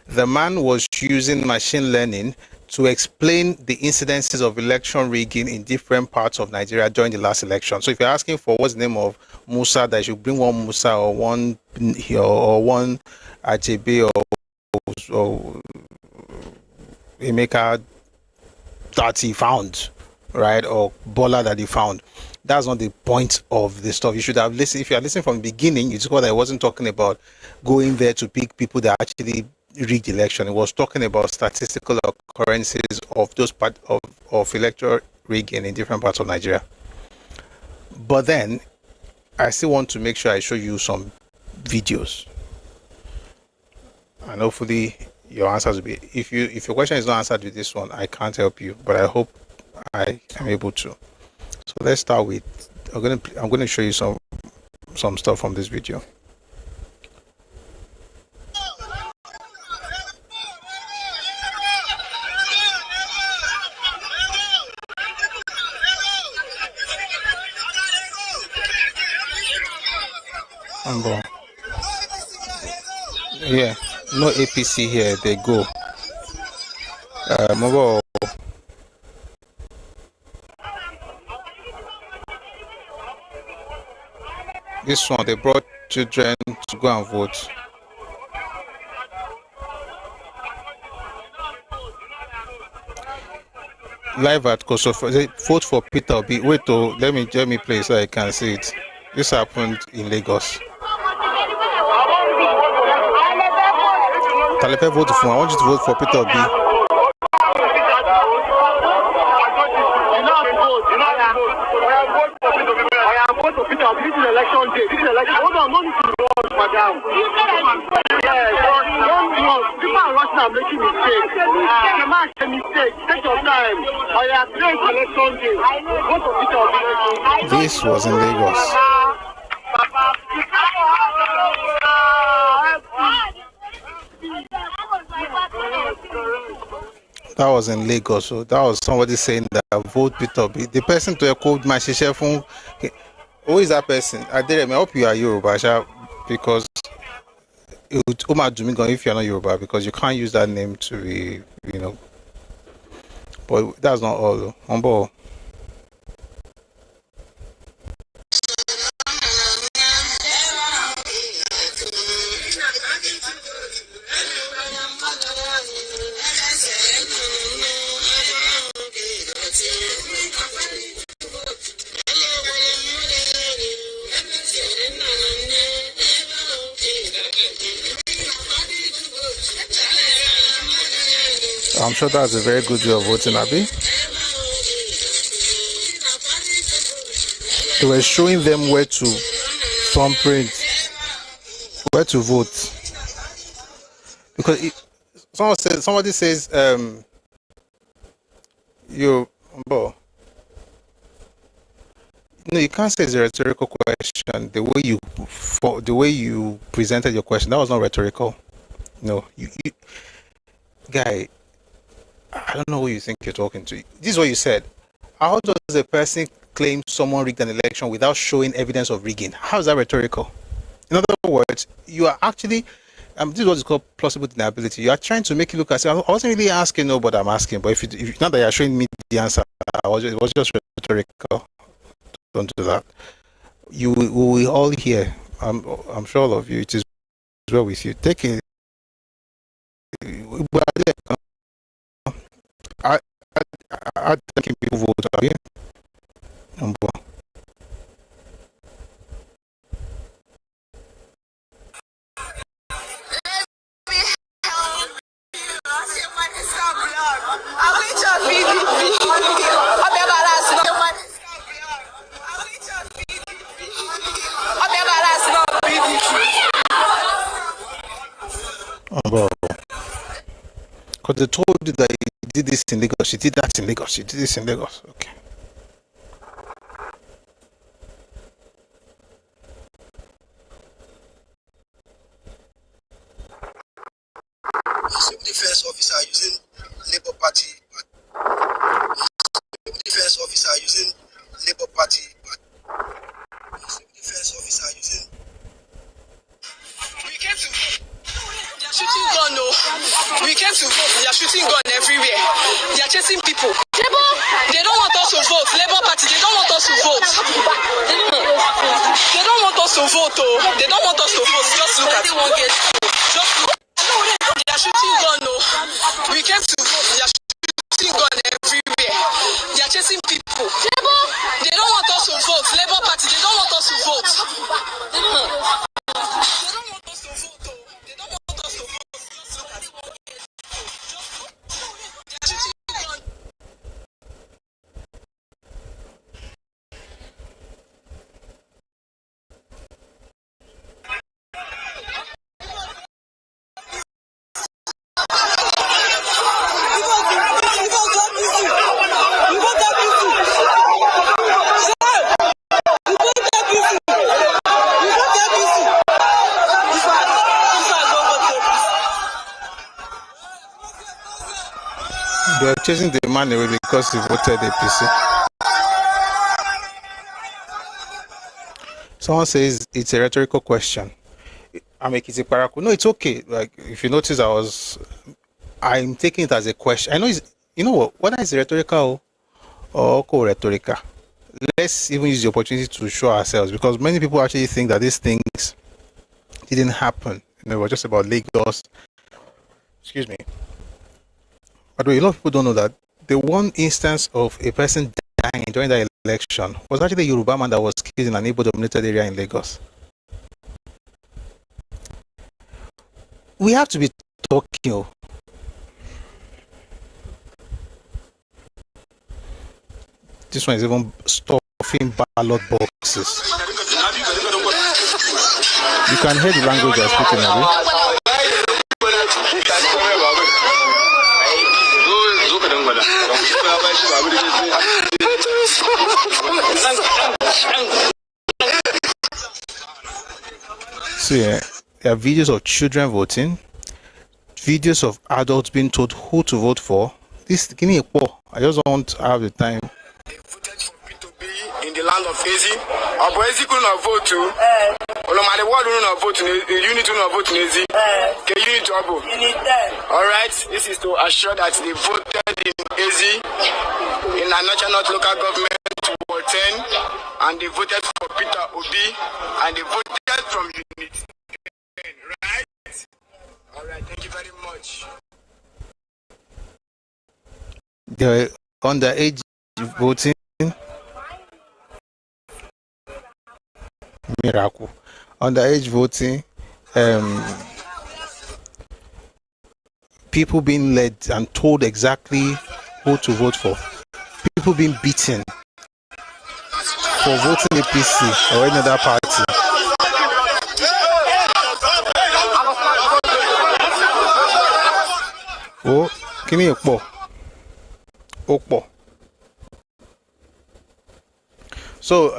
The man was using machine learning to explain the incidences of election rigging in different parts of Nigeria during the last election. So if you're asking for what's the name of Musa, that you should bring one Musa or one Ajebe or Emeka that he found, right? Or Bola that he found. That's not the point of the stuff. You should have listened. If you are listening from the beginning, it's what I wasn't talking about going there to pick people that actually rigged the election. It was talking about statistical occurrences of those part of electoral rigging in different parts of Nigeria. But then I still want to make sure I show you some videos, and hopefully your answers will be. If your question is not answered with this one, I can't help you, but I hope I am able to. So let's start with. I'm going to show you some stuff from this video. Yeah, no APC here. They go. Mobile. This one, they brought children to go and vote. Live at Kosovo. They vote for Peter Obi. Wait, let me play so I can see it. This happened in Lagos. Talefe vote for. I want you to vote for Peter Obi. This is election day. This is election. Hold on, no need to rush, madam. Yes, don't rush. People are rushing and making mistakes. The man make a mistake. Take your time. I have played election day. Go to Peter. This was in Lagos. That was in Lagos. So that was somebody saying that vote Peter Obi. The person to called my phone. Who is that person? I hope you are Yoruba, because it would if you're not Yoruba, because you can't use that name to be, But that's not all. Humble. I'm sure that's a very good way of voting, Abi. They were showing them where to thumbprint, where to vote. Because somebody says, no, you can't say it's a rhetorical question. The way you presented your question, that was not rhetorical. No, you guy, I don't know who you think you're talking to. This is what you said. how does a person claim someone rigged an election without showing evidence of rigging? How is that rhetorical? In other words, you are actually, this is what is called plausible deniability. You are trying to make it look as if I wasn't really asking, no, but I'm asking. But if not that you're showing me the answer, it was just rhetorical. Don't do that. We will all hear. I'm sure all of you, it is well with you. Take it. I think people vote. Because they told you that you did this in Lagos, you did that in Lagos, you did this in Lagos. Okay. Civil defense officer using Labour Party. Civil defense officer using Labour Party. Civil defense officer using. We came to vote. They are shooting gun, no. We came to vote. They are shooting gun everywhere. They are chasing people. They don't want us to vote. Labour Party, they don't want us to vote. They don't want us to vote, oh. They don't want us to vote. Just look at it. Just look. They are shooting gun, no. We came to vote. They are shooting gun everywhere. They are chasing people. They don't want us to vote. Labour Party, they don't want us to vote. They don't want us to vote, oh. They don't want us to vote. Just look at it. They are shooting gun. They are chasing the man away because he voted APC. Someone says it's a rhetorical question. I make it a paraku. No, it's okay. Like if you notice, I'm taking it as a question. I know it's, you know what? Whether it's rhetorical or co-rhetorical, let's even use the opportunity to show ourselves, because many people actually think that these things didn't happen. It was just about Lagos. Excuse me. But a lot of people don't know that the one instance of a person dying during the election was actually a Yoruba man that was killed in an Igbo-dominated area in Lagos. We have to be talking. Oh. This one is even stuffing ballot boxes. You can hear the language they're speaking of it. So yeah, there are videos of children voting, videos of adults being told who to vote for. This, give me a call. I just don't have the time. In the land of Ezi, Abu Ezi couldn't vote too. Olomade Ward couldn't vote. Unit couldn't vote in Ezi. Okay, unit trouble. All right, this is to assure that they voted in Ezi in a national local government Ward 10, and they voted for Peter Obi, and they voted from unit 10. Right? All right, thank you very much. The underage voting. Miracle. Underage voting, people being led and told exactly who to vote for, people being beaten for voting APC or any other party. Oh, give me a po. Okpo. So,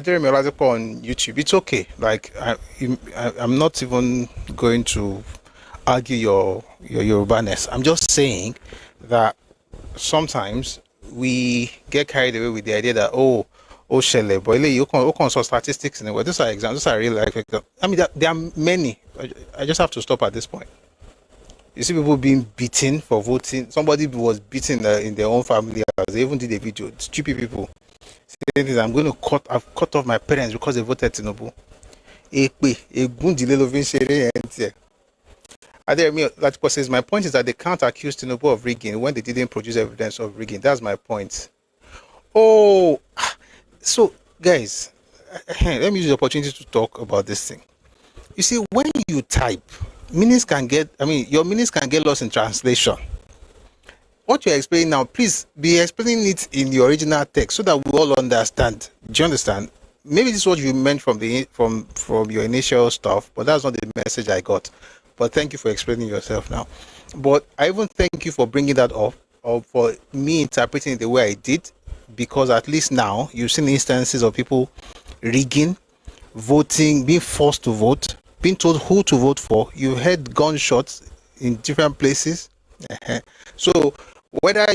Jeremy Olazipo on YouTube, it's okay. Like, I'm not even going to argue your Yorubaness. I'm just saying that sometimes we get carried away with the idea that Shele, but you can saw statistics in the way. Those are examples. Those are real life examples. I mean, there are many. I just have to stop at this point. You see people being beaten for voting. Somebody was beaten in their own family. They even did a video. Stupid people saying, "I'm going to cut off my parents because they voted Tinubu." That says my point is that they can't accuse Tinubu of rigging when they didn't produce evidence of rigging. That's my point. Oh, so guys, let me use the opportunity to talk about this thing. You see, when you type, your meanings can get lost in translation. What you're explaining now, please be explaining it in the original text so that we all understand. Do you understand? Maybe this is what you meant from your initial stuff, but that's not the message I got. But thank you for explaining yourself now. But I even thank you for bringing that up, or for me interpreting it the way I did, because at least now you've seen instances of people rigging, voting, being forced to vote, being told who to vote for. You heard gunshots in different places. So whether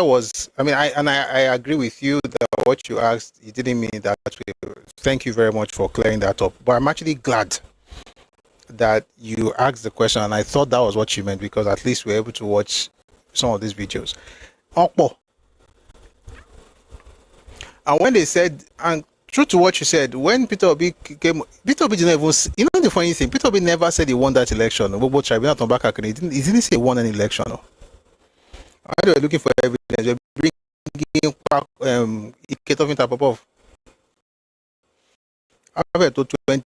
was, I agree with you that what you asked, you didn't mean it that way. Thank you very much for clearing that up. But I'm actually glad that you asked the question, and I thought that was what you meant, because at least we're able to watch some of these videos. And when they said, and true to what you said, when Peter Obi came, Peter Obi didn't even, you know the funny thing, Peter Obi never said he won that election. He didn't say he won an election. They were looking for evidence. They were bringing Iketofin Tapopov. After 20,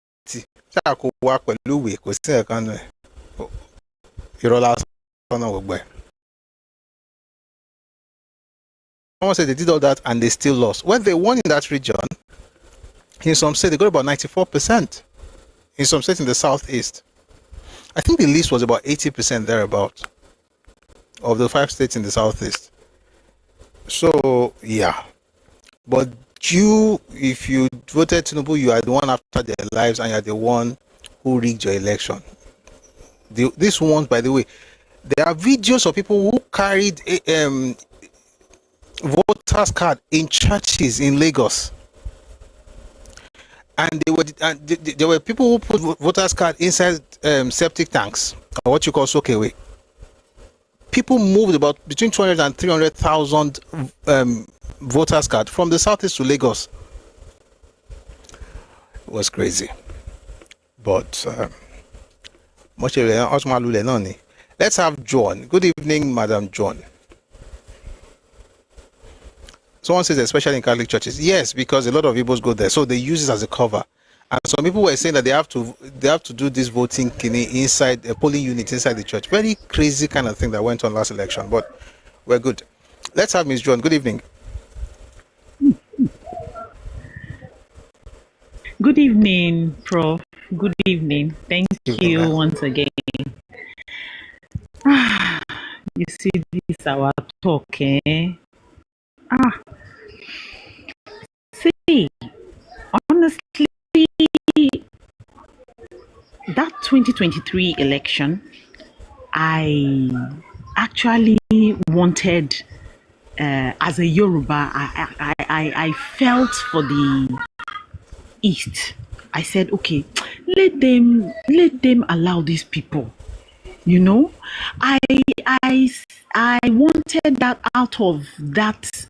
someone said they did all that and they still lost. When they won in that region, in some states they got about 94%. In some states in the southeast, I think the list was about 80% thereabout of the 5 states in the southeast. So yeah, but if you voted Tinubu, you are the one after their lives, and you are the one who rigged your election. This one, by the way, there are videos of people who carried voters card in churches in Lagos, and there were people who put voters card inside septic tanks, or what you call soakaway. People moved about between 200 and 300,000 voters card from the southeast to Lagos. It was crazy. But let's have John. Good evening, Madam John. Someone says, especially in Catholic churches. Yes, because a lot of Igbos go there, so they use it as a cover. And some people were saying that they have to do this voting inside a polling unit inside the church. Very crazy kind of thing that went on last election, but we're good. Let's have Ms. John. Good evening. Good evening, Prof. Good evening. Thank you once again. You see, this is our talk, eh? See, honestly, that 2023 election, I actually wanted, as a Yoruba, I felt for the East. I said, okay, let them allow these people. You know, I wanted that out of that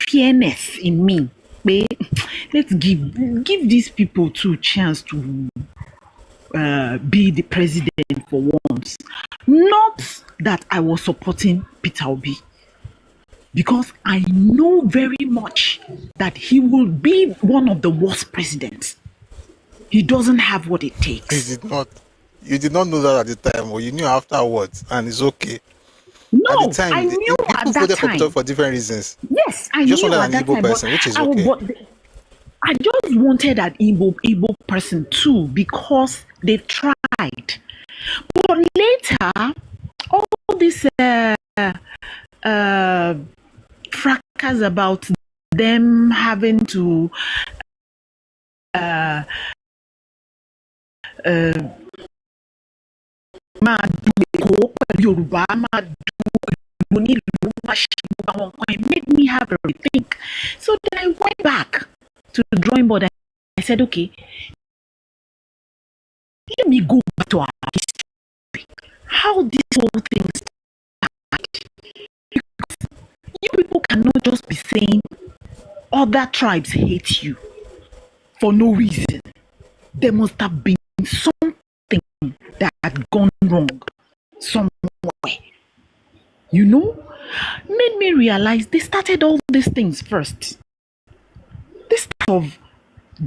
fairness in me. Let's give these people two chance to be the president for once. Not that I was supporting Peter Obi, because I know very much that he will be one of the worst presidents. He doesn't have what it takes. He did not. You did not know that at the time, or you knew afterwards, and it's okay. No, at the time, I knew at that time for different reasons. Yes, I just knew wanted at an that Igbo time, person, which is okay. I just wanted an Igbo person too, because they've tried. But later, all this fracas about them having to It made me have a rethink. So then I went back to the drawing board and I said, okay, let me go back to our history. How this whole thing started. Because you people cannot just be saying other tribes hate you for no reason. There must have been something that had gone wrong somewhere. You know? Made me realize they started all these things first. This type of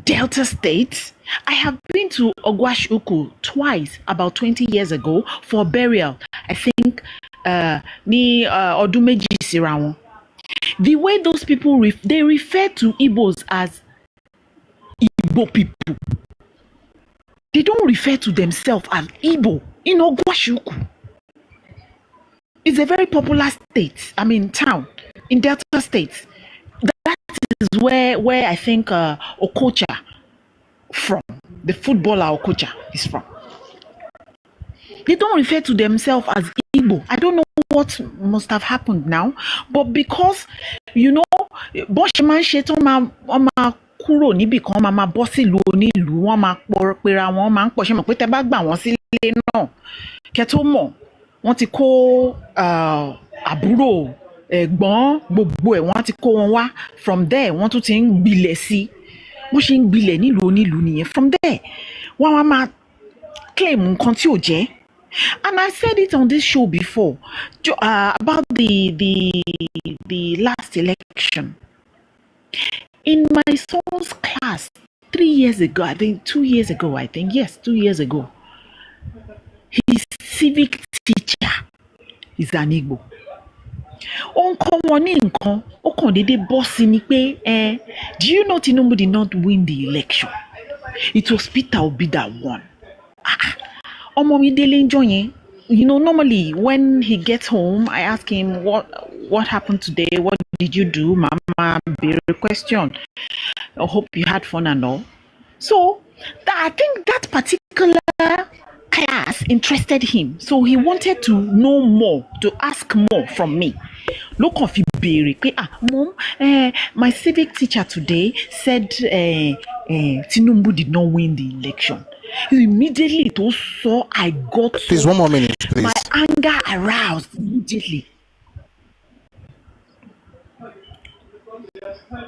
Delta State. I have been to Ogwashuku twice about 20 years ago for burial. I think ni Odumeji Sirawan. The way those people they refer to Igbos as Igbo people. They don't refer to themselves as Igbo in Ogwashuku. It's a very popular state. Town in Delta State. That is where I think Okocha from, the footballer Okocha is from. They don't refer to themselves as Igbo. I don't know what must have happened now, but because Boshman Sheton ma kúrò níbì kan máa bọ́ sílùú onílùú wọ́n máa pera wọn máa ń pọ̀ ṣe mọ̀ pé tẹ́ bá gbà wọ́n sílé náà kẹ́ tó mọ̀ wọ́n ti kó àbúrò ẹ̀gbọ́n gbogbo ẹ̀ wọ́n ti kó wọn wá from there wọ́n tún ti ń gbilẹ̀ sí wọ́n ṣe ń gbilẹ̀ nílùú onílùú nìyẹn from there wọ́n wá máa claim nǹkan tí ò jẹ́. And I said it on this show before about the last election. In my son's class 3 years ago, I think 2 years ago, yes, 2 years ago, his civic teacher is an Igbo. Do you know Tinubu did not win the election? It was Peter Obi that won. Normally when he gets home, I ask him what happened today, what did you do, Mama? Be a question. I hope you had fun and all. So I think that particular class interested him, so he wanted to know more, to ask more from me. Look of Mom, my civic teacher today said Tinubu did not win the election. Immediately it also I got please 1 more minute, please. My anger aroused immediately.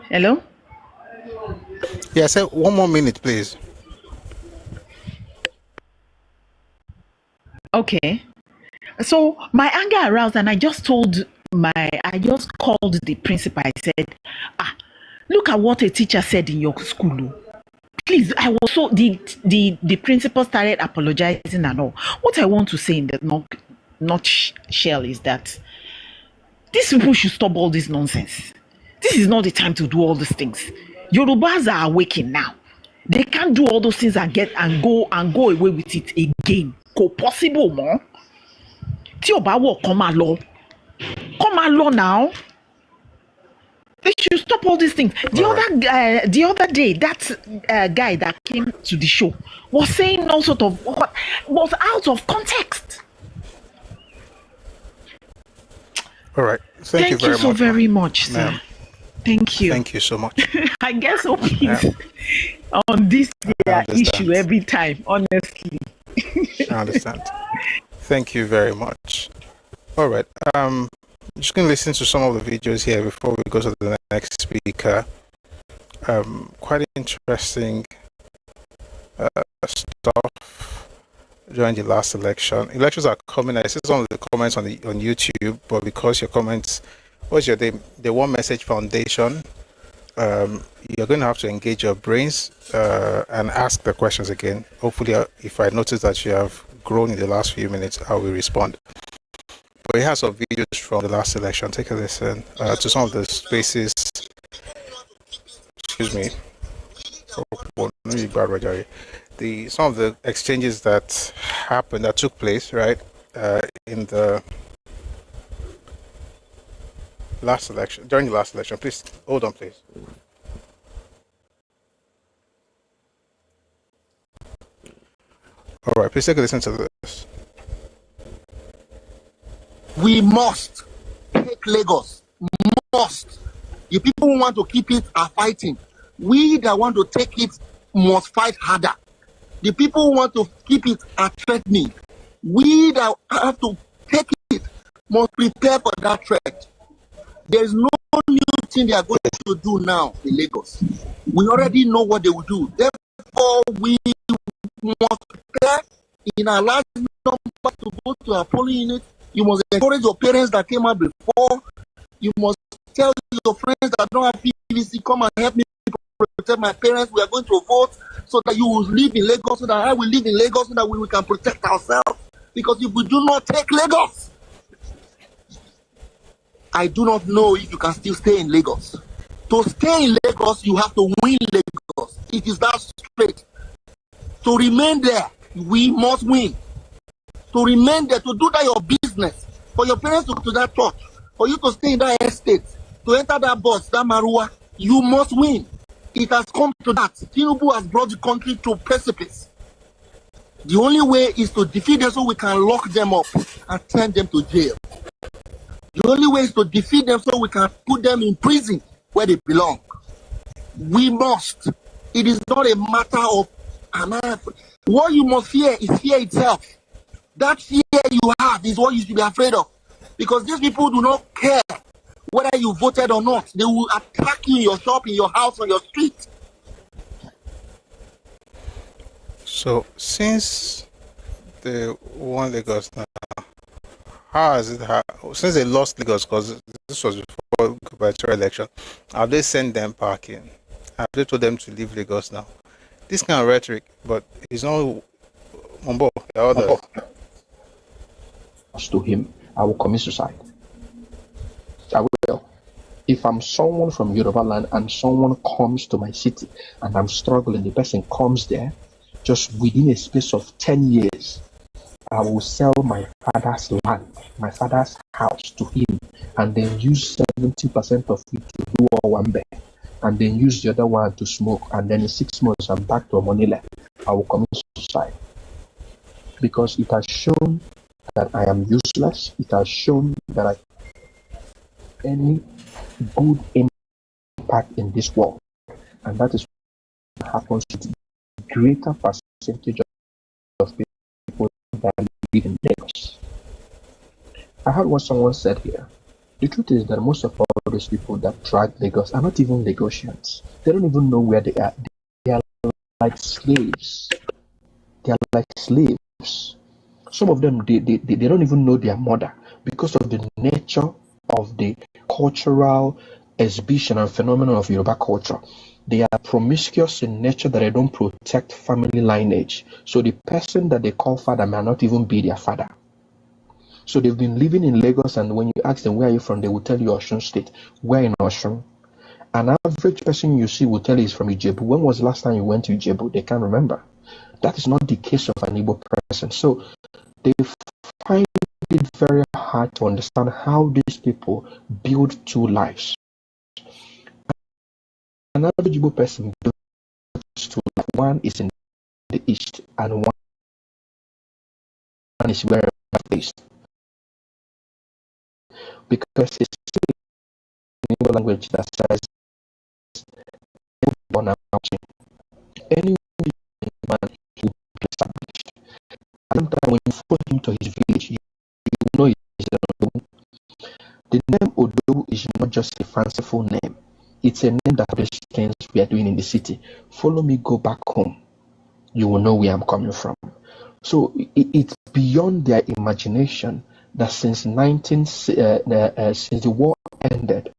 Hello? Yeah, I said 1 more minute, please. Okay. So my anger aroused and I just called the principal. I said, look at what a teacher said in your school. Please, I was so the principal started apologizing and all. What I want to say in the nutshell is that these people should stop all this nonsense. This is not the time to do all these things. Yorubas are awakening now. They can't do all those things and go away with it again. Ko possible more. Tí ó bá wọ̀ come along now. They should stop all these things. The other day, that guy that came to the show was saying all sort of what was out of context. All right. Thank you very much. Thank you so very much, sir. Thank you. Thank you so much. I guess on this issue every time, honestly. I understand. Thank you very much. All right. I'm just going to listen to some of the videos here before we go to the next speaker. Quite interesting stuff during the last election. Elections are coming. I see some of the comments on YouTube, but because your comments, what's your name? The One Message Foundation. You're going to have to engage your brains and ask the questions again. Hopefully, if I notice that you have grown in the last few minutes, I will respond. But he has some videos from the last election. Take a listen to some of the spaces. Excuse me. Some of the exchanges that happened, that took place, right, in the last election, during the last election. Please hold on, please. All right, please take a listen to this. We must take Lagos must. The people who want to keep it are fighting. We that want to take it must fight harder. The people who want to keep it are threatening. We that have to take it must prepare for that threat. There is no new thing they are going to do now in Lagos. We already know what they will do. Therefore, we must prepare in our large number to go to our polling unit. You must encourage your parents that came out before. You must tell your friends that don't have PVC, come and help me protect my parents. We are going to vote so that you will live in Lagos, so that I will live in Lagos, so that we can protect ourselves. Because if we do not take Lagos, I do not know if you can still stay in Lagos. To stay in Lagos, you have to win Lagos. It is that straight. To remain there, we must win. To remain there, to do that your business, for your parents to go to that church, for you to stay in that estate, to enter that bus, that Marua, you must win. It has come to that. Tinubu has brought the country to precipice. The only way is to defeat them so we can lock them up and send them to jail. The only way is to defeat them so we can put them in prison where they belong. We must. It is not a matter of what you must fear is fear itself. That fear you have is what you should be afraid of. Because these people do not care whether you voted or not. They will attack you in your shop, in your house, on your street. So, since they won Lagos now, how has it since they lost Lagos, because this was before the gubernatorial election, have they sent them packing? Have they told them to leave Lagos now? This kind of rhetoric, but it's not Mombo, the other. To him, I will commit suicide. I will. If I'm someone from Yoruba land and someone comes to my city and I'm struggling, the person comes there, just within a space of 10 years, I will sell my father's land, my father's house to him, and then use 70% of it to do one bed, and then use the other one to smoke, and then in 6 months I'm back to Manila. I will commit suicide. Because it has shown that I am useless. It has shown that any good impact in this world, and that is what happens to the greater percentage of people that live in Lagos. I heard what someone said here. The truth is that most of all these people that drag Lagos are not even Lagosians. They don't even know where they are. They are like slaves. They are like slaves. Some of them, they don't even know their mother because of the nature of the cultural exhibition and phenomenon of Yoruba culture. They are promiscuous in nature that they don't protect family lineage. So the person that they call father may not even be their father. So they've been living in Lagos, and when you ask them, where are you from, they will tell you Osun State. Where in Osun? An average person you see will tell you is from Ijebu. When was the last time you went to Ijebu? They can't remember. That is not the case of an Igbo person. So they find it very hard to understand how these people build two lives. An average Igbo person builds two lives. One is in the east, and one is wherever placed. Because it's an Igbo language that says, any man will be established. At the time when you follow him to his village, you know he's an Odogu. The name Odogu is not just a fanciful name. It's a name that establishes things we are doing in the city. Follow me, go back home. You will know where I'm coming from. So it's beyond their imagination that since since the war ended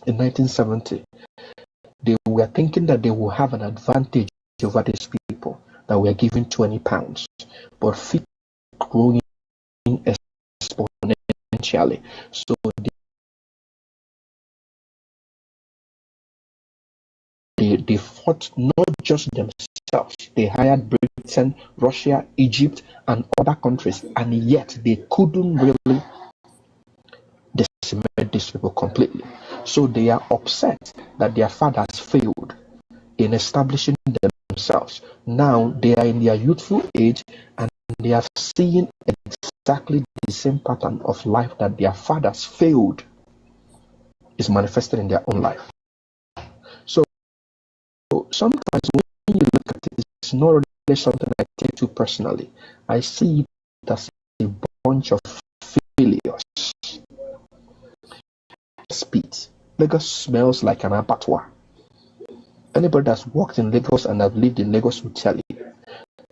in 1970, they were thinking that they will have an advantage over these people that were given £20, but feet growing exponentially. So they fought not just themselves, they hired Britain, Russia, Egypt, and other countries, and yet they couldn't really decimate these people completely. So they are upset that their fathers failed in establishing themselves. Now they are in their youthful age and they have seen exactly the same pattern of life that their fathers failed is manifested in their own life. So sometimes when you look at it, it's not really something I take too personally. I see it as a bunch of failures. Speed. Lagos smells like an abattoir. Anybody that's walked in Lagos and have lived in Lagos will tell you.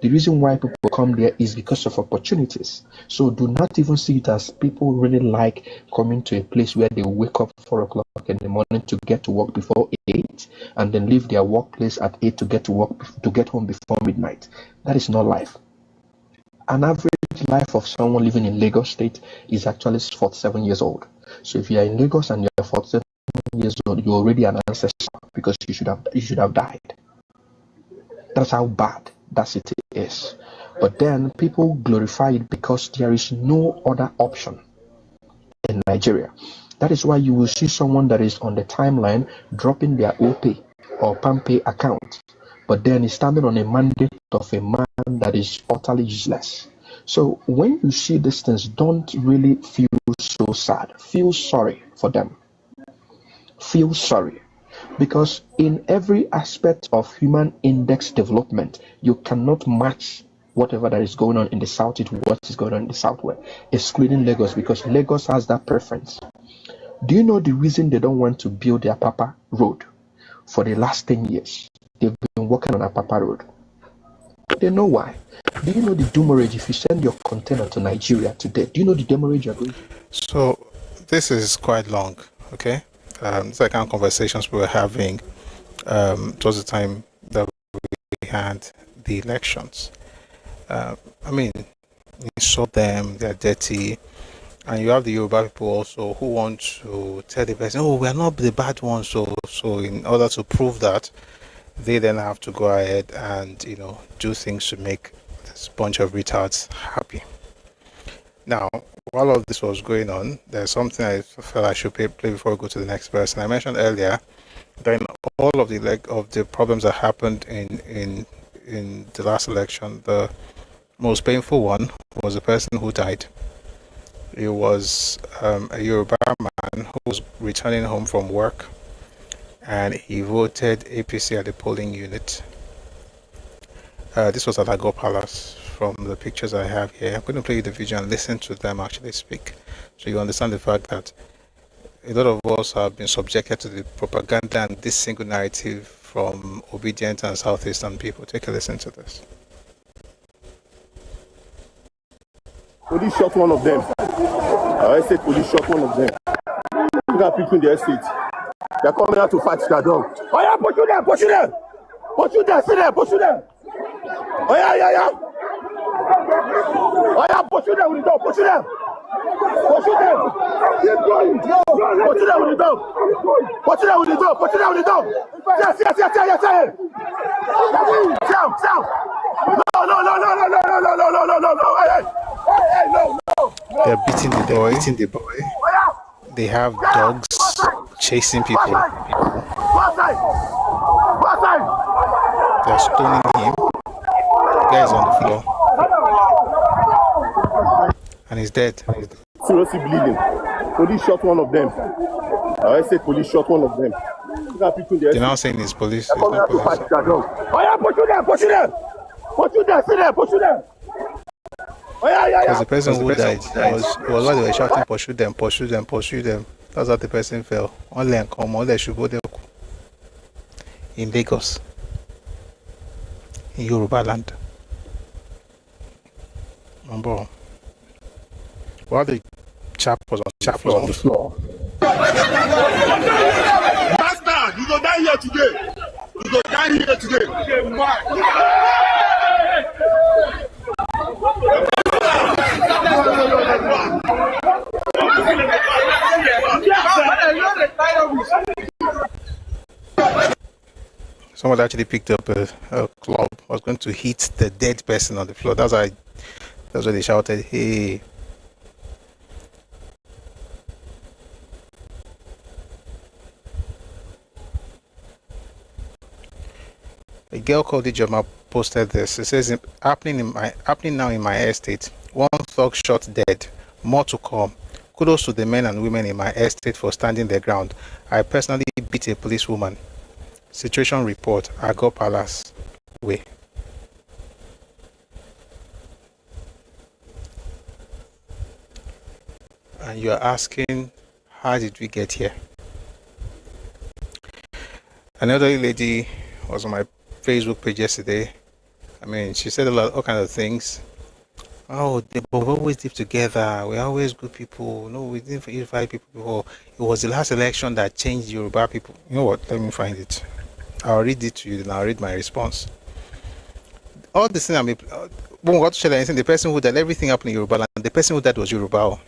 The reason why people come there is because of opportunities. So do not even see it as people really like coming to a place where they wake up 4 o'clock in the morning to get to work before 8 and then leave their workplace at 8 to get to work to get home before midnight. That is not life. An average life of someone living in Lagos State is actually 47 years old. So if you are in Lagos and you are 47 years old, you're already an ancestor because you should have died. That's how bad that city is. But then people glorify it because there is no other option in Nigeria. That is why you will see someone that is on the timeline dropping their OPay or PAMPay account, but then is standing on a mandate of a man that is utterly useless. So when you see these things, don't really feel so sad. Feel sorry for them. Feel sorry. Because in every aspect of human index development, you cannot match whatever that is going on in the south to what is going on in the southwest, excluding Lagos, because Lagos has that preference. Do you know the reason they don't want to build their Apapa road? For the last 10 years, they've been working on Apapa road. They know why. Do you know the demurrage if you send your container to Nigeria today? Do you know the demurrage you're going to? So this is quite long, okay? It's like kind of conversations we were having towards the time that we had the elections. I mean, you saw them, they're dirty, and you have the Yoruba people also who want to tell the person, oh, we're not the bad ones, so in order to prove that, they then have to go ahead and, do things to make this bunch of retards happy. Now, while all this was going on, there's something I felt I should play before we go to the next person. I mentioned earlier that in all of the problems that happened in the last election, the most painful one was the person who died. It was a Yoruba man who was returning home from work, and he voted APC at the polling unit. This was at Agor Palace. From the pictures I have here, I'm going to play you the video and listen to them actually speak, so you understand the fact that a lot of us have been subjected to the propaganda and this single narrative from obedient and southeastern people. Take a listen to this. Police shot one of them. I said police shot one of them. Look at people in the estate. They're coming out to fight their dog. Oh yeah, pursue them, pursue them! Pursue them, see them, pursue them! Oh yeah. Oh yeah, pursue them with the dog, pursue them! Pursue them! Keep going! Pursue them with the dog! Pursue them with the dog, pursue them with the dog! Yes! Down! No! Hey, no! They're beating the boy. They have dogs chasing people. They're stoning him. The guy is on the floor. And he's dead. Seriously bleeding. Police shot one of them. I said police shot one of them. They're now saying it's police. It's not police. Oh yeah, pursue them! Pursue them! See them! Pursue them! Oh yeah. Because the person who died was why they were shouting, pursue them. That's how the person fell. Only and come, only should go there. In Lagos. In Yoruba land. Remember. While the chap was on the floor. Bastard! You go die here today! Someone actually picked up a club, was going to hit the dead person on the floor. That's why they shouted, hey. A girl called Ijoma posted this. It says, happening now in my estate. One thug shot dead. More to come. Kudos to the men and women in my estate for standing their ground. I personally beat a policewoman. Situation report, Ago Palace Way. And you are asking, how did we get here? Another lady was on my Facebook page yesterday. I mean, she said all kinds of things. Oh, we've always lived together. We're always good people. No, we didn't unify people before. It was the last election that changed Yoruba people. You know what? Let me find it. I'll read it to you, then I'll read my response. All the thing I mean, the person who died, everything happened in Yoruba land. The person who died was Yoruba.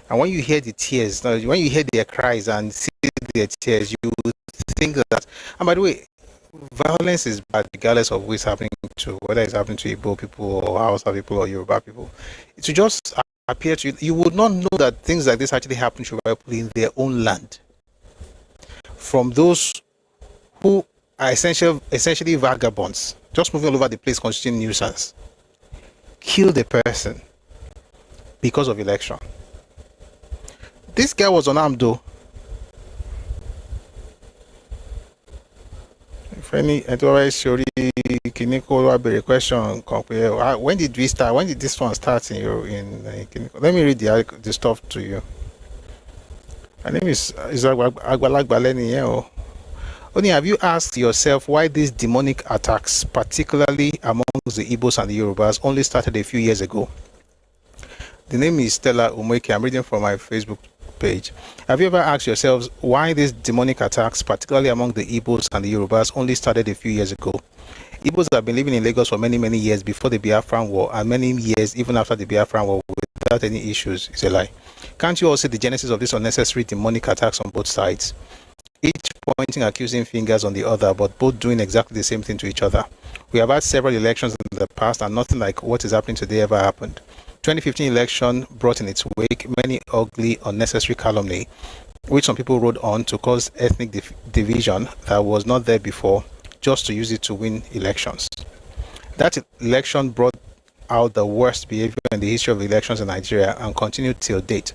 And when you hear the tears, when you hear their cries and see their tears, you think that. And by the way, violence is bad regardless of who it's happening to, whether it's happening to Igbo people or Hausa people or Yoruba people. It will just appear to you, you would not know that things like this actually happen to Yoruba people in their own land. From those who are essentially vagabonds, just moving all over the place, constituting nuisance, kill the person because of election. This guy was unarmed though. If any otherwise Kiniko question, when did we start? When did this one start in Kiniko? Let me read the stuff to you. My name is Agbalagbaleni. Only have you asked yourself why these demonic attacks, particularly amongst the Igbos and the Yorubas, only started a few years ago? The name is Stella Umweke. I'm reading from my Facebook page. Have you ever asked yourselves why these demonic attacks, particularly among the Igbos and the Yorubas, only started a few years ago? Igbos have been living in Lagos for many, many years before the Biafran War, and many years even after the Biafran War without any issues. It's a lie. Can't you all see the genesis of these unnecessary demonic attacks on both sides? Each pointing accusing fingers on the other, but both doing exactly the same thing to each other. We have had several elections in the past, and nothing like what is happening today ever happened. 2015 election brought in its wake many ugly, unnecessary calumny, which some people rode on to cause ethnic division that was not there before, just to use it to win elections. That election brought out the worst behavior in the history of elections in Nigeria and continued till date.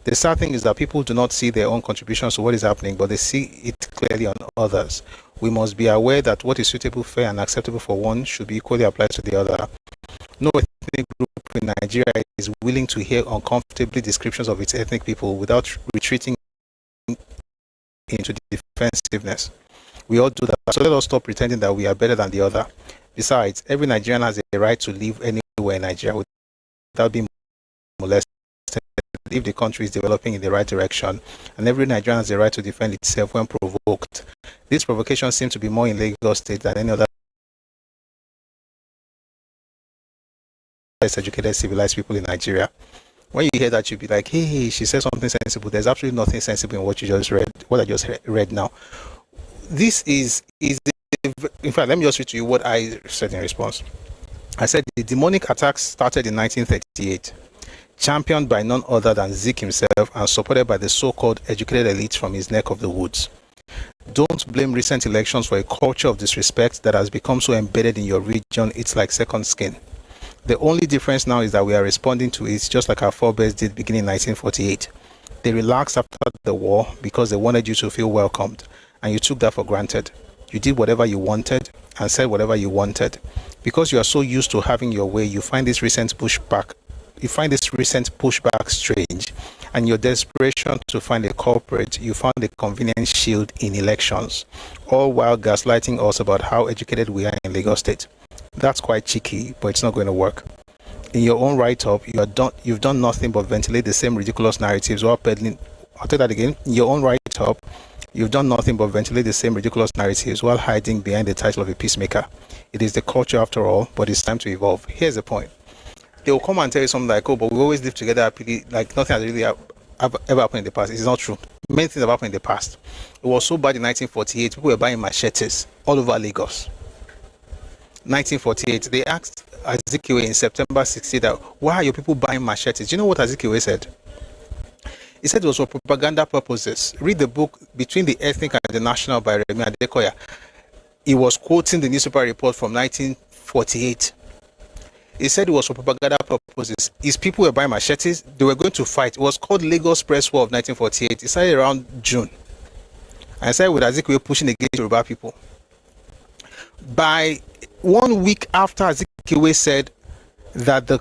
The sad thing is that people do not see their own contributions to what is happening, but they see it clearly on others. We must be aware that what is suitable, fair, and acceptable for one should be equally applied to the other. No ethnic group in Nigeria is willing to hear uncomfortably descriptions of its ethnic people without retreating into defensiveness. We all do that, so let us stop pretending that we are better than the other. Besides, every Nigerian has a right to live anywhere in Nigeria without being molested if the country is developing in the right direction, and every Nigerian has a right to defend itself when provoked. This provocation seems to be more in Lagos State than any other educated, civilized people in Nigeria. When you hear that, you'll be like, hey, she said something sensible. There's absolutely nothing sensible in what you just read, what I just read now. This is in fact, let me just read to you what I said in response. I said the demonic attacks started in 1938, championed by none other than Zik himself and supported by the so-called educated elites from his neck of the woods. Don't blame recent elections for a culture of disrespect that has become so embedded in your region it's like second skin. The only difference now is that we are responding to it just like our forebears did beginning in 1948. They relaxed after the war because they wanted you to feel welcomed, and you took that for granted. You did whatever you wanted and said whatever you wanted. Because you are so used to having your way, you find this recent pushback strange, and your desperation to find a culprit, you found a convenient shield in elections, all while gaslighting us about how educated we are in Lagos State. That's quite cheeky, but it's not going to work. In your own write-up, you've done nothing but ventilate the same ridiculous narratives while peddling. I'll tell that again. In your own write-up, you've done nothing but ventilate the same ridiculous narratives while hiding behind the title of a peacemaker. It is the culture after all, but it's time to evolve. Here's the point. They will come and tell you something like, oh, but we always live together happily, like nothing has really ever happened in the past. It's not true. Many things have happened in the past. It was so bad in 1948, people were buying machetes all over Lagos. 1948, they asked Azikiwe in September 60 that, why are your people buying machetes? Do you know what Azikiwe said? He said it was for propaganda purposes. Read the book Between the Ethnic and the National by Remi Adekoya. He was quoting the newspaper report from 1948. He said it was for propaganda purposes. His people were buying machetes. They were going to fight. It was called Lagos Press War of 1948. It started around June. And it started with Azikiwe pushing against Yoruba people. By 1 week after Azikiwe said that the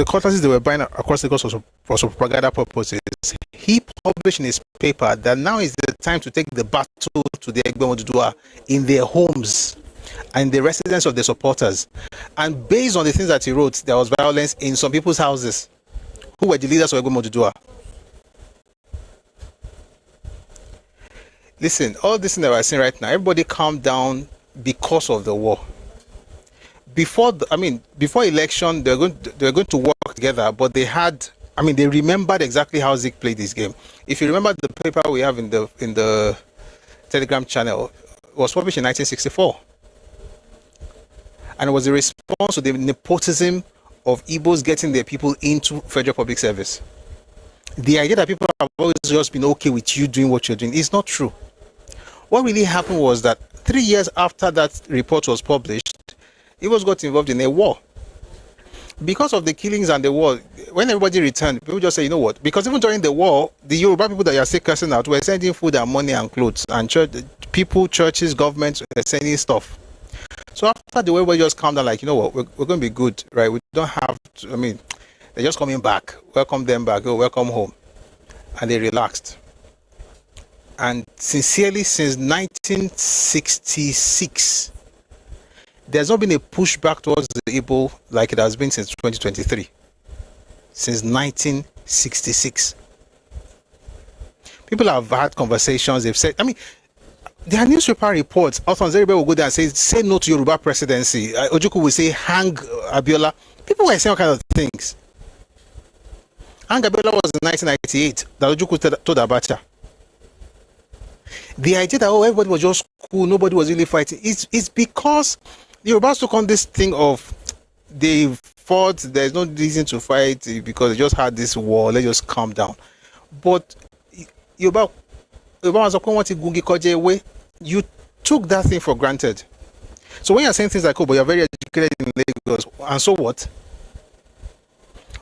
cutlasses they were buying across Lagos was for propaganda purposes, he published in his paper that now is the time to take the battle to the Egbe Oduduwa in their homes and the residence of the supporters. And based on the things that he wrote, there was violence in some people's houses who were the leaders of Egbe Oduduwa. Listen, all this thing that we're seeing right now, everybody calm down because of the war. Before election, they're going to work together, but they remembered exactly how Zeke played this game. If you remember the paper we have in the Telegram channel, it was published in 1964. And it was a response to the nepotism of Igbos getting their people into federal public service. The idea that people have always just been okay with you doing what you're doing is not true. What really happened was that 3 years after that report was published, Igbos got involved in a war. Because of the killings and the war, when everybody returned, people just say, you know what? Because even during the war, the Yoruba people that you are still cursing out were sending food and money and clothes, and churches, governments were sending stuff. So after the war, everybody just calmed down, like, you know what? We're going to be good, right? We don't have to, they're just coming back. Welcome them back. Welcome home. And they relaxed. And sincerely, since 1966, there's not been a pushback towards the Igbo like it has been since 2023. Since 1966. People have had conversations, they've said, there are newspaper reports. Often Zeribe will go there and say no to Yoruba presidency. Ojukwu will say, hang Abiola. People were saying all kinds of things. Hang Abiola was in 1998 that Ojukwu told Abacha. The idea that everybody was just cool, nobody was really fighting, it's because the Yorubas took on this thing of they fought, there's no reason to fight because they just had this war, let's just calm down. But Yoruba was way, you took that thing for granted. So when you're saying things like, oh, but you're very educated in Lagos, and so what?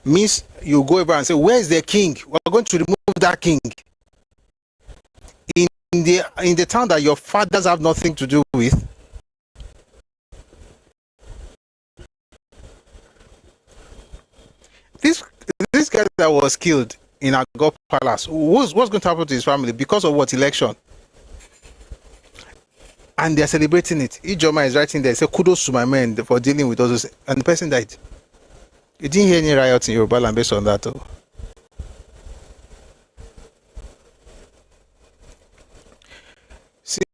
Means you go over and say, where is the king? We're going to remove that king. In the town that your fathers have nothing to do with. This guy that was killed in Agor Palace, what's going to happen to his family because of what? Election? And they're celebrating it. Ijoma is writing there, say kudos to my men for dealing with all those, and the person died. You didn't hear any riots in Yoruba land based on that, though.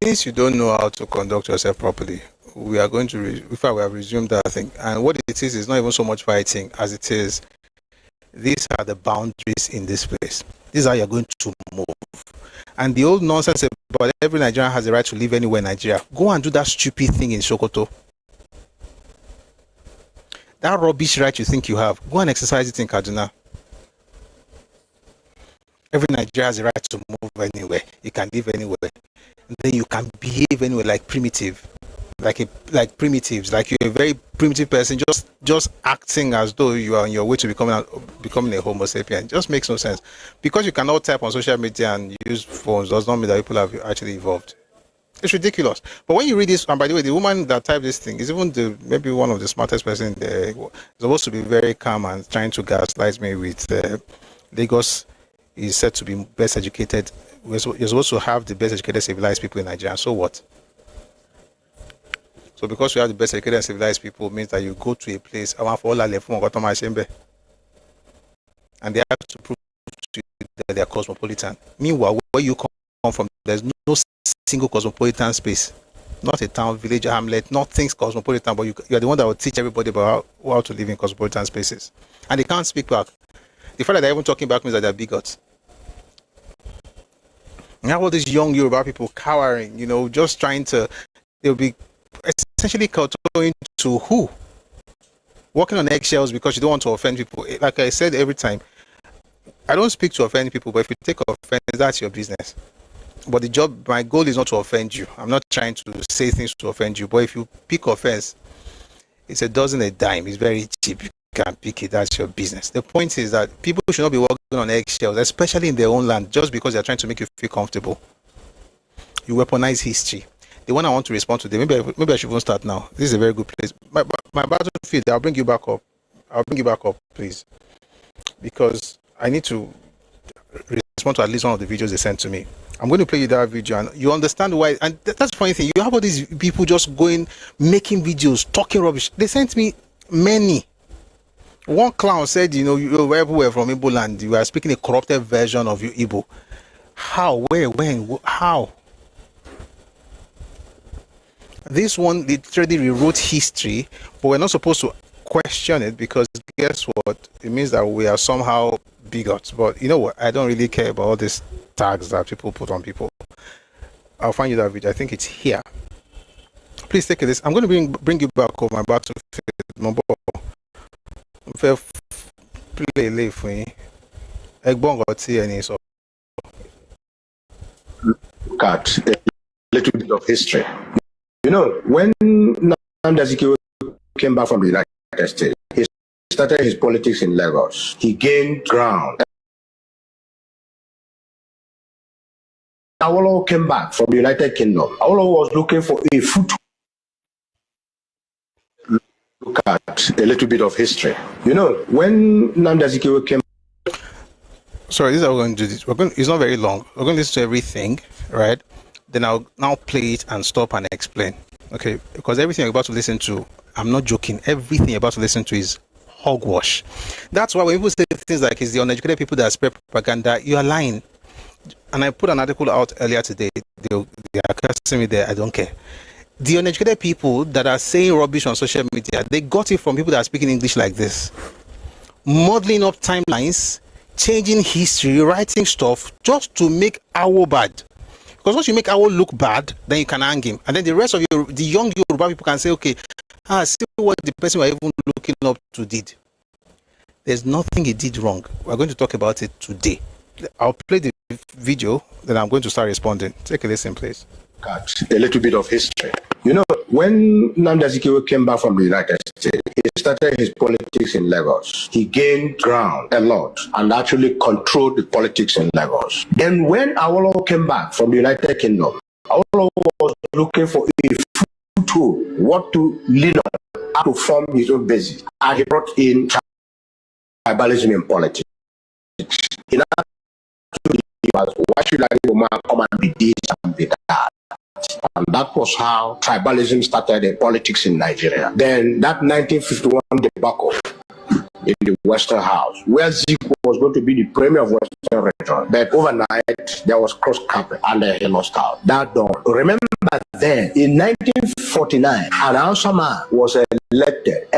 Since you don't know how to conduct yourself properly, we are going to, we have resumed that thing. And what it is not even so much fighting as it is, these are the boundaries in this place. This is how you're going to move. And the old nonsense about every Nigerian has the right to live anywhere in Nigeria. Go and do that stupid thing in Sokoto. That rubbish right you think you have, go and exercise it in Kaduna. Every Nigerian has the right to move anywhere. You can live anywhere. And then you can behave anywhere like primitive. Like primitives. Like you're a very primitive person, just acting as though you are on your way to becoming a Homo sapien. Just makes no sense. Because you cannot type on social media and use phones does not mean that people have actually evolved. It's ridiculous. But when you read this, and by the way, the woman that typed this thing is even maybe one of the smartest person there. Supposed to be very calm and trying to gaslight me with Lagos is said to be best educated. You're supposed to have the best educated civilized people in Nigeria. So what? So because we have the best educated and civilized people means that you go to a place and they have to prove to you that they are cosmopolitan. Meanwhile, where you come from, there's no single cosmopolitan space. Not a town, village, hamlet, nothing's cosmopolitan, but you are the one that will teach everybody about how to live in cosmopolitan spaces. And they can't speak back. The fact that they're even talking back means that they're bigots. Now all these young Yoruba people cowering, just trying to, they'll be essentially kowtowing to who? Walking on eggshells because you don't want to offend people. Like I said every time, I don't speak to offend people, but if you take offense, that's your business. But my goal is not to offend you. I'm not trying to say things to offend you. But if you pick offense, it's a dozen a dime. It's very cheap. You and pick it. That's your business. The point is that people should not be walking on eggshells, especially in their own land, just because they're trying to make you feel comfortable. You weaponize history. The one I want to respond to, maybe I should even start now. This is a very good place. My battlefield, I'll bring you back up. Please, because I need to respond to at least one of the videos they sent to me. I'm going to play you that video, and you understand why. And that's the funny thing. You have all these people just going, making videos, talking rubbish. They sent me many. One clown said, wherever we're from Igbo land, you are speaking a corrupted version of your Igbo. How? Where? When? How? This one literally rewrote history, but we're not supposed to question it, because guess what? It means that we are somehow bigots. But you know what? I don't really care about all these tags that people put on people. I'll find you that video. I think it's here. Please take this. I'm going to bring you back on my battlefield. Play for you. Look at a little bit of history. When Nnamdi came back from the United States, he started his politics in Lagos. He gained ground. Awolowo came back from the United Kingdom. Awolowo was looking for a foothold. Look at a little bit of history. When Nnamdi came. Sorry, this is how we're going to do this. It's not very long. We're going to listen to everything, right? Then I'll now play it and stop and explain. Okay? Because everything you're about to listen to, I'm not joking, everything you're about to listen to is hogwash. That's why when people say things like it's the uneducated people that spread propaganda, you are lying. And I put an article out earlier today. They are cursing me there. I don't care. The uneducated people that are saying rubbish on social media, they got it from people that are speaking English like this. Modeling up timelines, changing history, writing stuff just to make Awo bad. Because once you make Awo look bad, then you can hang him. And then the rest of the young Yoruba people can say, okay, see what the person we're even looking up to did. There's nothing he did wrong. We're going to talk about it today. I'll play the video, then I'm going to start responding. Take a listen, please. A little bit of history. When Nnamdi came back from the United States, he started his politics in Lagos. He gained ground a lot and actually controlled the politics in Lagos. Then when Awolowo came back from the United Kingdom, Awolowo was looking for a foothold, what to lean on, how to form his own basis. And he brought in tribalism in politics. In why should I come and be this and be that? And that was how tribalism started in politics in Nigeria. Then that 1951 debacle in the Western House, where Zeke was going to be the premier of Western region, but overnight there was cross carpet and he lost out. That done. Remember then, in 1949, an Hausa man was elected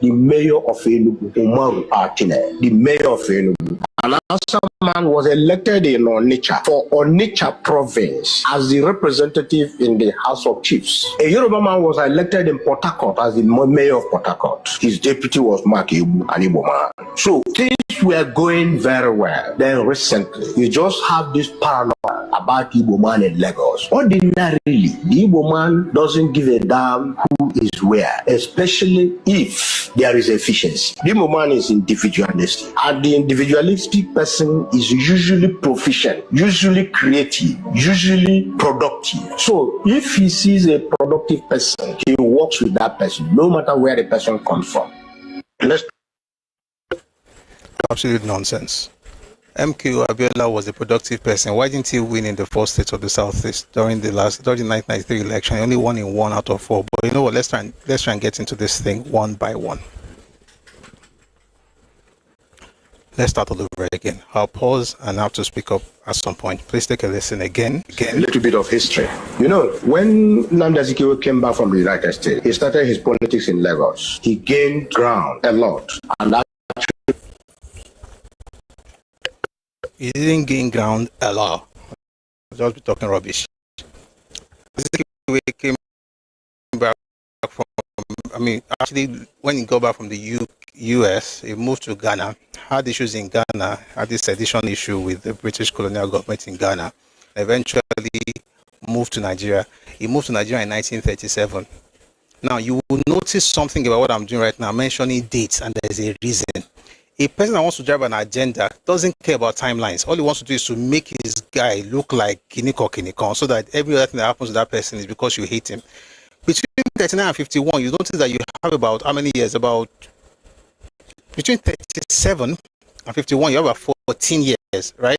the mayor of Enugu, Umaru Atine, the mayor of Enugu. An Hausa man was elected in Onitsha for Onitsha province as the representative in the House of Chiefs. A Yoruba man was elected in Port Harcourt as the mayor of Port Harcourt. His deputy was Mark Ibu, an Igbo man. So things were going very well. Then recently, you just have this paranoia about Igbo man in Lagos. Ordinarily, the Igbo man doesn't give a damn who is where, especially if there is efficiency. The Igbo man is individualistic, and the individualistic person is usually proficient, usually creative, usually productive. So if he sees a productive person, he works with that person, no matter where the person comes from. Absolute nonsense. MK Abiola was a productive person. Why didn't he win in the 4 states of the Southeast during the 1993 election? He only won in 1 out of 4. But you know what? Let's try and get into this thing one by one. Let's start all over again. I'll pause and have to speak up at some point. Please take a listen again. A little bit of history. When Nnamdi came back from the United States, he started his politics in Lagos. He gained ground a lot, and that he didn't gain ground a lot. I'll just be talking rubbish. He came back from, actually, when he got back from the US, he moved to Ghana, had issues in Ghana, had this sedition issue with the British colonial government in Ghana, eventually moved to Nigeria. He moved to Nigeria in 1937. Now, you will notice something about what I'm doing right now, mentioning dates, and there's a reason. A person that wants to drive an agenda doesn't care about timelines. All he wants to do is to make his guy look like Kiniko, so that every other thing that happens to that person is because you hate him. Between 39 and 51, you notice that you have about how many years? About between 37 and 51, you have about 14 years, right?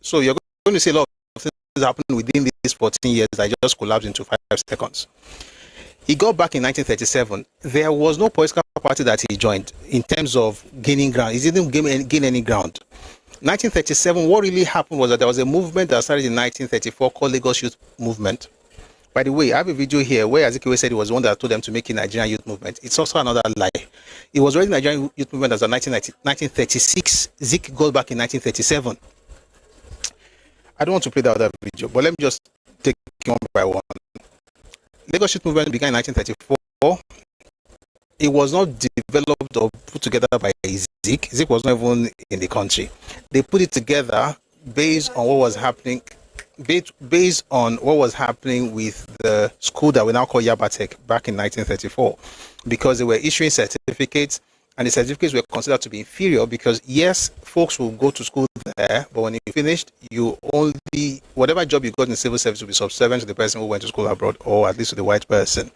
So you're going to see a lot of things happen within these 14 years that just collapsed into 5 seconds. He got back in 1937. There was no political party that he joined in terms of gaining ground. He didn't gain any ground. 1937, what really happened was that there was a movement that started in 1934 called Lagos Youth Movement. By the way, I have a video here where Azikiwe said he was the one that told them to make a Nigerian Youth Movement. It's also another lie. It was already Nigerian Youth Movement as of 1936. Zik got back in 1937. I don't want to play that other video, but let me just take it one by one. Lagos Youth Movement began in 1934. It was not developed or put together by Zik. Zik was not even in the country. They put it together based on what was happening, based on what was happening with the school that we now call Yabatek back in 1934, because they were issuing certificates, and the certificates were considered to be inferior because, yes, folks will go to school there, but when you finished, you only, whatever job you got in civil service will be subservient to the person who went to school abroad, or at least to the white person.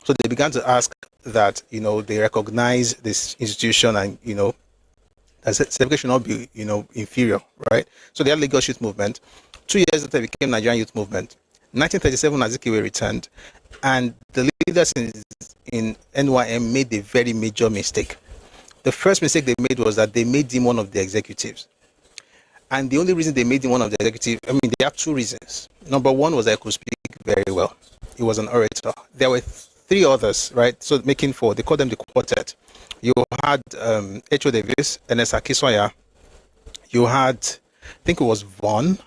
So they began to ask that, they recognize this institution, and, that certificate should not be, inferior, right? So they had Lagos Youth Movement. 2 years later, it became Nigerian Youth Movement. 1937, Azikiwe returned, and the leaders in NYM made a very major mistake. The first mistake they made was that they made him one of the executives. And the only reason they made him one of the executives, there are 2 reasons. Number one was that he could speak very well. He was an orator. There were 3 others, right? So they called them the quartet. You had H.O. Davis, Ernest Akisoya. You had, I think it was Vaughn,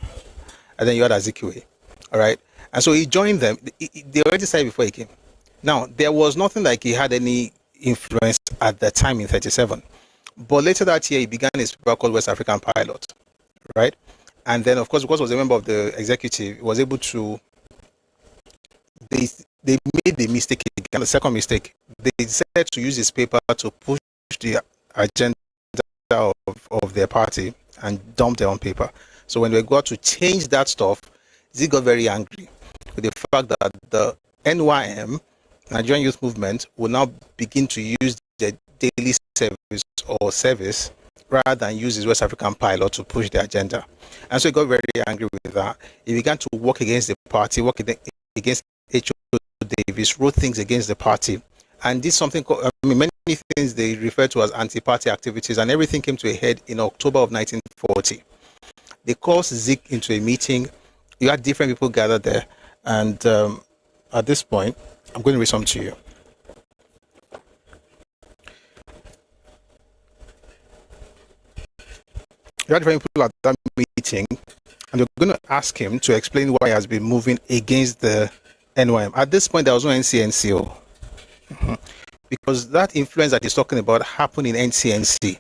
and then you had Azikiwe, all right? And so he joined them. They already started before he came. Now, there was nothing like he had any influence at the time in 37. But later that year, he began his paper called West African Pilot, right? And then, of course, because he was a member of the executive, he was able to, they made the mistake again, the second mistake. They decided to use his paper to push the agenda of their party and dump their own paper. So when they got to change that stuff, Zik got very angry with the fact that the NYM, Nigerian Youth Movement, will now begin to use the daily service rather than use his West African Pilot to push the agenda. And so he got very angry with that. He began to work against the party, work against H.O. Davis, wrote things against the party, and did something called, many things they refer to as anti-party activities, and everything came to a head in October of 1940. They called Zik into a meeting. You had different people gathered there, and at this point, I'm going to read something to you. You had different people at that meeting, and they're going to ask him to explain why he has been moving against the NYM. At this point, there was no NCNCO. Because that influence that he's talking about happened in NCNC.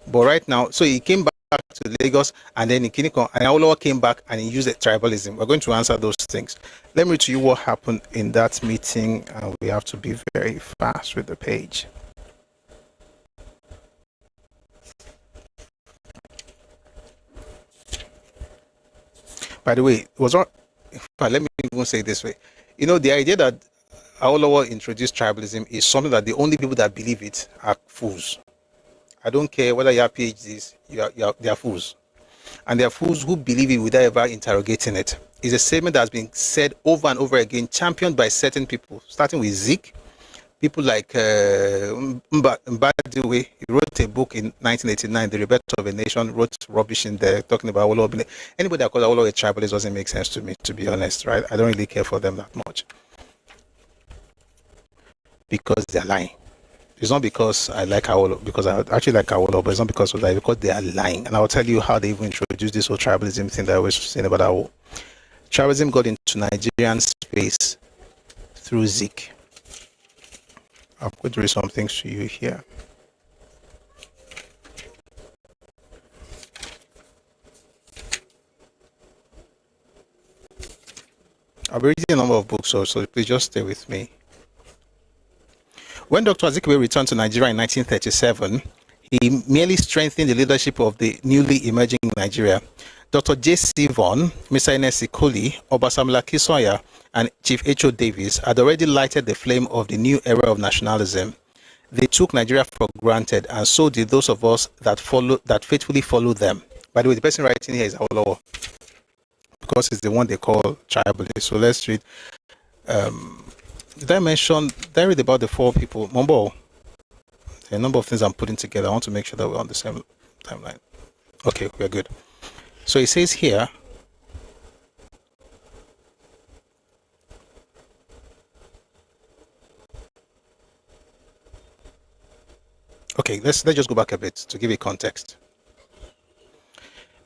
But right now, so he came back to Lagos, and then in Kiniko, and Awolowo came back and he used the tribalism. We're going to answer those things. Let me read to you what happened in that meeting, and we have to be very fast with the page. By the way, it was not, let me even say it this way. The idea that Awolowo introduced tribalism is something that the only people that believe it are fools. I don't care whether you have PhDs, they are fools. And they are fools who believe it without ever interrogating it. It's a statement that has been said over and over again, championed by certain people, starting with Zik. People like Mbadiwe, he wrote a book in 1989, The Rebirth of a Nation, wrote rubbish in there, talking about Awolowo. Anybody that calls Awolowo a tribalist doesn't make sense to me, to be honest, right? I don't really care for them that much. Because they're lying. It's not because I like Awolowo, because I actually like Awolowo, but it's not because of that, because they are lying. And I'll tell you how they even introduced this whole tribalism thing that I was saying about Awolowo. Tribalism got into Nigerian space through Zik. I'm going to read some things to you here. I'll be reading a number of books, so please just stay with me. When Dr. Azikiwe returned to Nigeria in 1937, he merely strengthened the leadership of the newly emerging Nigeria. Dr. J.C. Vaughan, Mr. Ernest Ikoli, Obasamla Kisoya, and Chief H.O. Davis had already lighted the flame of the new era of nationalism. They took Nigeria for granted, and so did those of us that faithfully followed them. By the way, the person writing here is Awolowo, because it's the one they call tribalist. So let's read. Did I read about the four people? Mombo, there are a number of things I'm putting together. I want to make sure that we're on the same timeline. Okay, we're good. So it says here, okay, let's just go back a bit to give you context.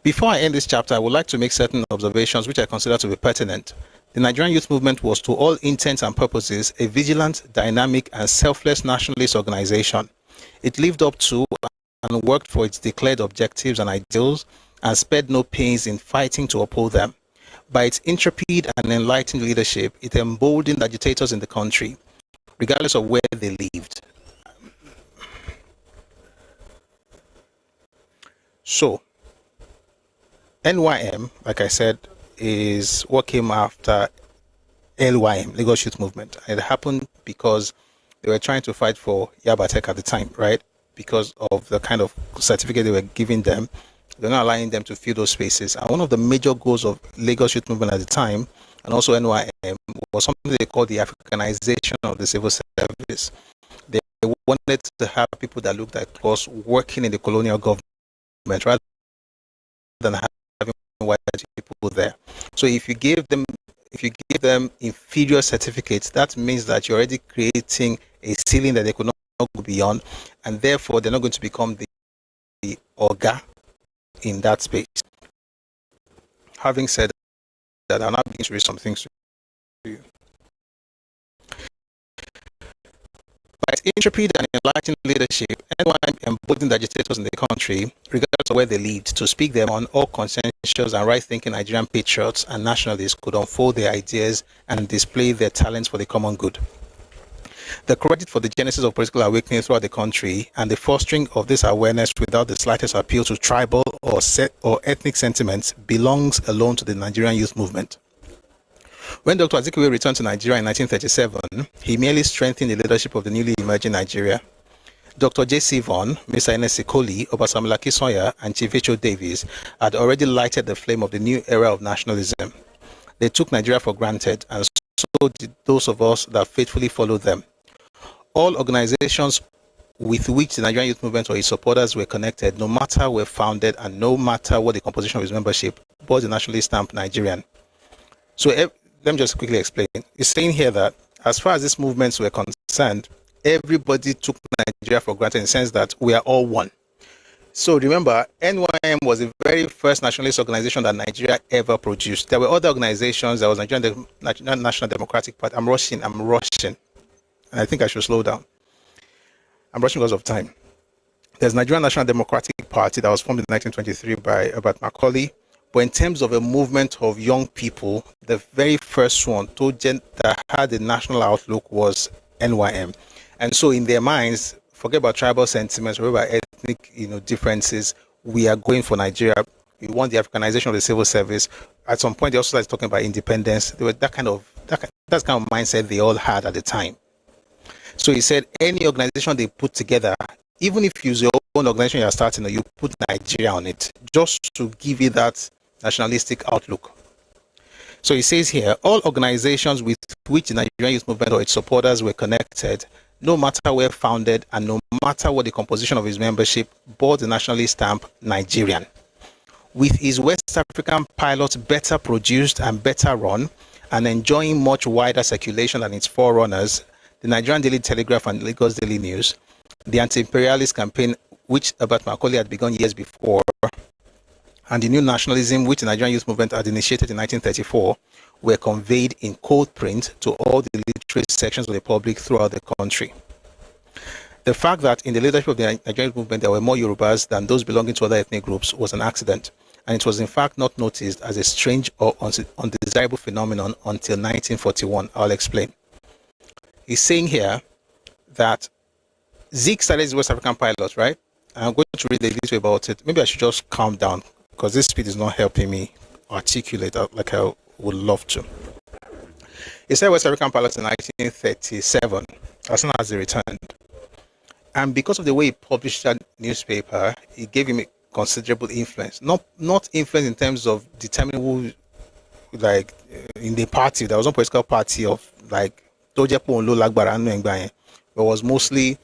Before I end this chapter, I would like to make certain observations which I consider to be pertinent. The Nigerian youth movement was, to all intents and purposes, a vigilant, dynamic, and selfless nationalist organization. It lived up to and worked for its declared objectives and ideals, and spared no pains in fighting to uphold them. By its intrepid and enlightened leadership, it emboldened agitators in the country, regardless of where they lived. So, NYM, like I said, is what came after LYM, Lagos Youth Movement. It happened because they were trying to fight for Yabatek at the time, right? Because of the kind of certificate they were giving them. They're not allowing them to fill those spaces. And one of the major goals of Lagos Youth Movement at the time, and also NYM, was something they called the Africanization of the civil service. They wanted to have people that looked like us working in the colonial government rather than having white people there. So if you give them inferior certificates, that means that you're already creating a ceiling that they could not go beyond, and therefore they're not going to become the orga in that space. Having said that, I'll now begin to read some things to you. By its intrepid and enlightened leadership, NYM emboldened agitators in the country, regardless of where they lived, to speak them on all conscientious and right-thinking Nigerian patriots and nationalists could unfold their ideas and display their talents for the common good. The credit for the genesis of political awakening throughout the country and the fostering of this awareness without the slightest appeal to tribal or ethnic sentiments belongs alone to the Nigerian youth movement. When Dr. Azikiwe returned to Nigeria in 1937, he merely strengthened the leadership of the newly emerging Nigeria. Dr. J.C. Vaughan, Mr. Ernest Ikoli, Obasamla Kisoya, and Chief H.O. Davis had already lighted the flame of the new era of nationalism. They took Nigeria for granted, and so did those of us that faithfully followed them. All organizations with which the Nigerian youth movement or its supporters were connected, no matter where founded and no matter what the composition of its membership, bore the nationally stamped Nigerian. So let me just quickly explain. It's saying here that as far as these movements were concerned, everybody took Nigeria for granted in the sense that we are all one. So remember, NYM was the very first nationalist organization that Nigeria ever produced. There were other organizations. There was Nigerian National Democratic Party. I'm rushing. And I think I should slow down. I'm rushing because of time. There's Nigerian National Democratic Party that was formed in 1923 by Herbert Macaulay. But in terms of a movement of young people, the very first one that had a national outlook was NYM. And so in their minds, forget about tribal sentiments, forget about ethnic differences. We are going for Nigeria. We want the Africanization of the civil service. At some point, they also started talking about independence. They were that's kind of mindset they all had at the time. So he said any organization they put together, even if you use your own organization you're starting, you put Nigeria on it, just to give it that nationalistic outlook. So he says here, all organizations with which the Nigerian youth movement or its supporters were connected, no matter where founded and no matter what the composition of its membership, bore the nationalist stamp Nigerian. With his West African pilot better produced and better run and enjoying much wider circulation than its forerunners, the Nigerian Daily Telegraph and Lagos Daily News, the anti-imperialist campaign which Herbert Macaulay had begun years before, and the new nationalism which the Nigerian youth movement had initiated in 1934 were conveyed in cold print to all the literate sections of the public throughout the country. The fact that in the leadership of the Nigerian youth movement there were more Yorubas than those belonging to other ethnic groups was an accident, and it was in fact not noticed as a strange or undesirable phenomenon until 1941. I'll explain. He's saying here that Zeke started his West African pilot, right? I'm going to read a little about it. Maybe I should just calm down because this speed is not helping me articulate like I would love to. He started West African pilot in 1937, as soon as he returned. And because of the way he published that newspaper, it gave him a considerable influence. Not influence in terms of determining who, like, in the party. There was no political party of, like, but was mostly,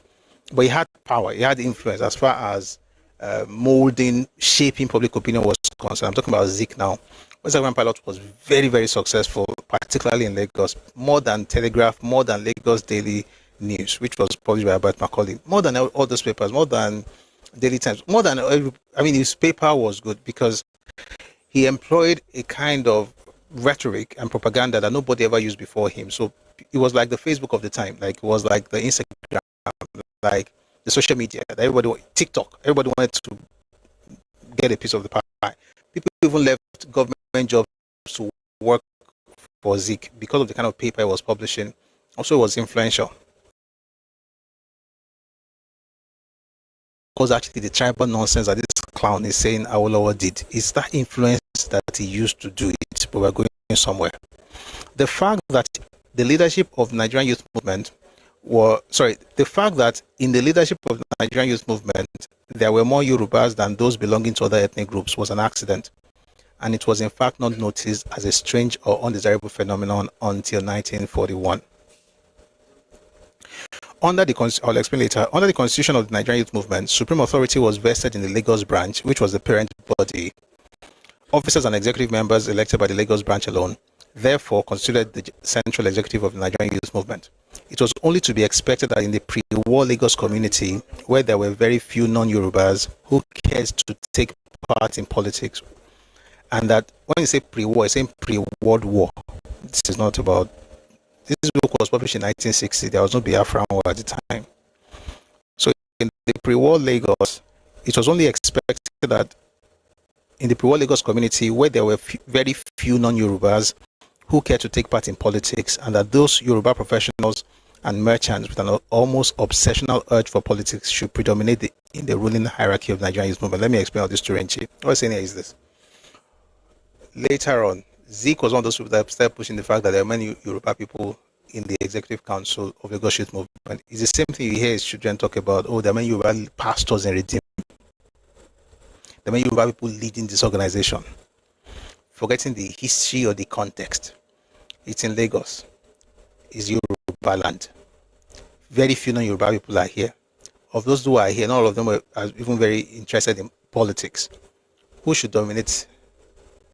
but he had power, he had influence as far as molding, shaping public opinion was concerned. I'm talking about Zeke now. West African Pilot was very, very successful, particularly in Lagos, more than Telegraph, more than Lagos Daily News, which was published by Albert Macaulay, more than all those papers, more than Daily Times, more than his paper was good because he employed a kind of rhetoric and propaganda that nobody ever used before him. So it was like the Facebook of the time, like it was like the Instagram, like the social media that TikTok, everybody wanted to get a piece of the pie. People even left government jobs to work for Zeke because of the kind of paper he was publishing. Also, it was influential. Because actually the tribal nonsense that this clown is saying Awolowo did, it's that influence that he used to do it, but we're going somewhere. The fact that the leadership of the Nigerian youth movement the fact that in the leadership of the Nigerian youth movement there were more Yorubas than those belonging to other ethnic groups was an accident, and it was in fact not noticed as a strange or undesirable phenomenon until 1941. I'll explain later. Under the constitution of the Nigerian youth movement, supreme authority was vested in the Lagos branch, which was the parent body. Officers and executive members elected by the Lagos branch alone, therefore constituted the central executive of the Nigerian youth movement. It was only to be expected that in the pre-war Lagos community, where there were very few non-Yorubas who cared to take part in politics, and that when you say pre-war, you're saying pre-World War. This book was published in 1960. There was no Biafran war at the time. So in the pre-war Lagos, it was only expected that in the pre-war Lagos community, where there were very few non-Yorubas who cared to take part in politics, and that those Yoruba professionals and merchants with an almost obsessional urge for politics should predominate in the ruling hierarchy of the Nigerian youth movement. Let me explain all this to Renchi. What I'm saying here is this. Later on, Zeke was one of those people that started pushing the fact that there are many Yoruba people in the executive council of the Lagos Youth Movement. It's the same thing you hear his children talk about, there are many Yoruba pastors in Redeem. There are many Yoruba people leading this organization. Forgetting the history or the context. It's in Lagos. It's Yoruba land. Very few non-Yoruba people are here. Of those who are here, not all of them are even very interested in politics. Who should dominate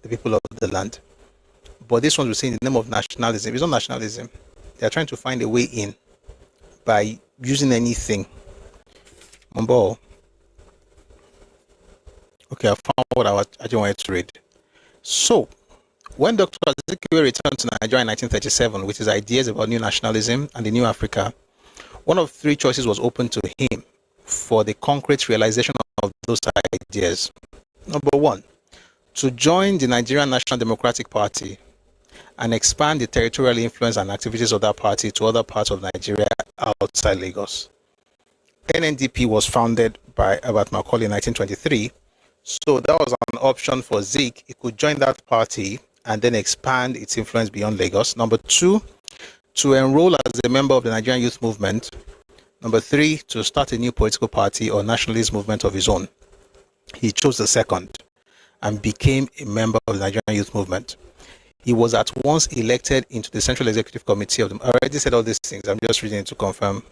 the people of the land? But this one was saying in the name of nationalism. It's not nationalism. They are trying to find a way in by using anything. Mambo. Okay, I found what I just wanted to read. So, when Dr. Azikiwe returned to Nigeria in 1937 with his ideas about new nationalism and the new Africa, one of three choices was open to him for the concrete realization of those ideas. Number one, to join the Nigerian National Democratic Party and expand the territorial influence and activities of that party to other parts of Nigeria outside Lagos. NNDP was founded by Albert Macaulay in 1923, so that was an option for Zeke. He could join that party and then expand its influence beyond Lagos. Number two, to enroll as a member of the Nigerian Youth Movement. Number three, to start a new political party or nationalist movement of his own. He chose the second and became a member of the Nigerian Youth Movement. He was at once elected into the Central Executive Committee of the... I already said all these things. I'm just reading it to confirm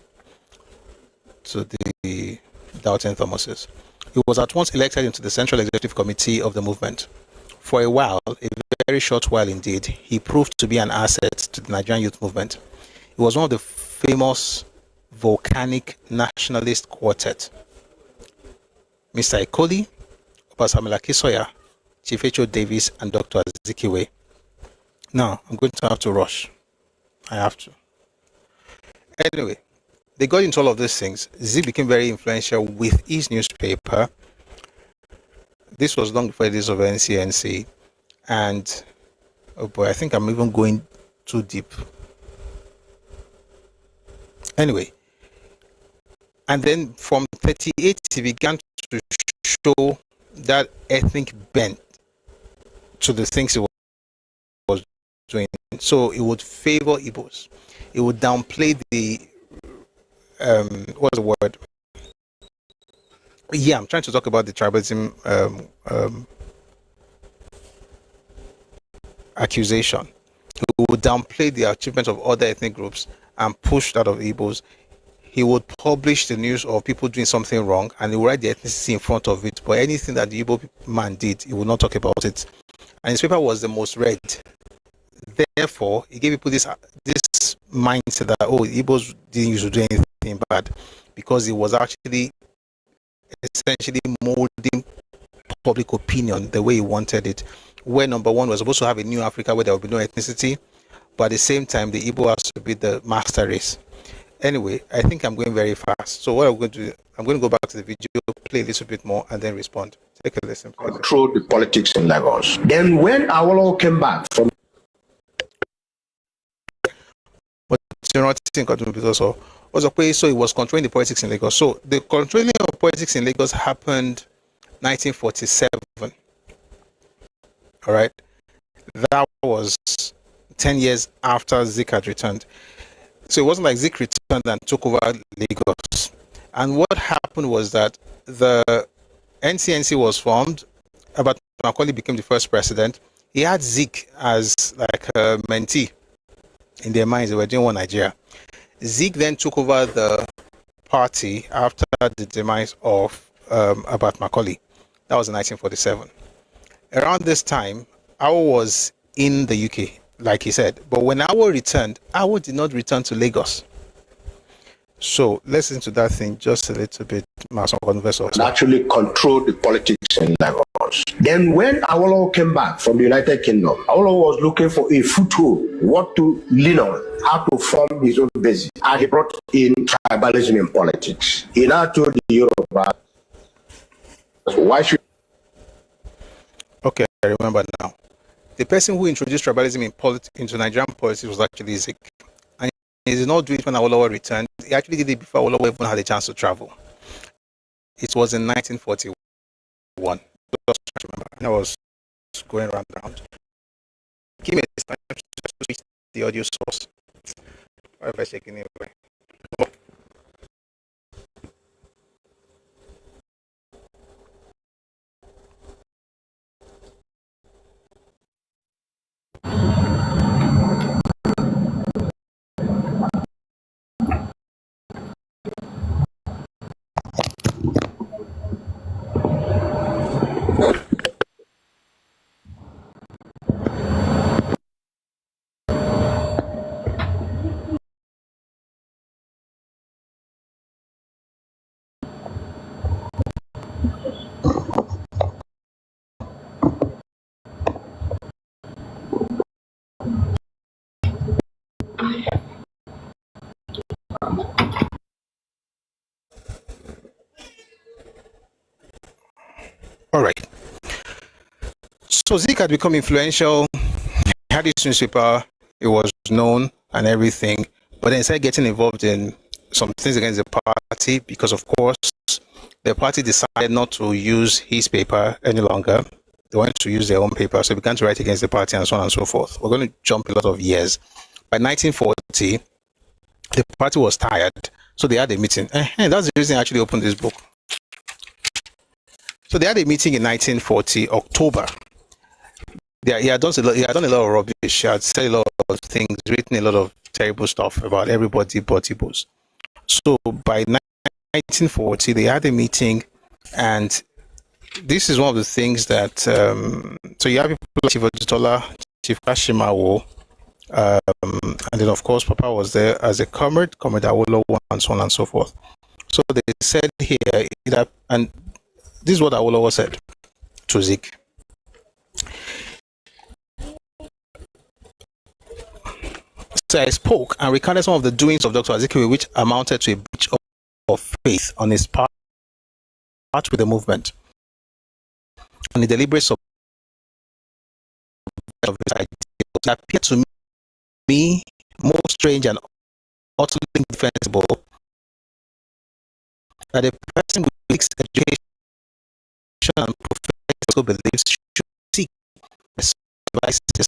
to the doubting Thomases. He was at once elected into the Central Executive Committee of the movement. For a while, a very short while indeed, he proved to be an asset to the Nigerian Youth Movement. He was one of the famous volcanic nationalist quartet. Mr. Ikoli, Obasamila Kisoya, Chief H.O. Davis, and Dr. Azikiwe. Now, I'm going to have to rush. I have to. Anyway, they got into all of these things. Z became very influential with his newspaper. This was long before the days of NCNC. And, oh boy, I think I'm even going too deep. Anyway, And then from 38, he began to show that ethnic bent to the things he was doing. So it would favor Igbos. It would downplay the what's the word? Yeah, I'm trying to talk about the tribalism accusation. He would downplay the achievements of other ethnic groups and push that of Igbos. He would publish the news of people doing something wrong, and he would write the ethnicity in front of it. But anything that the Igbo man did, he would not talk about it. And his paper was the most read. Therefore, he gave people this mindset that, oh, Igbos didn't used to do anything bad, because he was actually essentially molding public opinion the way he wanted it. Where number one was supposed to have a new Africa where there will be no ethnicity, but at the same time, the Igbo has to be the master race. Anyway, I think I'm going very fast. So what I'm going to do, I'm going to go back to the video, play a little bit more, and then respond. Take a listen, please. Control the politics in Lagos. Then when Awolowo came back from... But you're not thinking because so he was controlling the politics in Lagos. So the controlling of politics in Lagos happened 1947. All right. That was 10 years after Zik had returned. So it wasn't like Zik returned and took over Lagos. And what happened was that the NCNC was formed. Abat Macaulay became the first president. He had Zik as like a mentee. In their minds, they were doing one Nigeria. Zik then took over the party after the demise of Abat Macaulay. That was in 1947. Around this time, Awo was in the UK, like he said. But when Awo returned, Awo did not return to Lagos. So let's listen to that thing just a little bit. Actually control the politics in Lagos. Then when Awolowo came back from the United Kingdom, Awolowo was looking for a foothold, what to lean on, how to form his own basis. And he brought in tribalism in politics. He now told the Yoruba, why should... Okay, I remember now. The person who introduced tribalism into Nigerian politics was actually Zik. And he did not do it when Awolowo returned. He actually did it before Awolowo even had a chance to travel. It was in 1941. Just remember, I was going around. Give me a time to switch the audio source. Why have I taken it away? All right. So Zik had become influential. He had his newspaper. It was known and everything. But then he started getting involved in some things against the party because, of course, the party decided not to use his paper any longer. They wanted to use their own paper. So he began to write against the party and so on and so forth. We're going to jump a lot of years. By 1940, the party was tired. So they had a meeting. That's the reason I actually opened this book. So they had a meeting in 1940, October. He had done a lot of rubbish. He had said a lot of things, written a lot of terrible stuff about everybody but Igbos. So by 1940, they had a meeting, and this is one of the things that, so you have people like Chief Oditola, Chief Kashimawo, and then of course Papa was there as a comrade Awolowo, and so on and so forth. So they said here, and this is what Awolowo said to Zik. So I spoke and recounted some of the doings of Dr. Azikiwe, which amounted to a breach of faith on his part with the movement, and the deliberate subversion of his ideals. It appeared to me most strange and utterly indefensible that a person with mixed education and professional beliefs should seek devices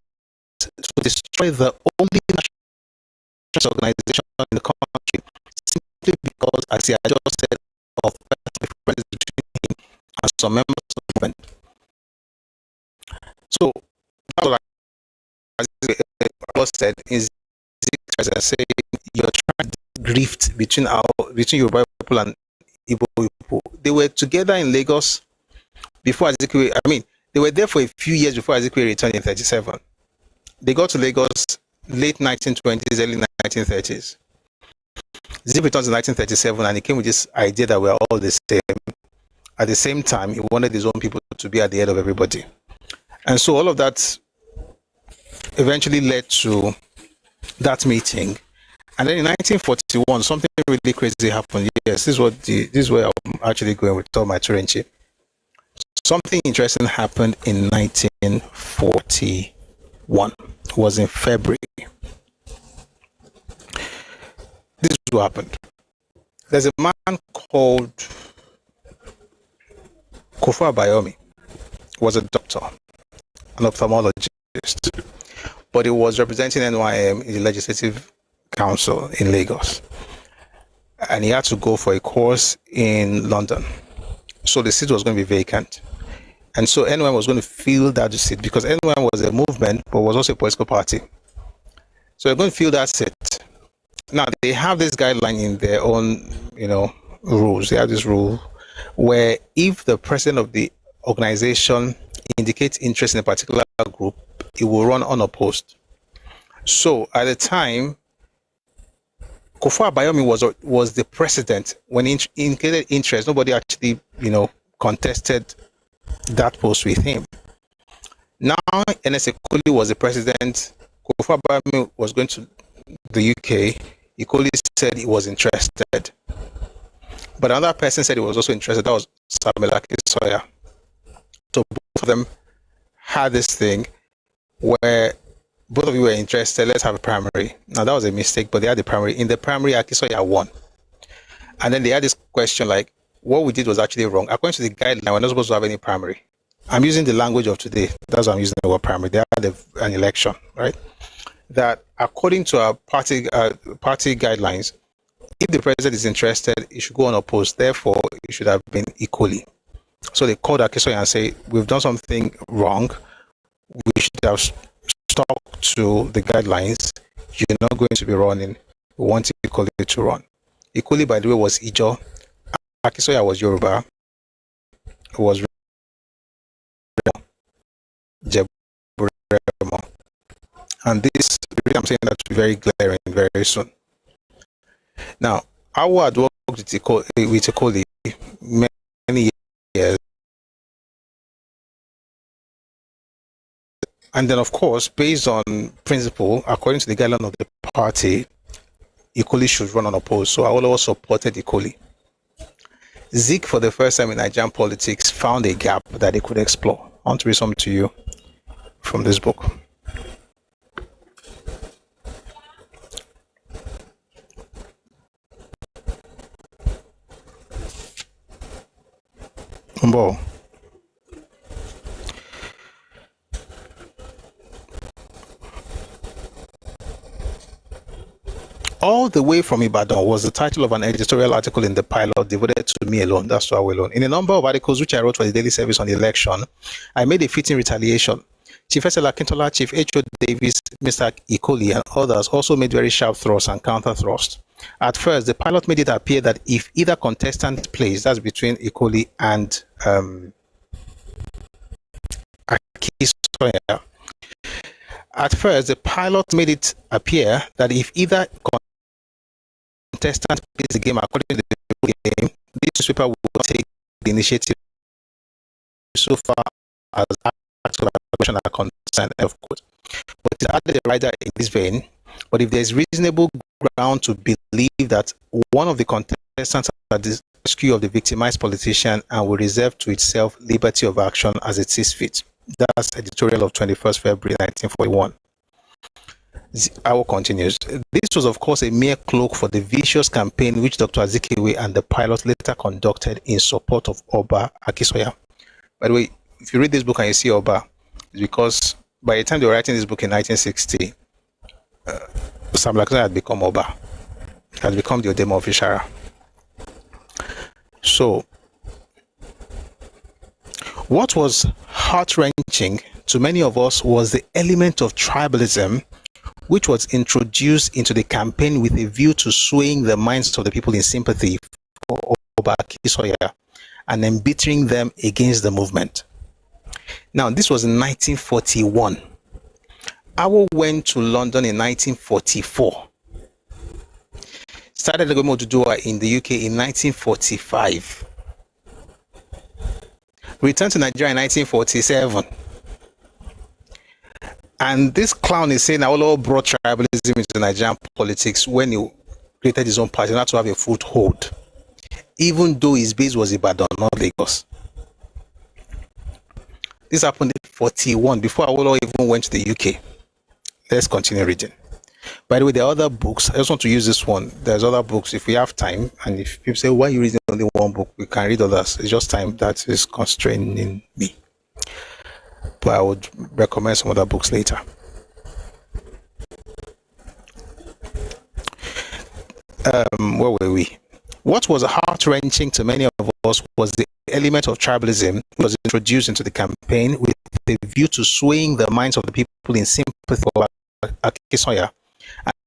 to destroy the only national organization in the country simply because, as he had just said, of personal differences between him and some members of the movement. So that's what I said is saying you're trying to grift between Yoruba people and Igbo people. They were together in Lagos before Azikiwe. I mean, they were there for a few years before Azikiwe returned in 1937. They got to Lagos late 1920s, early 1930s. Zip returns in 1937 and he came with this idea that we're all the same. At the same time, he wanted his own people to be at the head of everybody. And so all of that eventually led to that meeting. And then in 1941, something really crazy happened. Yes, this is where I'm actually going with all my Turenchi. Something interesting happened in 1941. It was in February. This is what happened. There's a man called Kofu Abayomi. He was a doctor, an ophthalmologist, but he was representing NYM in the Legislative Council in Lagos. And he had to go for a course in London. So the seat was going to be vacant. And so NYM was going to fill that seat because NYM was a movement, but was also a political party. So they're going to fill that seat. Now, they have this guideline in their own, rules. They have this rule where if the president of the organization indicates interest in a particular group, it will run unopposed. So at the time, Kofu Abayomi was the president. When he indicated interest, nobody actually, contested that post with him. Now, NS Ekoli was the president. Kofu Abayomi was going to the UK. Ekoli said he was interested. But another person said he was also interested. That was Samuel Akisoya. So both of them had this thing where both of you were interested. Let's have a primary. Now, that was a mistake, but they had the primary. In the primary, Akisoya won. And then they had this question like, what we did was actually wrong. According to the guideline, we're not supposed to have any primary. I'm using the language of today. That's why I'm using the word primary. They had an election, right? That according to our party guidelines, if the president is interested, it should go unopposed. Therefore, it should have been equally. So they called Akisoya and say, we've done something wrong. We should have stuck to the guidelines. You're not going to be running. We want Ekoli to run. Ekoli, by the way, was Ijo. Akisoya was Yoruba. It was Jeburemo. And this, I'm saying that to be very glaring very soon. Now, I had worked with Ekoli many years. And then, of course, based on principle, according to the guideline of the party, Ekoli should run unopposed. So I always supported Ekoli. Zik, for the first time in Nigerian politics, found a gap that they could explore. I want to read something to you from this book. Mbo. All the way from Ibadan was the title of an editorial article in the Pilot devoted to me alone. That's why alone. In a number of articles which I wrote for the Daily Service on the election, I made a fitting retaliation. Chief Esela Akintola, Chief H.O. Davis, Mr. Ekoli, and others also made very sharp thrusts and counter thrusts. At first, the Pilot made it appear that if either contestant plays, that's between Ekoli and Akisoya. At first, the Pilot made it appear that if either contestant plays the game according to the game, this newspaper will take the initiative so far as acts of aggression are concerned, of course. But it added the rider in this vein. But if there is reasonable ground to believe that one of the contestants at the rescue of the victimized politician and will reserve to itself liberty of action as it sees fit. That's editorial of 21st February 1941. Awo continues. This was, of course, a mere cloak for the vicious campaign which Dr. Azikiwe and the pilot later conducted in support of Oba Akisoya. By the way, if you read this book and you see Oba, it's because by the time they were writing this book in 1960, Sam Akisoya had become Oba, had become the Odema of Ishara. So, what was heart-wrenching to many of us was the element of tribalism which was introduced into the campaign with a view to swaying the minds of the people in sympathy for Oba Akisoya and embittering them against the movement. Now, this was in 1941. Awo went to London in 1944. Started the government to do in the UK in 1945. Returned to Nigeria in 1947. And this clown is saying Awolowo brought tribalism into Nigerian politics when he created his own party, not to have a foothold, even though his base was Ibadan, not Lagos. This happened in 1941, before Awolowo even went to the UK. Let's continue reading. By the way, there are other books. I just want to use this one. There's other books if we have time. And if people say, why are you reading only one book? We can read others. It's just time that is constraining me. But I would recommend some other books later. Where were we? What was heart-wrenching to many of us was the element of tribalism which was introduced into the campaign with the view to swaying the minds of the people in sympathy for Akisoya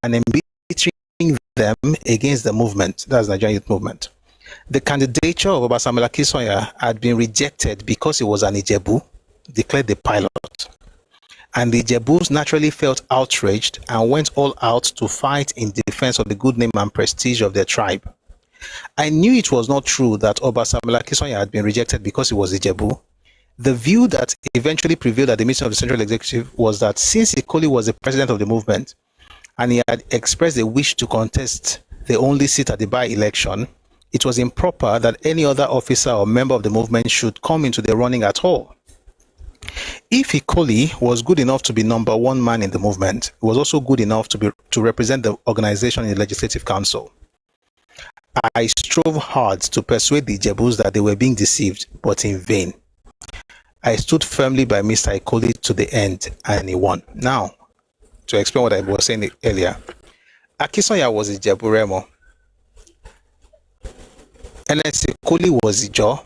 and embittering them against the movement. That's the Nigerian Youth Movement. The candidature of Oba Samuel Akisoya had been rejected because he was an Ijebu, declared the pilot. And the Ijebus naturally felt outraged and went all out to fight in defense of the good name and prestige of their tribe. I knew it was not true that Oba Samuel Akisoya had been rejected because he was Ijebu. The view that eventually prevailed at the meeting of the Central Executive was that since Ikoli was the president of the movement and he had expressed a wish to contest the only seat at the by-election, it was improper that any other officer or member of the movement should come into the running at all. If Ikoli was good enough to be number one man in the movement, he was also good enough to represent the organization in the Legislative Council. I strove hard to persuade the Ijebus that they were being deceived, but in vain. I stood firmly by Mr. Ikoli to the end, and he won. Now, to explain what I was saying earlier, Akisoya was Ijebu Remo. Ernest Ikoli was Ijo.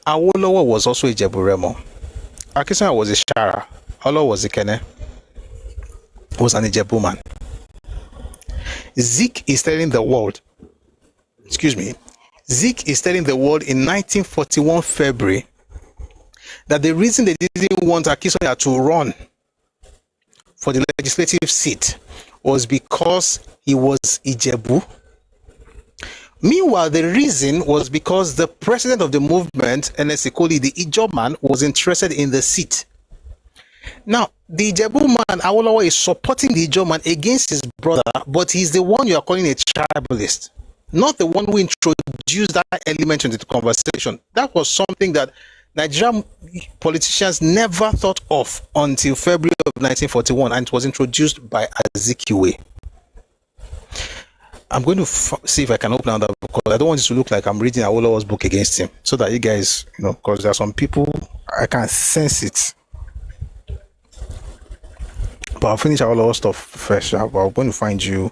Awolowo was also Ijebu Remo. Akisoya was Ishara. Awolowo was Ikene. Was an Ijebu man. Zik is telling the world in 1941 February that the reason they didn't want Akisoya to run for the legislative seat was because he was Ijebu. Meanwhile, the reason was because the president of the movement, Ernest Ikoli, the Ijo man, was interested in the seat. Now, the Ijebu man, Awolowo, is supporting the Ijo man against his brother, but he's the one you are calling a tribalist, not the one who introduced that element into the conversation. That was something that Nigerian politicians never thought of until February of 1941, and it was introduced by Azikiwe. I'm going to see if I can open another book, because I don't want it to look like I'm reading Awolowo's book against him, so that you guys, because there are some people, I can sense it. But I'll finish Awolowo's stuff first. But I'm going to find you.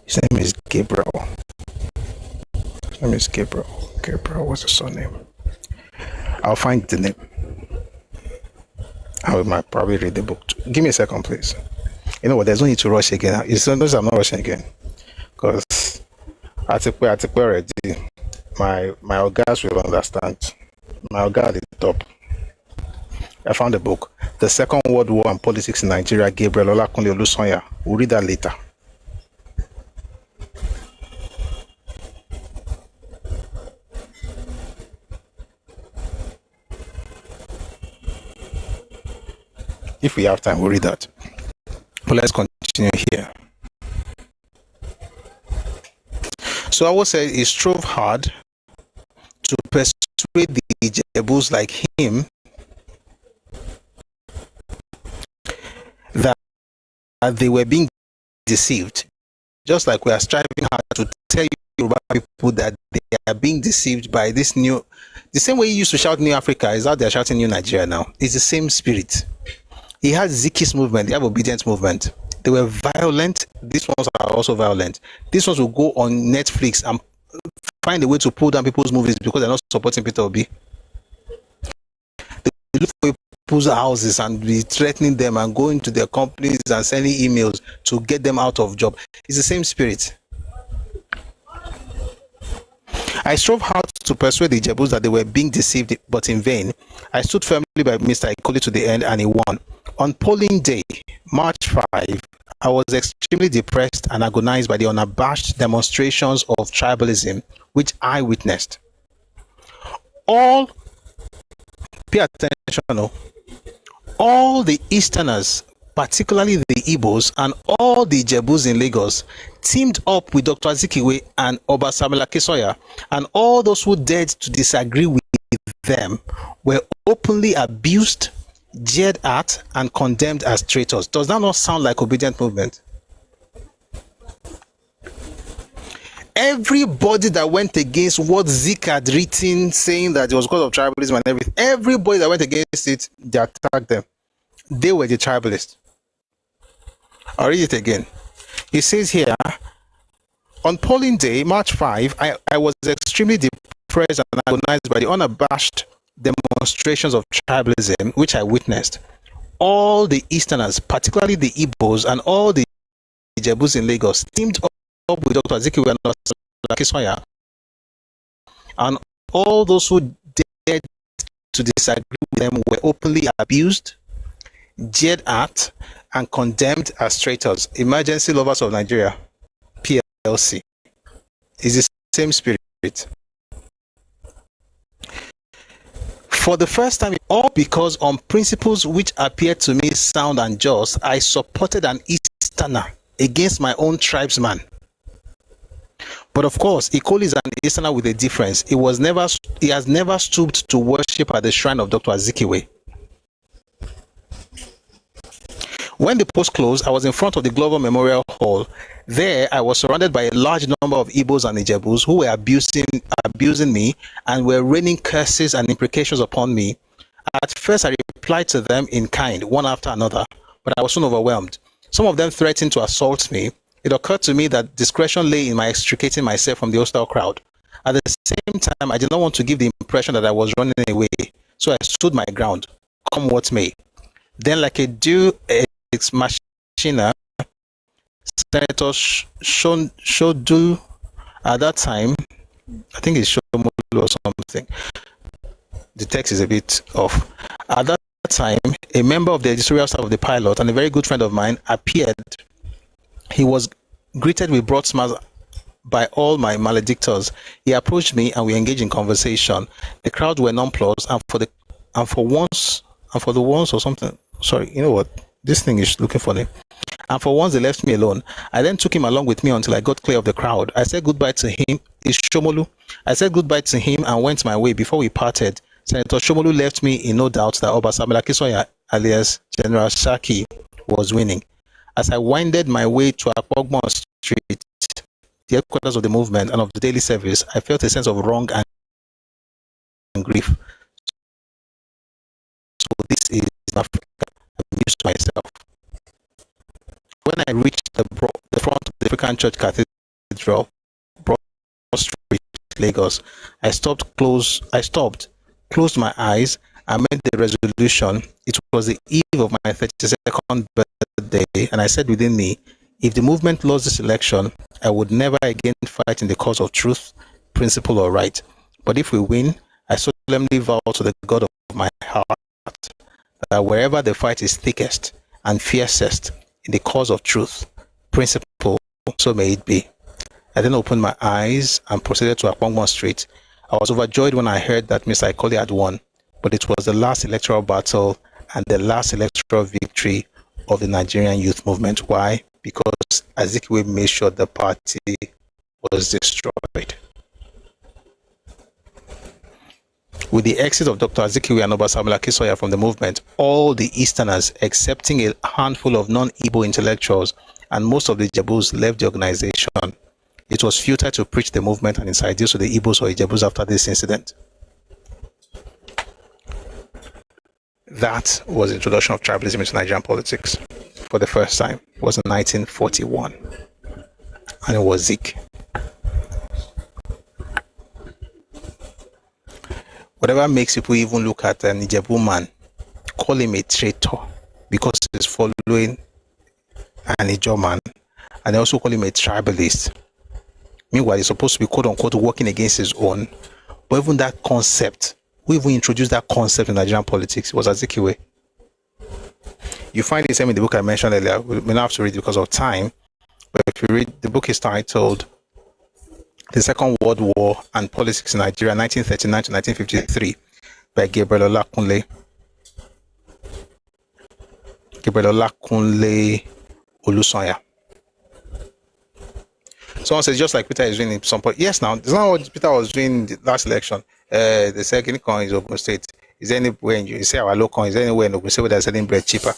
His name is Gabriel. Gabriel, what's the surname? I'll find the name. I might probably read the book too. Give me a second, please. You know what? There's no need to rush again. It's not I'm not rushing again, because I think already. My orgas will understand. My orga at the top. I found a book, The Second World War and Politics in Nigeria, Gabriel Olakunle Olusonya. We'll read that later. If we have time, we'll read that. But let's continue here. So I will say he strove hard to persuade the Ijebus like him they were being deceived. Just like we are striving hard to tell Yoruba people that they are being deceived by this new, the same way you used to shout New Africa is how they are shouting New Nigeria now. It's the same spirit. He has Ziki's movement, they have obedience movement. They were violent. These ones are also violent. These ones will go on Netflix and find a way to pull down people's movies because they're not supporting Peter Obi. They look for people's houses and be threatening them and going to their companies and sending emails to get them out of job. It's the same spirit. I strove hard to persuade the Ijebus that they were being deceived, but in vain. I stood firmly by Mr. Ikoli to the end, and he won. On polling day, March 5, I was extremely depressed and agonized by the unabashed demonstrations of tribalism which I witnessed. All, pay attention, all the Easterners, particularly the Igbos and all the Ijebus in Lagos, teamed up with Dr. Azikiwe and Oba Samuel Akisoya, and all those who dared to disagree with them were openly abused, jeered at, and condemned as traitors. Does that not sound like obedient movement? Everybody that went against what Zik had written, saying that it was because of tribalism and everything, everybody that went against it, they attacked them. They were the tribalists. I'll read it again. It says here, on polling day, March 5, I was extremely depressed and agonized by the unabashed demonstrations of tribalism which I witnessed. All the Easterners, particularly the Igbos and all the Ijebus in Lagos, teamed up with Dr. Azikiwe and Akisoya, and all those who dared to disagree with them were openly abused, jeered at, and condemned as traitors. Emergency Lovers of Nigeria, PLC, is the same spirit. For the first time, all because on principles which appeared to me sound and just, I supported an Easterner against my own tribesman. But of course, Ikoli is an Easterner with a difference. He has never stooped to worship at the shrine of Dr. Azikiwe. When the post closed, I was in front of the Glover Memorial Hall. There, I was surrounded by a large number of Igbos and Ijebus who were abusing me and were raining curses and imprecations upon me. At first, I replied to them in kind, one after another, but I was soon overwhelmed. Some of them threatened to assault me. It occurred to me that discretion lay in my extricating myself from the hostile crowd. At the same time, I did not want to give the impression that I was running away, so I stood my ground, come what may. Then, like a due ex machina, Senator Shodu, at that time, I think it's Shomolu or something. The text is a bit off. At that time, a member of the editorial staff of the Pilot and a very good friend of mine appeared. He was greeted with broad smiles by all my maledictors. He approached me and we engaged in conversation. The crowd were nonplussed, and for once or something. Sorry, you know what? This thing is looking funny. And for once they left me alone. I then took him along with me until I got clear of the crowd. I said goodbye to him. It's Shomolu. I said goodbye to him and went my way. Before we parted, Senator Shomolu left me in no doubt that Oba Samuel Akisoya, alias General Shaki, was winning. As I wended my way to Akpogbon Street, the headquarters of the movement and of the daily service, I felt a sense of wrong and grief. So this is Africa. I'm used to myself. When I reached the front of the African Church Cathedral, Broad Street, Lagos, I stopped, closed my eyes, and made the resolution. It was the eve of my 32nd birthday, and I said within me, if the movement lost this election, I would never again fight in the cause of truth, principle, or right. But if we win, I solemnly vow to the God of my heart that wherever the fight is thickest and fiercest in the cause of truth, principle, so may it be. I then opened my eyes and proceeded to Akpogbon Street. I was overjoyed when I heard that Mr. Ikoli had won, but it was the last electoral battle and the last electoral victory of the Nigerian youth movement. Why? Because Azikiwe made sure the party was destroyed. With the exit of Dr. Azikiwe and Obasanjola Akisoya from the movement, all the Easterners, excepting a handful of non-Igbo intellectuals and most of the Ijebus, left the organization. It was futile to preach the movement and its ideals to the Igbos or Ijebus after this incident. That was the introduction of tribalism into Nigerian politics for the first time. It was in 1941. And it was Zik. Whatever makes people even look at an Ijebu man, call him a traitor because he's following an Ijaw man, and they also call him a tribalist. Meanwhile, he's supposed to be quote unquote working against his own. But even that concept, who even introduced that concept in Nigerian politics, was Azikiwe. You find the same in the book I mentioned earlier. We may not have to read it because of time, but if you read, the book is titled The Second World War and Politics in Nigeria, 1939 to 1953, by Gabriel Olakunle. Gabriel Olakunle Olusanya. Someone says, just like Peter is doing in some point. Yes, now, it's not what Peter was doing in the last election. The second coin is Ogun State. Is there anywhere in you say our local coin? Is there anywhere in Ogun State where they're selling bread cheaper?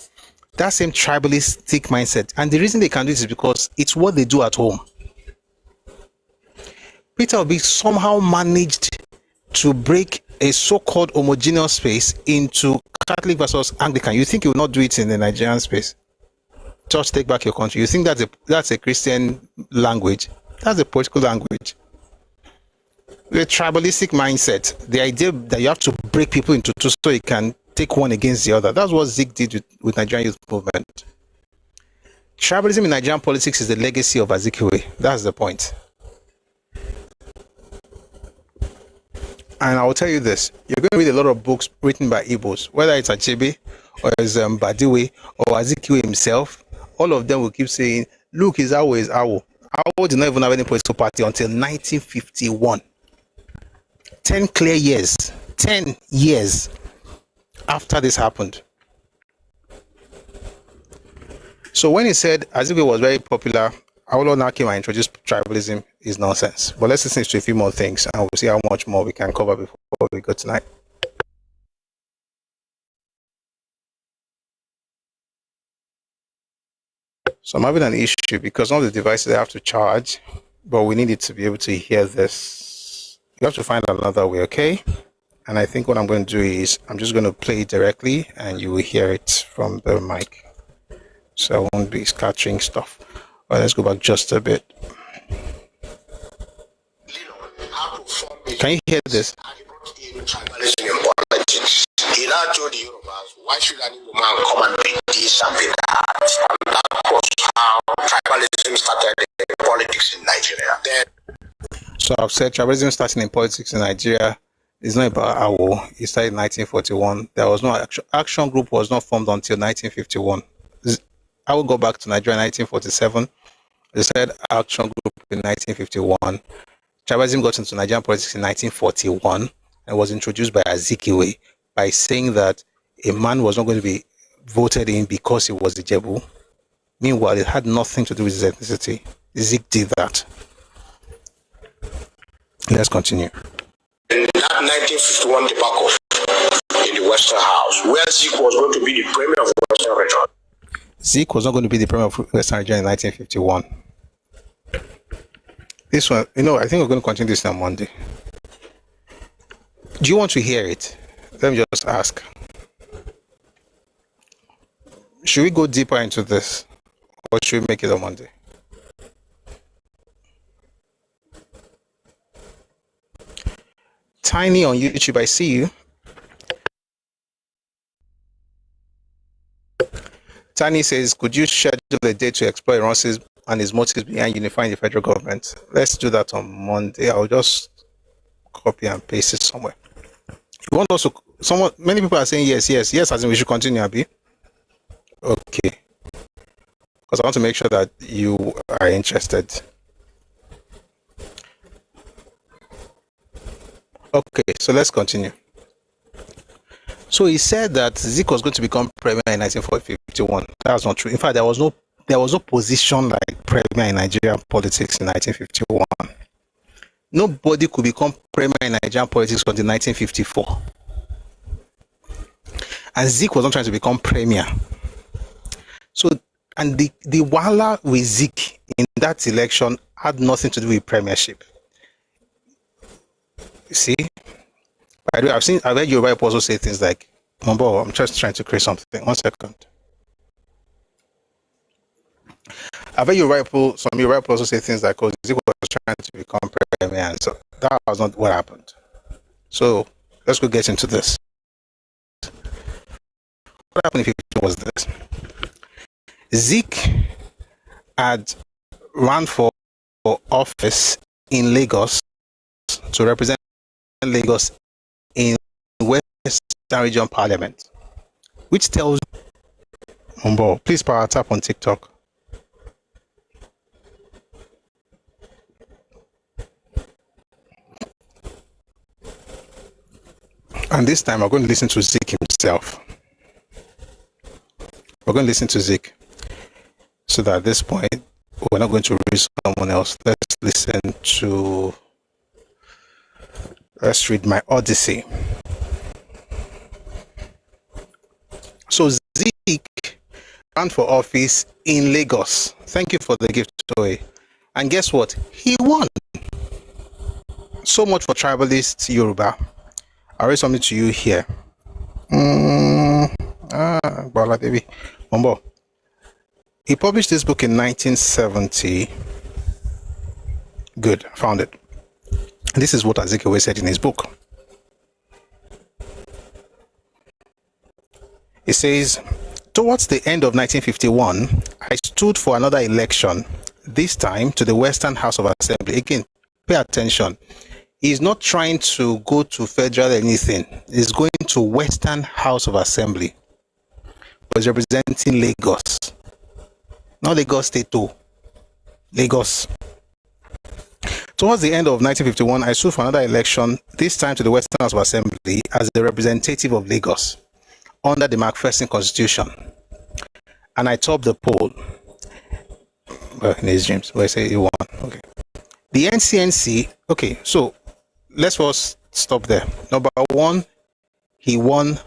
That same tribalistic mindset. And the reason they can do this is because it's what they do at home. Peter Obi somehow managed to break a so-called homogeneous space into Catholic versus Anglican. You think he will not do it in the Nigerian space? Church, take back your country. You think that's a Christian language? That's a political language. The tribalistic mindset, the idea that you have to break people into two so you can take one against the other. That's what Zik did with Nigerian youth movement. Tribalism in Nigerian politics is the legacy of Azikiwe. That's the point. And I will tell you this, you're going to read a lot of books written by Igbos, whether it's Achebe or it's Badiwe or Azikiwe himself. All of them will keep saying, look, his Awo is Awo. Awo did not even have any political party until 1951. 10 clear years. 10 years after this happened. So when he said Azikiwe was very popular, Awolowo now came and introduced tribalism is nonsense. But let's listen to a few more things and we'll see how much more we can cover before we go tonight. So I'm having an issue because one of the devices I have to charge, but we need it to be able to hear this. You have to find another way, okay? And I think what I'm going to do is I'm just going to play it directly and you will hear it from the mic. So I won't be scattering stuff. All right, let's go back just a bit. Can you hear this? Tribalism in politics. He now told the Yorubas, why should any woman come and be this and be that? And that was how tribalism started in politics in Nigeria. So I've said tribalism starting in politics in Nigeria is not about Awo. It started in 1941. There was no action group was not formed until 1951. I will go back to Nigeria in 1947. They said action group in 1951. Tribalism got into Nigerian politics in 1941 and was introduced by Azikiwe by saying that a man was not going to be voted in because he was Ijebu. Meanwhile, it had nothing to do with his ethnicity. Zik did that. Let's continue. In that 1951 debacle in the Western House, where Zik was going to be the premier of the Western region. Zik was not going to be the premier of Western region in 1951. This one, I think we're going to continue this on Monday. Do you want to hear it? Let me just ask. Should we go deeper into this? Or should we make it on Monday? Tiny on YouTube, I see you. Tiny says, could you schedule a day to explore Iran's and his motives behind unifying the federal government? Let's do that on Monday. I'll just copy and paste it somewhere. You want also many people are saying yes, as in we should continue, Abi. Okay. Because I want to make sure that you are interested. Okay, so let's continue. So he said that Zik was going to become premier in 1951. That was not true. In fact, there was no position like premier in Nigerian politics in 1951. Nobody could become premier in Nigerian politics until 1954. And Zeke was not trying to become premier. So, and the wahala with Zeke in that election had nothing to do with premiership. You see? By the way, I've heard Yoruba people also say things like, Mombo, I'm just trying to create something. 1 second. I've heard some Yoruba people also say things like, oh, Zeke was trying to become premier, and so that was not what happened. So let's go get into this. What happened if it was this? Zeke had run for office in Lagos to represent Lagos in Western Region Parliament, which tells Mombo, please power tap on TikTok. And this time, we're going to listen to Zeke himself. We're going to listen to Zeke. So that at this point, we're not going to read someone else. Let's read my Odyssey. So Zeke ran for office in Lagos. Thank you for the gift, Toy. And guess what? He won. So much for tribalist Yoruba. I'll read something to you here. Bala baby. Mombo. He published this book in 1970. Good, I found it. This is what Azikiwe said in his book. He says, towards the end of 1951, I stood for another election, this time to the Western House of Assembly. Again, pay attention. He's not trying to go to federal anything. He's going to Western House of Assembly. He's representing Lagos. Not Lagos State 2. Lagos. Towards the end of 1951, I stood for another election, this time to the Western House of Assembly, as the representative of Lagos, under the Macpherson Constitution. And I topped the poll. Well, in his dreams, where I say he won. Okay. The NCNC, okay, so let's first stop there. Number one, he won,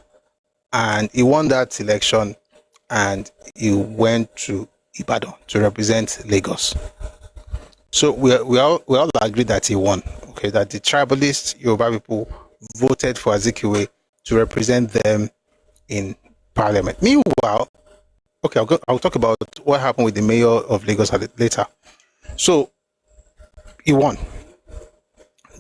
and he won that election, and he went to Ibadan to represent Lagos. So we all agree that he won. Okay, that the tribalist Yoruba people voted for Azikiwe to represent them in Parliament. Meanwhile, okay, I'll talk about what happened with the mayor of Lagos later. So he won.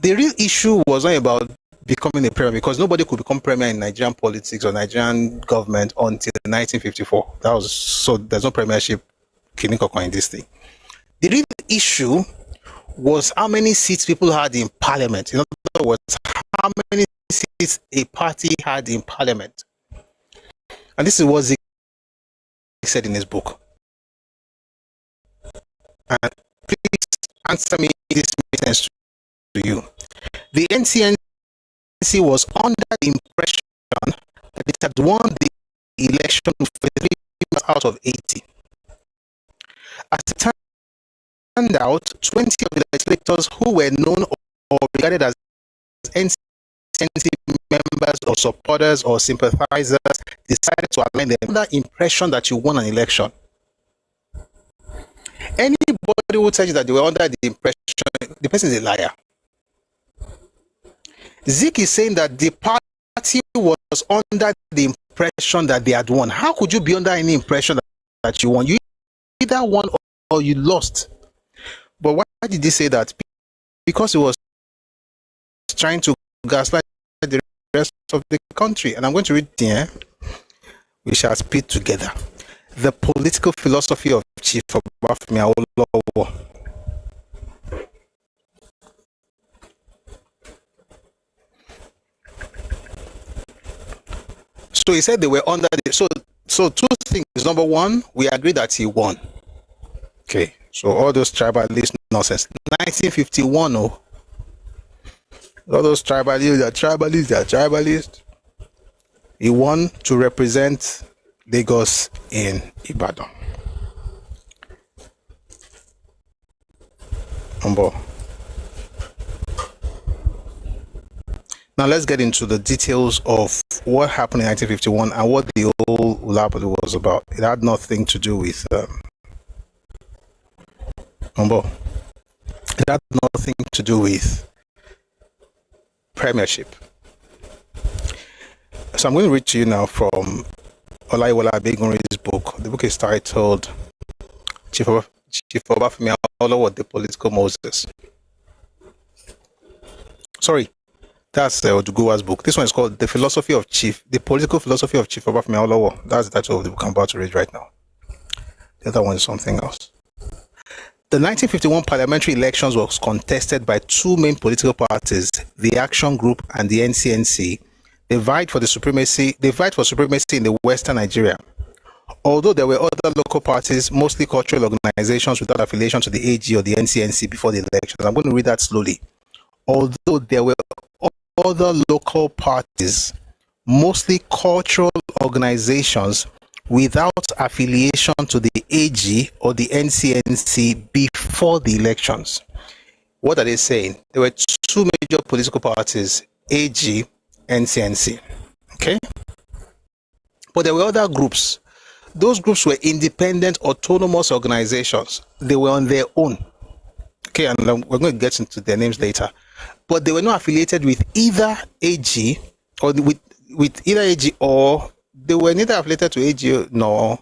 The real issue was not about becoming a premier, because nobody could become premier in Nigerian politics or Nigerian government until 1954. So there's no premiership in this thing. The real issue was how many seats people had in Parliament. In other words, how many seats a party had in Parliament. And this is what Zeke said in his book. And please answer me if this makes sense to you. The NCNC was under the impression that it had won the election for 3 out of 80. As it turned out, 20 of the legislators who were known or regarded as NCNC members or supporters or sympathizers decided to align them under the impression that you won an election. Anybody who tells you that they were under the impression, the person is a liar. Zeke is saying that the party was under the impression that they had won. How could you be under any impression that you won? You either won or you lost. But why did he say that? Because he was trying to gaslight the rest of the country. And I'm going to read here. We shall speak together. The political philosophy of Chief Obafemi Awolowo. So he said they were under the so two things. Number one, we agree that he won. Okay, so all those tribalist nonsense. 1951, all those tribalists, they're tribalist. He won to represent Lagos in Ibadan. Now let's get into the details of what happened in 1951 and what the whole Ulapoli was about. It had nothing to do with it had nothing to do with premiership. So I'm going to read to you now from Olaiwola Abegunri's book. The book is titled Chief Obafemi Awolowo, the Political Moses. Sorry, that's Odugowa's book. This one is called The Political Philosophy of Chief Obafemi Awolowo. That's the title of the book I'm about to read right now. The other one is something else. The 1951 parliamentary elections was contested by two main political parties, the Action Group and the NCNC. They vied for supremacy in the Western Nigeria. Although there were other local parties, mostly cultural organizations without affiliation to the AG or the NCNC before the elections. I'm going to read that slowly. Although there were other local parties, mostly cultural organizations without affiliation to the AG or the NCNC before the elections. What are they saying? There were two major political parties, AG, NCNC. Okay? But there were other groups. Those groups were independent, autonomous organizations. They were on their own. Okay, and we're going to get into their names later. But they were not affiliated with either AG or with either AG, or they were neither affiliated to AG nor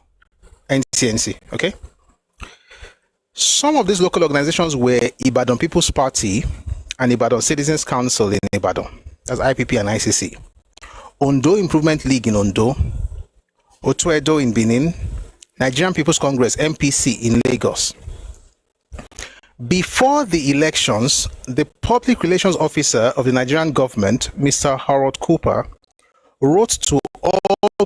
NCNC. Okay. Some of these local organizations were Ibadan People's Party and Ibadan Citizens Council in Ibadan. That's IPP and ICC. Ondo Improvement League in Ondo. Otuedo in Benin. Nigerian People's Congress MPC in Lagos. Before the elections, the public relations officer of the Nigerian government, Mr. Harold Cooper, wrote to all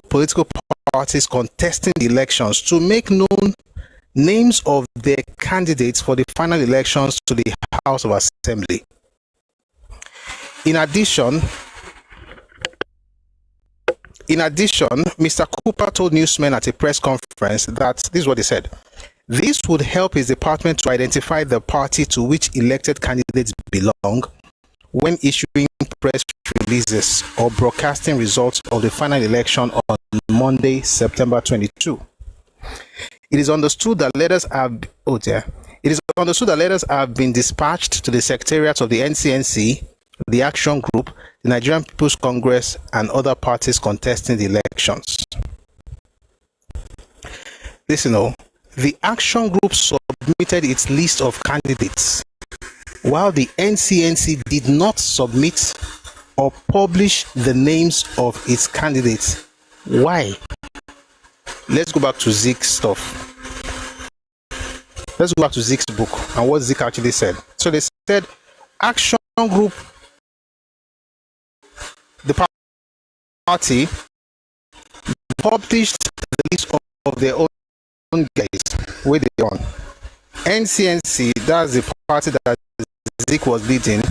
political parties contesting the elections to make known names of their candidates for the final elections to the House of Assembly. In addition, Mr. Cooper told newsmen at a press conference that this is what he said. This would help his department to identify the party to which elected candidates belong when issuing press releases or broadcasting results of the final election on Monday, September 22. It is understood that letters have been dispatched to the secretariats of the NCNC, the Action Group, the Nigerian People's Congress, and other parties contesting the elections. Listen, the Action Group submitted its list of candidates, while the NCNC did not submit or publish the names of its candidates. Why? Let's go back to Zeke's stuff. Let's go back to Zeke's book and what Zeke actually said. So they said Action Group, the party, published the list of their own guys where they on. NCNC, that's the party that Zeke was leading.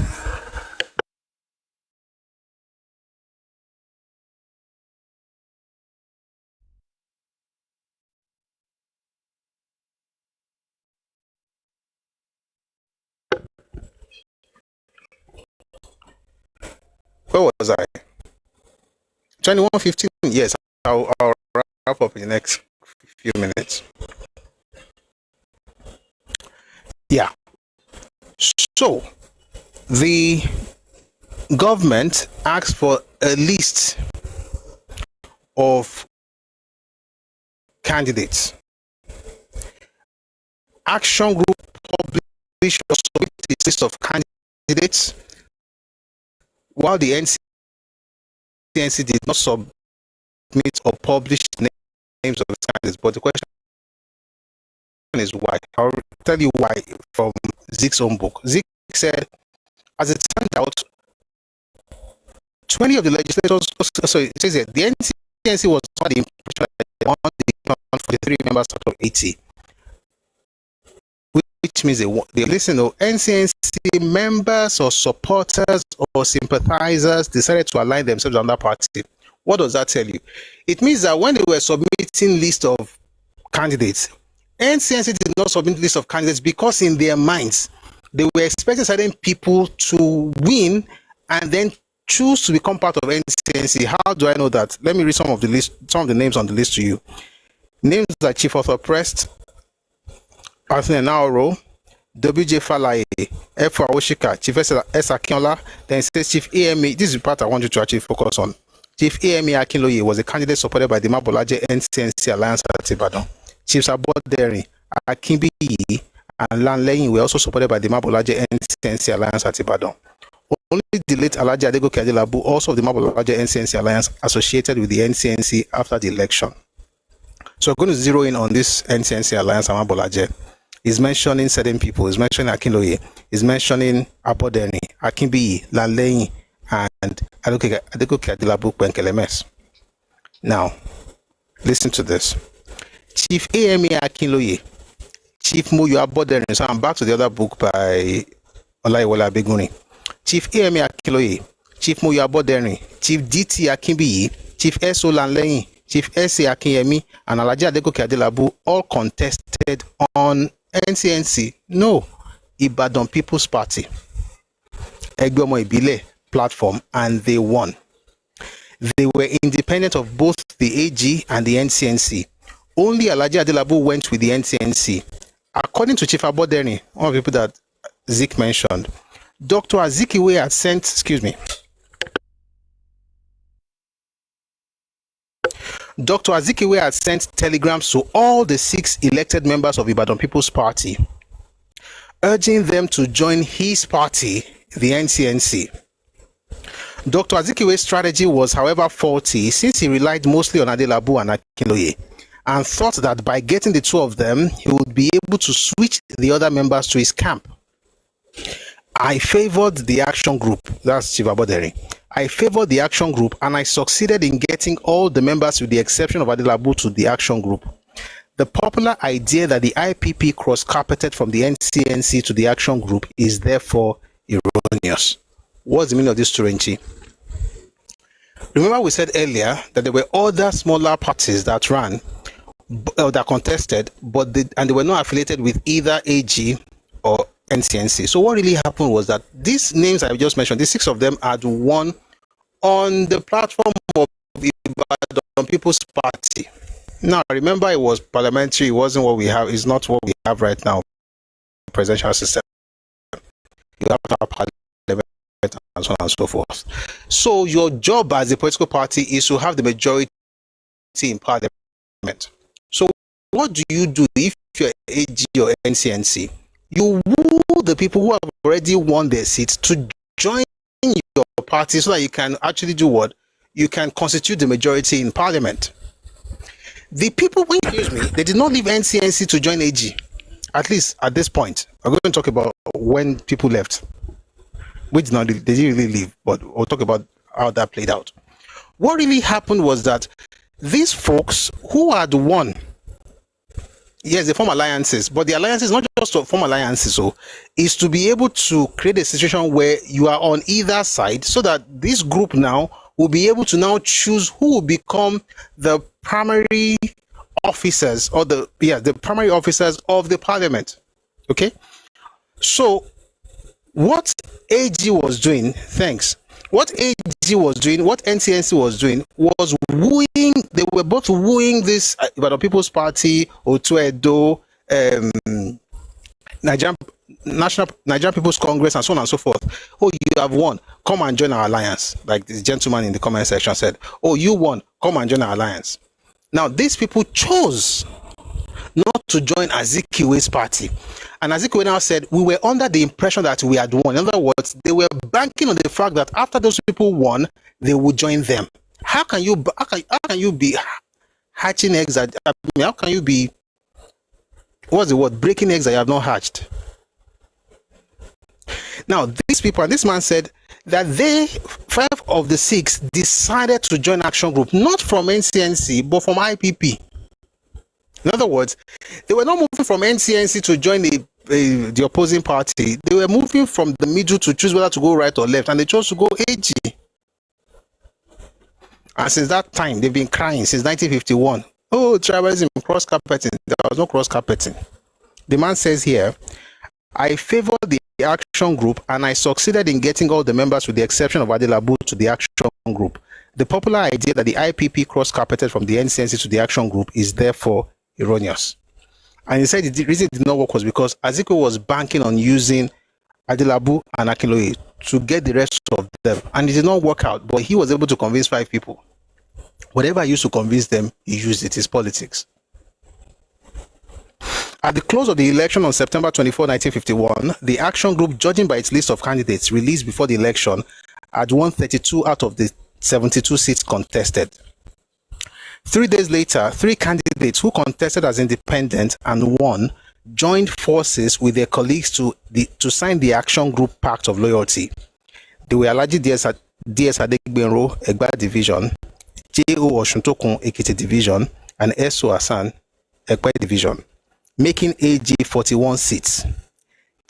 Where was I? 21:15. Yes, I'll wrap up in the next few minutes. Yeah. So the government asked for a list of candidates. Action Group published a list of candidates, while the NCNC did not submit or publish names of its candidates. But the question is why. I'll tell you why from Zeke's own book. Zeke said, as it turned out, 20 of the legislators, so it says that the NCNC was not the impression that they wanted for the 3 members out of 80. Which means they listen to NCNC members or supporters or sympathizers decided to align themselves on that party. What does that tell you? It means that when they were submitting list of candidates, NCNC did not submit list of candidates because in their minds they were expecting certain people to win and then choose to become part of NCNC. How do I know that? Let me read some of the names on the list to you. Names like Chief Author Prest, Anthony Naoro, WJ Falaye, F. Awoshika, Chief S. Akinola, then says Chief AME. This is the part I want you to actually focus on. Chief AME Akinloye was a candidate supported by the Mabolaje NCNC Alliance at Ibadan. Chief Saboderi, Akinbiyi, and Lanleyin were also supported by the Mabolaje NCNC Alliance at Ibadan. Only the late Alhaji Adegoke Adelabu, also of the Mabolaje NCNC Alliance, associated with the NCNC after the election. So we're going to zero in on this NCNC Alliance and Mabolaje. He's mentioning certain people. He's mentioning Akinloye. He's mentioning Abodeni, Akinbiyi, Lanleyin, and Adegoke Adelabu Kwenkelemes. Now, listen to this. Chief AME Akinloye, Chief Muyo Abodeni. So I'm back to the other book by Olaiwola Beguni. Chief AME Akinloye, Chief Muyo Abodeni, Chief DT Akinbiyi, Chief S.O. Lanleyin, Chief S.A. Akinyemi, and Alhaji Adegoke Adelabu all contested on NCNC. No, Ibadan People's Party, Egbomo Ibile platform, and they won. They were independent of both the AG and the NCNC. Only Alhaji Adelabu went with the NCNC. According to Chief Abodeni, one of the people that Zik mentioned, Dr. Azikiwe had sent, Dr. Azikiwe had sent telegrams to all the 6 elected members of Ibadan People's Party, urging them to join his party, the NCNC. Dr. Azikiwe's strategy was, however, faulty, since he relied mostly on Adelabu and Akinloye, and thought that by getting the two of them, he would be able to switch the other members to his camp. I favored the action group. That's Chief Aboderi. I favored the action group, and I succeeded in getting all the members, with the exception of Adelabu, to the action group. The popular idea that the IPP cross-carpeted from the NCNC to the action group is therefore erroneous. What's the meaning of this, Turenchi? Remember we said earlier that there were other smaller parties that ran, that contested, but they were not affiliated with either AG or NCNC. So what really happened was that these names I just mentioned, these 6 of them had won on the platform of Ibadan People's Party. Now, remember, it was parliamentary. It wasn't what we have. It's not what we have right now. Presidential system. You have to have parliament and so on and so forth. So your job as a political party is to have the majority in parliament. So what do you do if you're AG or NCNC? You woo the people who have already won their seats to join your party so that you can actually do what? You can constitute the majority in parliament. The people, they did not leave NCNC to join AG, at least at this point. I'm going to talk about when people left. They didn't really leave, but we'll talk about how that played out. What really happened was that these folks who had won, yes, they form alliances, but the alliance is not just to form alliances, so is to be able to create a situation where you are on either side, so that this group now will be able to now choose who will become the primary officers, or the primary officers of the parliament. Okay, so what AG was doing, what AG was doing, what NCNC was doing was wooing. They were both wooing this Ibadan People's Party, Otuedo, Nigerian People's Congress, and so on and so forth. Oh, you have won. Come and join our alliance. Like this gentleman in the comment section said, oh, you won. Come and join our alliance. Now, these people chose not to join Azikiwe's party. And Azikiwe now said, we were under the impression that we had won. In other words, they were banking on the fact that after those people won, they would join them. How can you be hatching eggs that, how can you be, what's the word, breaking eggs that you have not hatched? Now, these people, and this man said that they, 5 of the 6, decided to join Action Group, not from NCNC, but from IPP. In other words, they were not moving from NCNC to join the opposing party. They were moving from the middle to choose whether to go right or left, and they chose to go AG. And since that time, they've been crying since 1951. Oh, tribalism, cross-carpeting. There was no cross-carpeting. The man says here, I favored the action group and I succeeded in getting all the members with the exception of Adelabu to the action group. The popular idea that the IPP cross-carpeted from the NCNC to the action group is therefore erroneous. And he said the reason it did not work was because Azikiwe was banking on using Adelabu and Akinloye to get the rest of them. And it did not work out, but he was able to convince 5 people. Whatever he used to convince them, he used it. His politics. At the close of the election on September 24, 1951, the action group, judging by its list of candidates released before the election, had won 32 out of the 72 seats contested. 3 days later, 3 candidates who contested as independent and won joined forces with their colleagues to sign the action group pact of loyalty. They were Alhaji DS Adegbenro, Egba Division, J.O. Oshuntokun, Ekiti Division, and Eso Hassan, Ekpe Division, making AG 41 seats.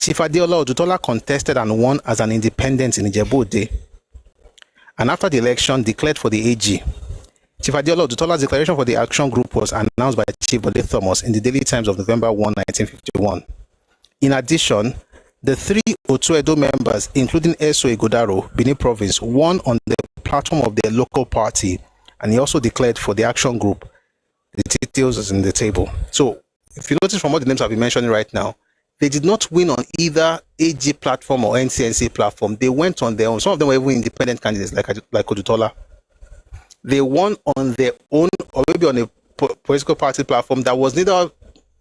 Chief Adeola Odutola contested and won as an independent in Ijebu-Ode, and after the election declared for the AG. Chief Adeola Odutola's declaration for the action group was announced by Chief Bode Thomas in the Daily Times of November 1, 1951. In addition, the 3 Otuedo members, including Eso Igodaro, Benin Province, won on the platform of their local party, and he also declared for the action group. The details is in the table. So, if you notice from what the names I've been mentioning right now, they did not win on either AG platform or NCNC platform. They went on their own. Some of them were even independent candidates, like Odutola. They won on their own, or maybe on a political party platform that was neither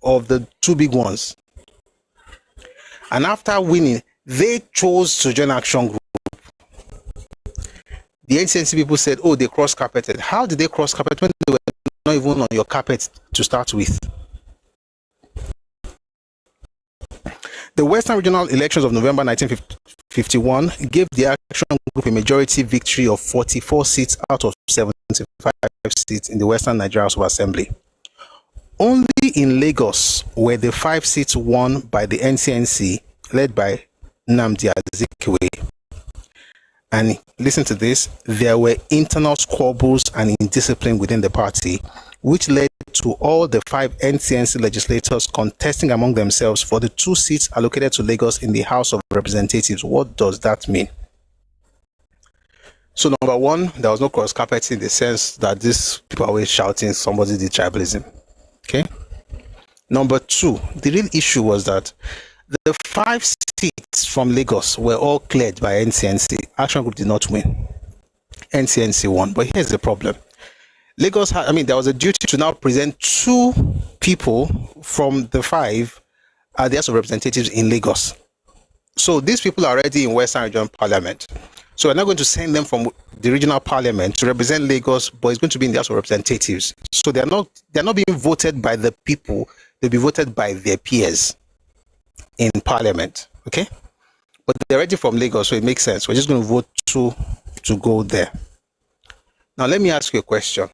of the 2 big ones. And after winning, they chose to join action group. The NCNC people said, oh, they cross-carpeted. How did they cross-carpet when they were not even on your carpet to start with? The Western Regional Elections of November 1951 gave the action group a majority victory of 44 seats out of 75 seats in the Western Nigeria House of Assembly. Only in Lagos were the 5 seats won by the NCNC, led by Nnamdi Azikiwe. And listen to this, there were internal squabbles and indiscipline within the party, which led to all the 5 NCNC legislators contesting among themselves for the 2 seats allocated to Lagos in the House of Representatives. What does that mean? So number 1, there was no cross-carpeting in the sense that these people are always shouting somebody did tribalism. Okay. Number 2, the real issue was that the 5 seats from Lagos were all cleared by NCNC. Action Group did not win. NCNC won. But here's the problem. Lagos had, there was a duty to now present 2 people from the 5 at the House of Representatives in Lagos. So these people are already in Western Region Parliament. So we're not going to send them from the regional parliament to represent Lagos, but it's going to be in the House of Representatives. So they're not being voted by the people, they'll be voted by their peers in parliament. Okay? But they're already from Lagos, so it makes sense. We're just going to vote 2 to go there. Now let me ask you a question.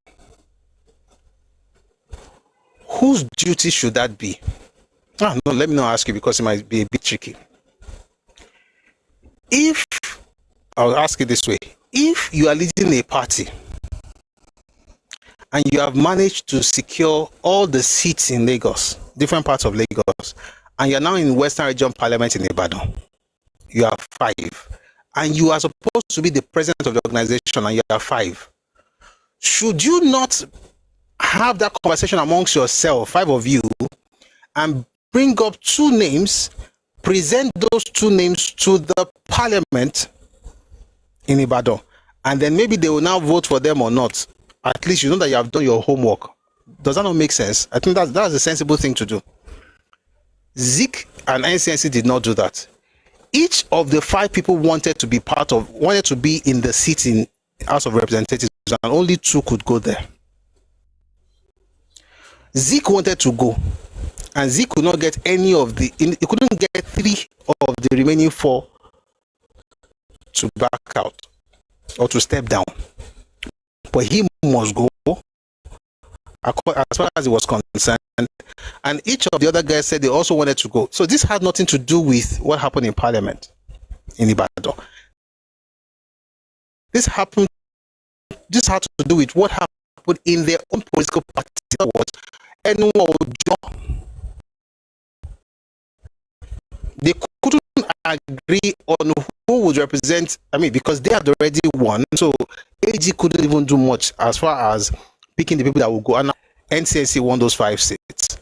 Whose duty should that be? No, let me not ask you because it might be a bit tricky. I'll ask it this way. If you are leading a party and you have managed to secure all the seats in Lagos, different parts of Lagos, and you're now in Western Region Parliament in Ibadan, you have 5, and you are supposed to be the president of the organization and you have 5, should you not have that conversation amongst yourself, 5 of you, and bring up 2 names, present those 2 names to the parliament in Ibadan, and then maybe they will now vote for them or not? At least you know that you have done your homework. Does that not make sense? I think that's a sensible thing to do. Zik and NCNC did not do that. Each of the 5 people wanted to be in the seat in House of Representatives, and only 2 could go there. Zik wanted to go, and Zik could not get he couldn't get 3 of the remaining 4 to back out or to step down. But he must go as far as he was concerned, and each of the other guys said they also wanted to go. So this had nothing to do with what happened in Parliament in Ibadan. This had to do with what happened in their own political party. Was anyone they couldn't agree on who would represent, because they had already won, so AG couldn't even do much as far as picking the people that will go. And NCNC won those 5 seats.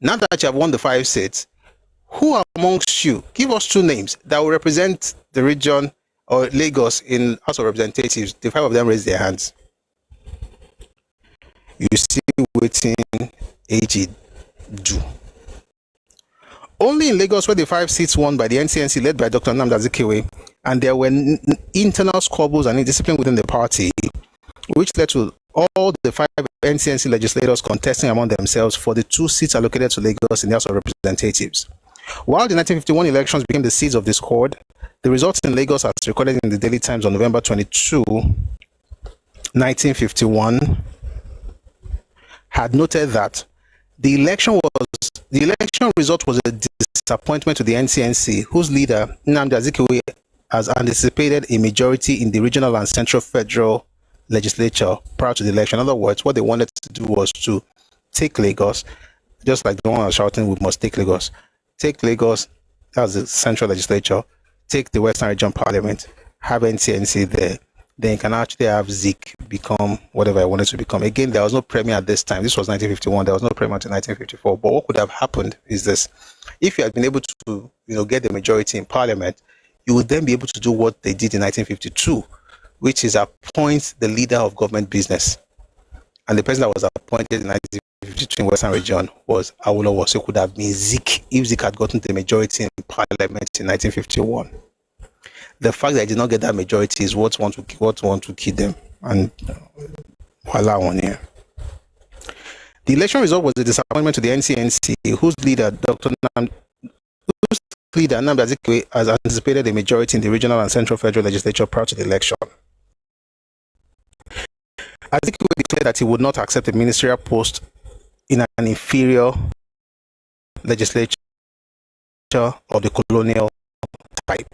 Now that you have won the 5 seats, who amongst you, give us 2 names that will represent the region or Lagos in House of Representatives? The 5 of them raise their hands. You see waiting AG do. Only in Lagos were the 5 seats won by the NCNC led by Dr. Nnamdi Azikiwe, and there were internal squabbles and indiscipline within the party, which led to all the 5 NCNC legislators contesting among themselves for the 2 seats allocated to Lagos in the House of Representatives. While the 1951 elections became the seeds of discord, the results in Lagos, as recorded in the Daily Times on November 22, 1951, had noted that the election result was a disappointment to the NCNC, whose leader, Nnamdi Azikiwe, has anticipated a majority in the regional and central federal legislature prior to the election. In other words, what they wanted to do was to take Lagos, just like the one I was shouting, we must take Lagos. Take Lagos, that's the central legislature, take the Western Region Parliament, have NCNC there, then you can actually have Zik become whatever I wanted to become. Again, there was no premier at this time. This was 1951. There was no premier until 1954. But what could have happened is this. If you had been able to, get the majority in Parliament, you would then be able to do what they did in 1952, which is appoint the leader of government business. And the person that was appointed in 1952 in Western Region was Awolowo. So it could have been Zik if Zik had gotten the majority in Parliament in 1951. The fact that I did not get that majority is what want to kill them. And voila, on here. The election result was a disappointment to the NCNC, whose leader, Nnamdi Azikiwe, has anticipated a majority in the regional and central federal legislature prior to the election. Azikiwe declared that he would not accept a ministerial post in an inferior legislature of the colonial type.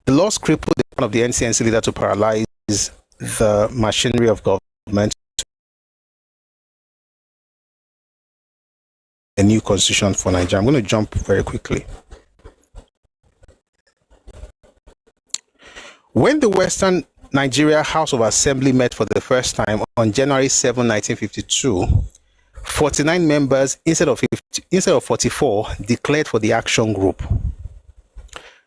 The loss crippled the plan of the NCNC leader to paralyze the machinery of government. A new constitution for Nigeria. I'm going to jump very quickly. When the Western Nigeria House of Assembly met for the first time on January 7, 1952, 49 members instead of 44 declared for the action group,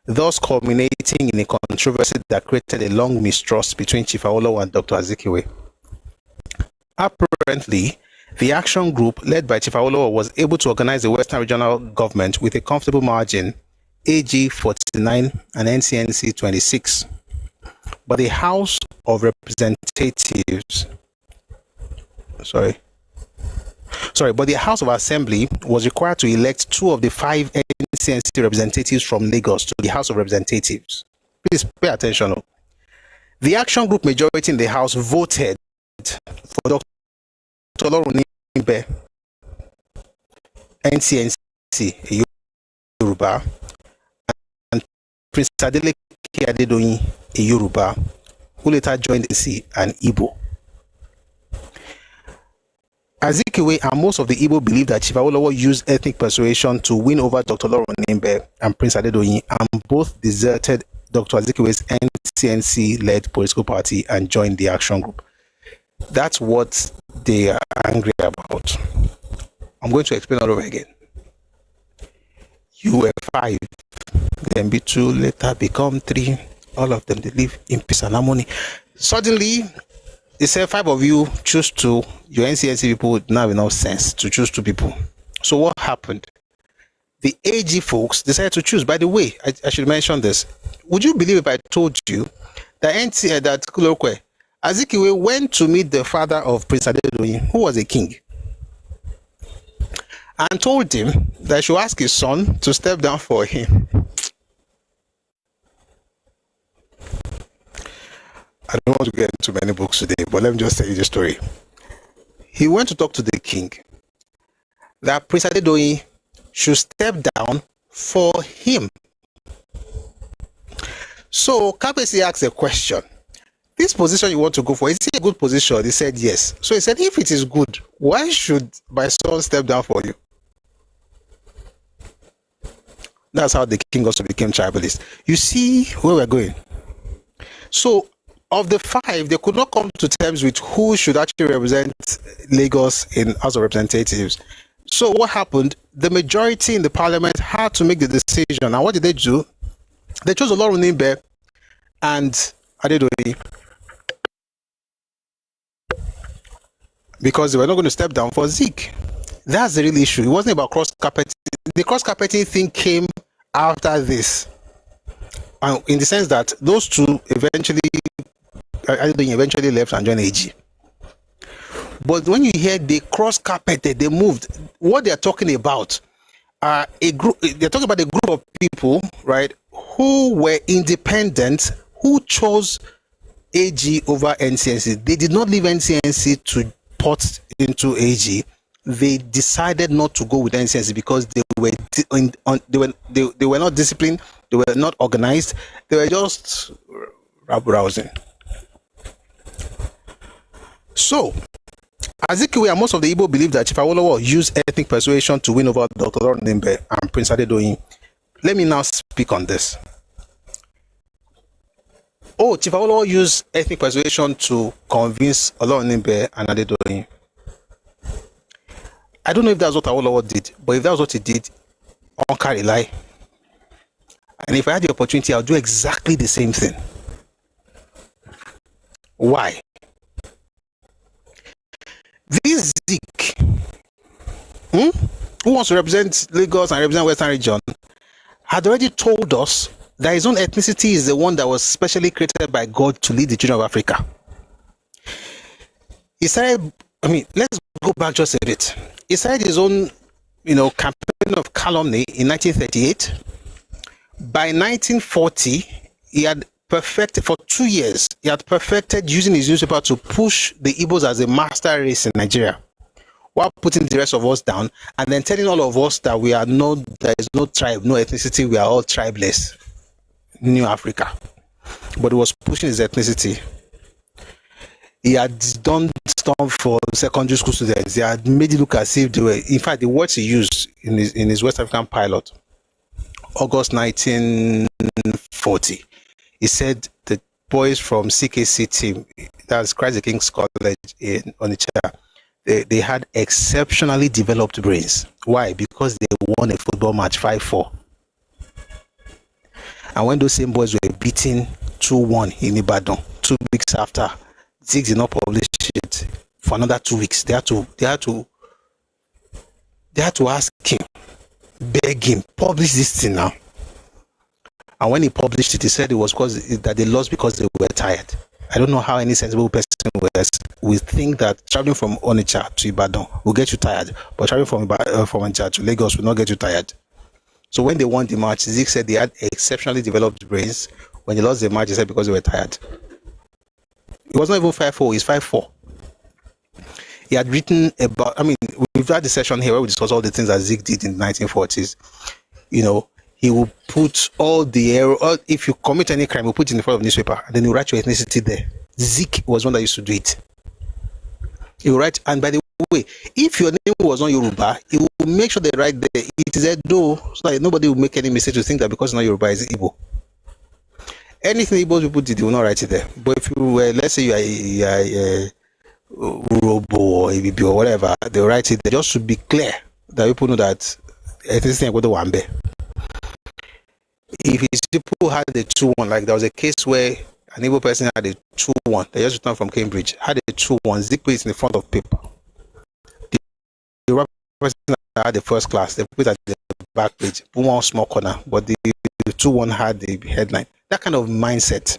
thus culminating in a controversy that created a long mistrust between Chief Awolowo and Dr. Azikiwe. Apparently, the action group led by Chief Awolowo was able to organize the Western Regional Government with a comfortable margin, AG 49 and NCNC 26. But the House of Representatives, but the House of Assembly was required to elect 2 of the 5 NCNC representatives from Lagos to the House of Representatives. Please pay attention. The action group majority in the House voted for Dr. Olorunimbe, NCNC, Yoruba, and Prince Adeleke Adedoyin, a Yoruba, who later joined the NCNC, and Igbo. Azikiwe and most of the Igbo believe that Chief Awolowo used ethnic persuasion to win over Dr. Olorunimbe and Prince Adedoyin, and both deserted Dr. Azikiwe's NCNC-led political party and joined the action group. That's what they are angry about. I'm going to explain all over again. You were 5, then be 2, later become 3. All of them, they live in peace and harmony. Suddenly, they said 5 of you choose 2. Your NCNC people would not have enough sense to choose 2 people. So what happened? The AG folks decided to choose. By the way, I should mention this. Would you believe if I told you that Azikiwe went to meet the father of Prince Adedoyin, who was a king, and told him that he should ask his son to step down for him? I don't want to get into many books today, but let me just tell you the story. He went to talk to the king that Prince Adedoyin should step down for him. So Kabesi asked a question. This position you want to go for, is it a good position? He said yes. So he said, if it is good, why should my son step down for you? That's how the king also became tribalist. You see where we're going. So, of the 5, they could not come to terms with who should actually represent Lagos in House of Representatives. So, what happened? The majority in the parliament had to make the decision. And what did they do? They chose Olorunimbe and Adedoyin, because they were not going to step down for Zeke. That's the real issue. It wasn't about cross-carpeting. The cross-carpeting thing came after this. In the sense that those two eventually left and joined AG. But when you hear they cross-carpeted, they moved, what they're talking about are they're talking about a group of people, right, who were independent, who chose AG over NCNC. They did not leave NCNC to port into AG. They decided not to go with NCNC because they were not disciplined, they were not organized, they were just rabble-rousing. So, Azikiwe and most of the Igbo believe that Chief Awolowo used ethnic persuasion to win over Dr. Olorunimbe and Prince Adedoyin. Let me now speak on this. Oh, Chief Awolowo used ethnic persuasion to convince Olorunimbe and Adedoyin. I don't know if that's what Awolowo did, but if that's what he did, on carry lie. And if I had the opportunity, I'll do exactly the same thing. Why? This Zeke, who wants to represent Lagos and represent Western region, had already told us that his own ethnicity is the one that was specially created by God to lead the children of Africa. He started, let's go back just a bit. He started his own, campaign of calumny in 1938. By 1940, he had perfected, for 2 years, he had perfected using his newspaper to push the Igbos as a master race in Nigeria, while putting the rest of us down, and then telling all of us that there is no tribe, no ethnicity, we are all tribeless. New Africa. But he was pushing his ethnicity. He had done stuff for secondary school students. He had made it look as if they were, in fact, the words he used in his West African pilot, August 1940, he said the boys from CKC team, that's Christ the King's College in Onitsha, they had exceptionally developed brains. Why? Because they won a football match 5-4. And when those same boys were beaten 2-1 in Ibadan, 2 weeks after, Zeke did not publish it for another 2 weeks. They had to ask him, beg him, publish this thing now. And when he published it, he said it was that they lost because they were tired. I don't know how any sensible person will think that traveling from Onitsha to Ibadan will get you tired, but traveling from Onitsha to Lagos will not get you tired. So when they won the match, Zeke said they had exceptionally developed brains. When they lost the match, he said because they were tired. It was not even 5-4, it's 5-4. He had written about, we've had the session here where we discuss all the things that Zeke did in the 1940s. He will put all the error, if you commit any crime, he'll put it in the front of the newspaper, and then he'll write your ethnicity there. Zeke was one that used to do it. He will write, and by the way, if your name was not Yoruba, he will make sure they write there, it is Edo, so that nobody will make any mistake to think that because it's not Yoruba, it's Igbo. Anything Igbo people did, they will not write it there. But if you were, let's say you are Urobo or Ibibi or whatever, they'll write it there just to be clear that people know that ethnicity is Wambe. If his people had a 2-1, like there was a case where an Igbo person had a 2-1, they just returned from Cambridge, had a 2-1, Zeke put it in the front of paper. The Yoruba person that had the first class, they put it at the back page, one small corner, but the 2-1 had the headline. That kind of mindset.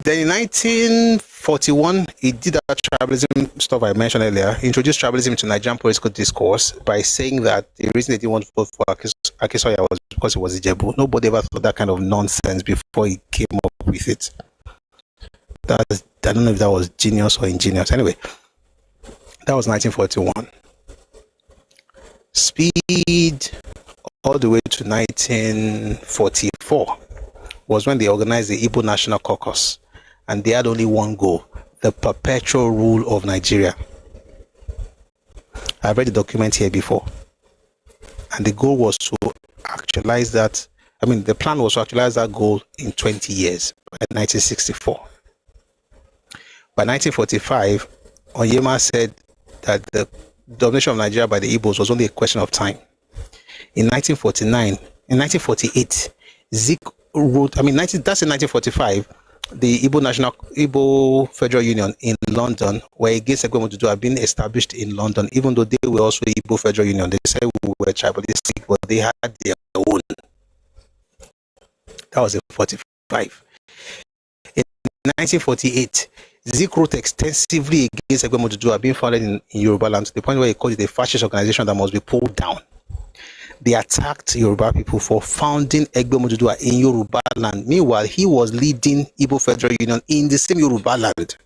Then in 1941, he did that tribalism stuff I mentioned earlier. He introduced tribalism into Nigerian political discourse by saying that the reason they didn't want to vote for Akisoya was because he was Ijebu. Nobody ever thought that kind of nonsense before he came up with it. I don't know if that was genius or ingenious. Anyway, that was 1941. Speed all the way to 1944 was when they organized the Igbo National Caucus, and they had only one goal: the perpetual rule of Nigeria. I've read the document here before. And the goal was to actualize that. I mean, the plan was to actualize that goal in 20 years by 1964. By 1945, Onyema said that the domination of Nigeria by the Igbos was only a question of time. In 1948, Zik wrote, that's in 1945, the Igbo Federal Union in London, where against Egbe Modudu had been established in London, even though they were also Igbo Federal Union. They said we were tribalistic, but they had their own. That was in 45. In 1948, Zik wrote extensively against Egbe Modudu being founded in Yoruba land, to the point where he called it a fascist organization that must be pulled down. They attacked Yoruba people for founding Egbe Modudu in Yoruba land. Meanwhile, he was leading Igbo Federal Union in the same Yoruba land.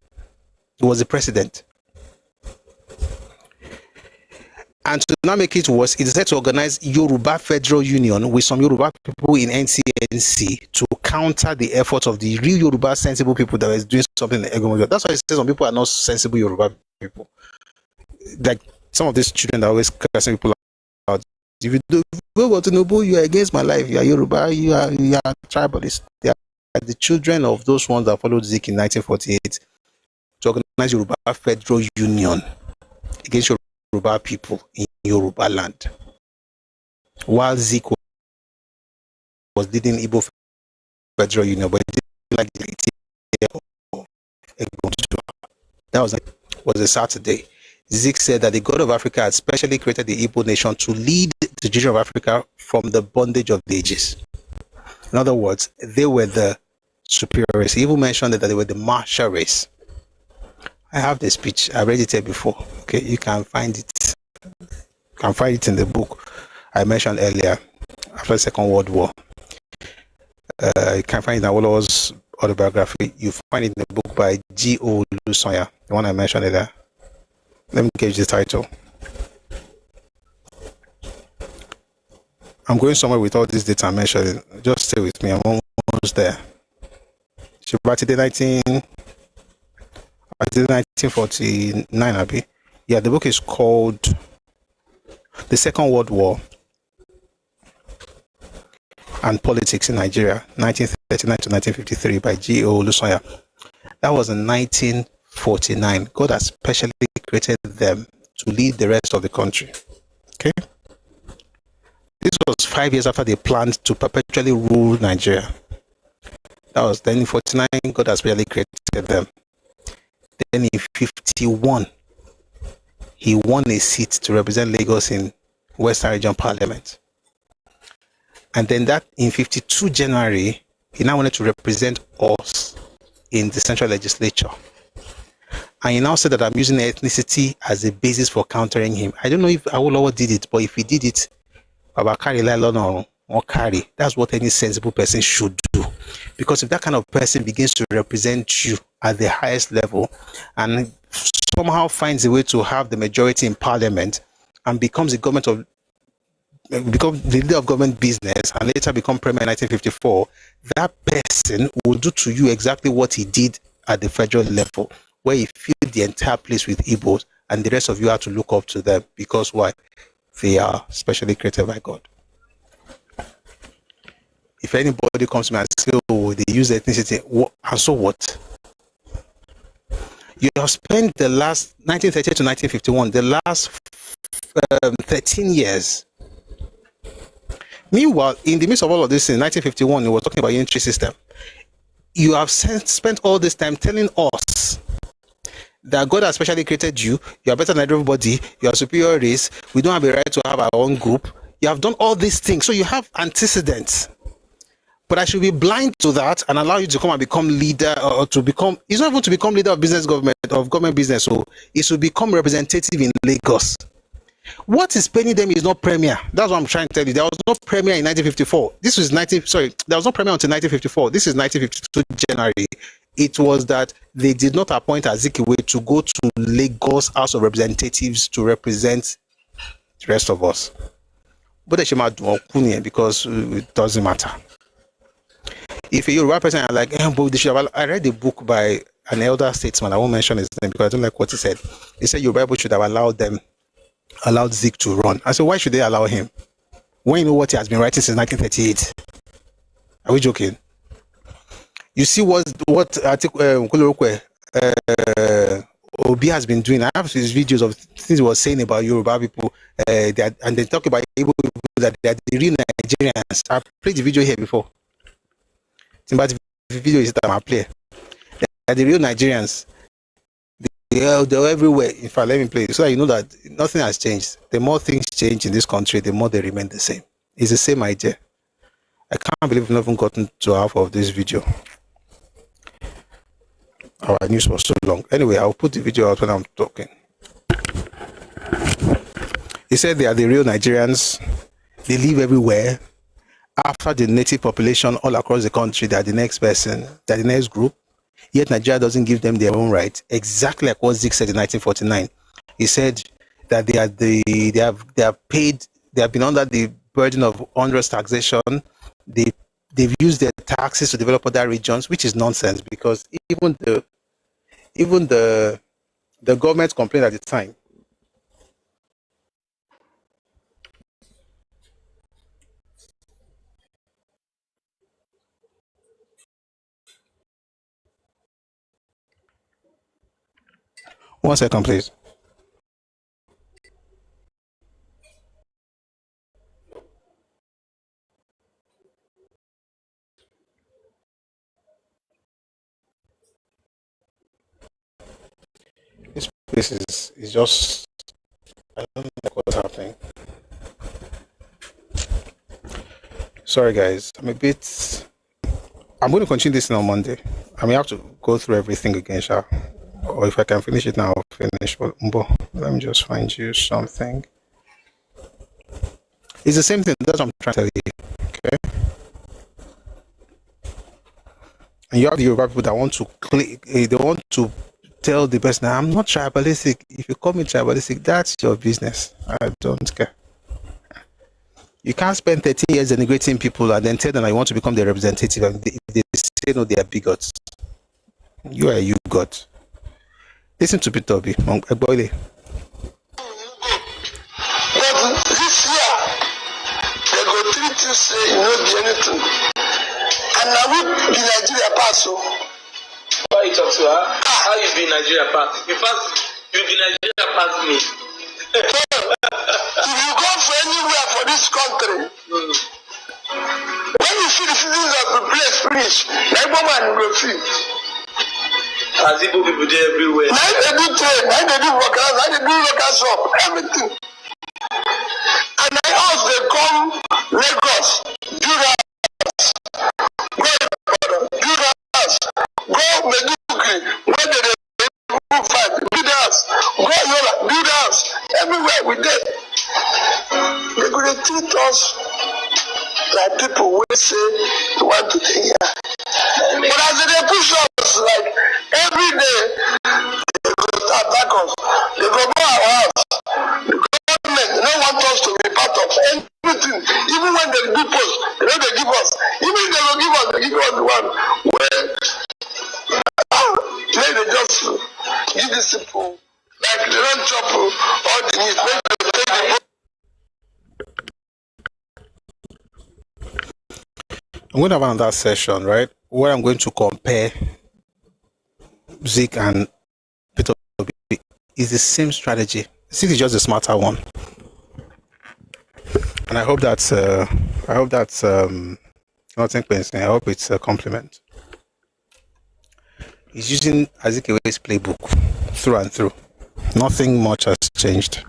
He was the president. And to not make it worse, he decided to organize Yoruba Federal Union with some Yoruba people in NCNC to counter the efforts of the real Yoruba sensible people that were doing something in Egbe Modudu. That's why he says some people are not sensible Yoruba people. Like some of these children that always cursing people out. If you do go to Nobu, you are against my life. You are Yoruba. You are tribalist. They are the children of those ones that followed Zik in 1948 to organize Yoruba Federal Union against Yoruba people in Yoruba land. While Zik was leading Igbo Federal Union, but he didn't like the idea of Egbe Modudu. That was a Saturday. Zik said that the God of Africa had specially created the Igbo nation to lead the region of Africa from the bondage of the ages. In other words, they were the superior race. He even mentioned that they were the martial race. I have the speech. I read it here before. Okay, you can find it. You can find it in the book I mentioned earlier after the Second World War. You can find it in Awolowo's autobiography. You find it in the book by G.O. Lusonya, the one I mentioned earlier. Let me give you the title. I'm going somewhere with all this data I'm mentioning. Just stay with me. I'm almost there. So back to the 1949, Abi. Yeah, the book is called The Second World War and Politics in Nigeria, 1939 to 1953 by G.O. Lusonya. That was in 1949. God has specially created them to lead the rest of the country. Okay? This was 5 years after they planned to perpetually rule Nigeria. That was then in 49, God has specially created them. Then in 51, he won a seat to represent Lagos in Western Region Parliament. And then that in 52 January, he now wanted to represent us in the Central Legislature. And he now said that I'm using ethnicity as a basis for countering him. I don't know if Awolowo did it, but if he did it, that's what any sensible person should do. Because if that kind of person begins to represent you at the highest level and somehow finds a way to have the majority in parliament and becomes the leader of government business and later become premier in 1954, that person will do to you exactly what he did at the federal level, where he filled the entire place with Igbos and the rest of you have to look up to them. Because why? They are specially created by God. If anybody comes to me and says, oh, they use ethnicity, and so what? You have spent the last 1938 to 1951, the last 13 years. Meanwhile, in the midst of all of this, in 1951, he was talking about unitary system. You have spent all this time telling us that God has specially created you. You are better than everybody. You are superior race. We don't have a right to have our own group. You have done all these things. So you have antecedents. But I should be blind to that and allow you to come and become leader, or to become, it's not even to become leader of government business. So it should become representative in Lagos. What is paying them is not premier. That's what I'm trying to tell you. There was no premier in 1954. There was no premier until 1954. This is 1952 January. It was that they did not appoint Azikiwe to go to Lagos House of Representatives to represent the rest of us. But they should not do it because it doesn't matter. If you're a Yoruba person, I'm like, I read the book by an elder statesman. I won't mention his name because I don't like what he said. He said Yoruba people should have allowed Zik to run. I said, why should they allow him? when you know what he has been writing since 1938. Are we joking? You see what Obi has been doing. I have his videos of things he was saying about Yoruba people, and they talk about Igbo people that they are the real Nigerians. I played the video here before. But the video is that I play. They are the real Nigerians. They're everywhere. In fact, let me play it so that you know that nothing has changed. The more things change in this country, the more they remain the same. It's the same idea. I can't believe we've not even gotten to half of this video. Our news was so long. Anyway, I'll put the video out when I'm talking. He said they are the real Nigerians. They live everywhere. After the native population all across the country, they are the next person, they are the next group. Yet Nigeria doesn't give them their own right. Exactly like what Zeke said in 1949. He said that they have been under the burden of onerous taxation. They've used their taxes to develop other regions, which is nonsense because even the government complained at the time. One second, please. This place is just, I don't know what's happening. Sorry guys, I'm going to continue this on Monday. I may have to go through everything again, Sha. Or if I can finish it now, I'll finish. But let me just find you something. It's the same thing, that's what I'm trying to tell you. Okay? And you have the Yoruba people that want to they want to tell the person, I'm not tribalistic. If you call me tribalistic, that's your business. I don't care. You can't spend 13 years denigrating people and then tell them that you want to become their representative, and if they say no, they are bigots. You are you god. Listen to Peter Obi. But this year, they go treat you say you no be anything. And now we be Nigeria pass. Why you talk to her? How you be Nigeria pass? You be Nigeria pass me. If you go for anywhere for this country, when you see the citizens of the place finish, like woman will feel. As Igbo people there everywhere. Now they do trade, now they do workers, now they do local shop, everything. And I also they come Lagos, do that, go Ibadan, do that, go Medugri, where they fight, do that, go Yola, do that, everywhere we did. They go to treat us like people will say they want to take here. But as they push us like every day, they go attack us. They go buy our house. The government they don't want us to be part of anything. Even when they do post, they don't give us. Even if they don't give us, they give us the one where they just give these people like they don't chop all the meat. Maybe they take the. I'm going to have another session, right, where I'm going to compare Zeke and Peter Obi. It's the same strategy. Zeke is just a smarter one, and I hope that's nothing pensing. I hope it's a compliment. He's using Azikewe's playbook through and through. Nothing much has changed.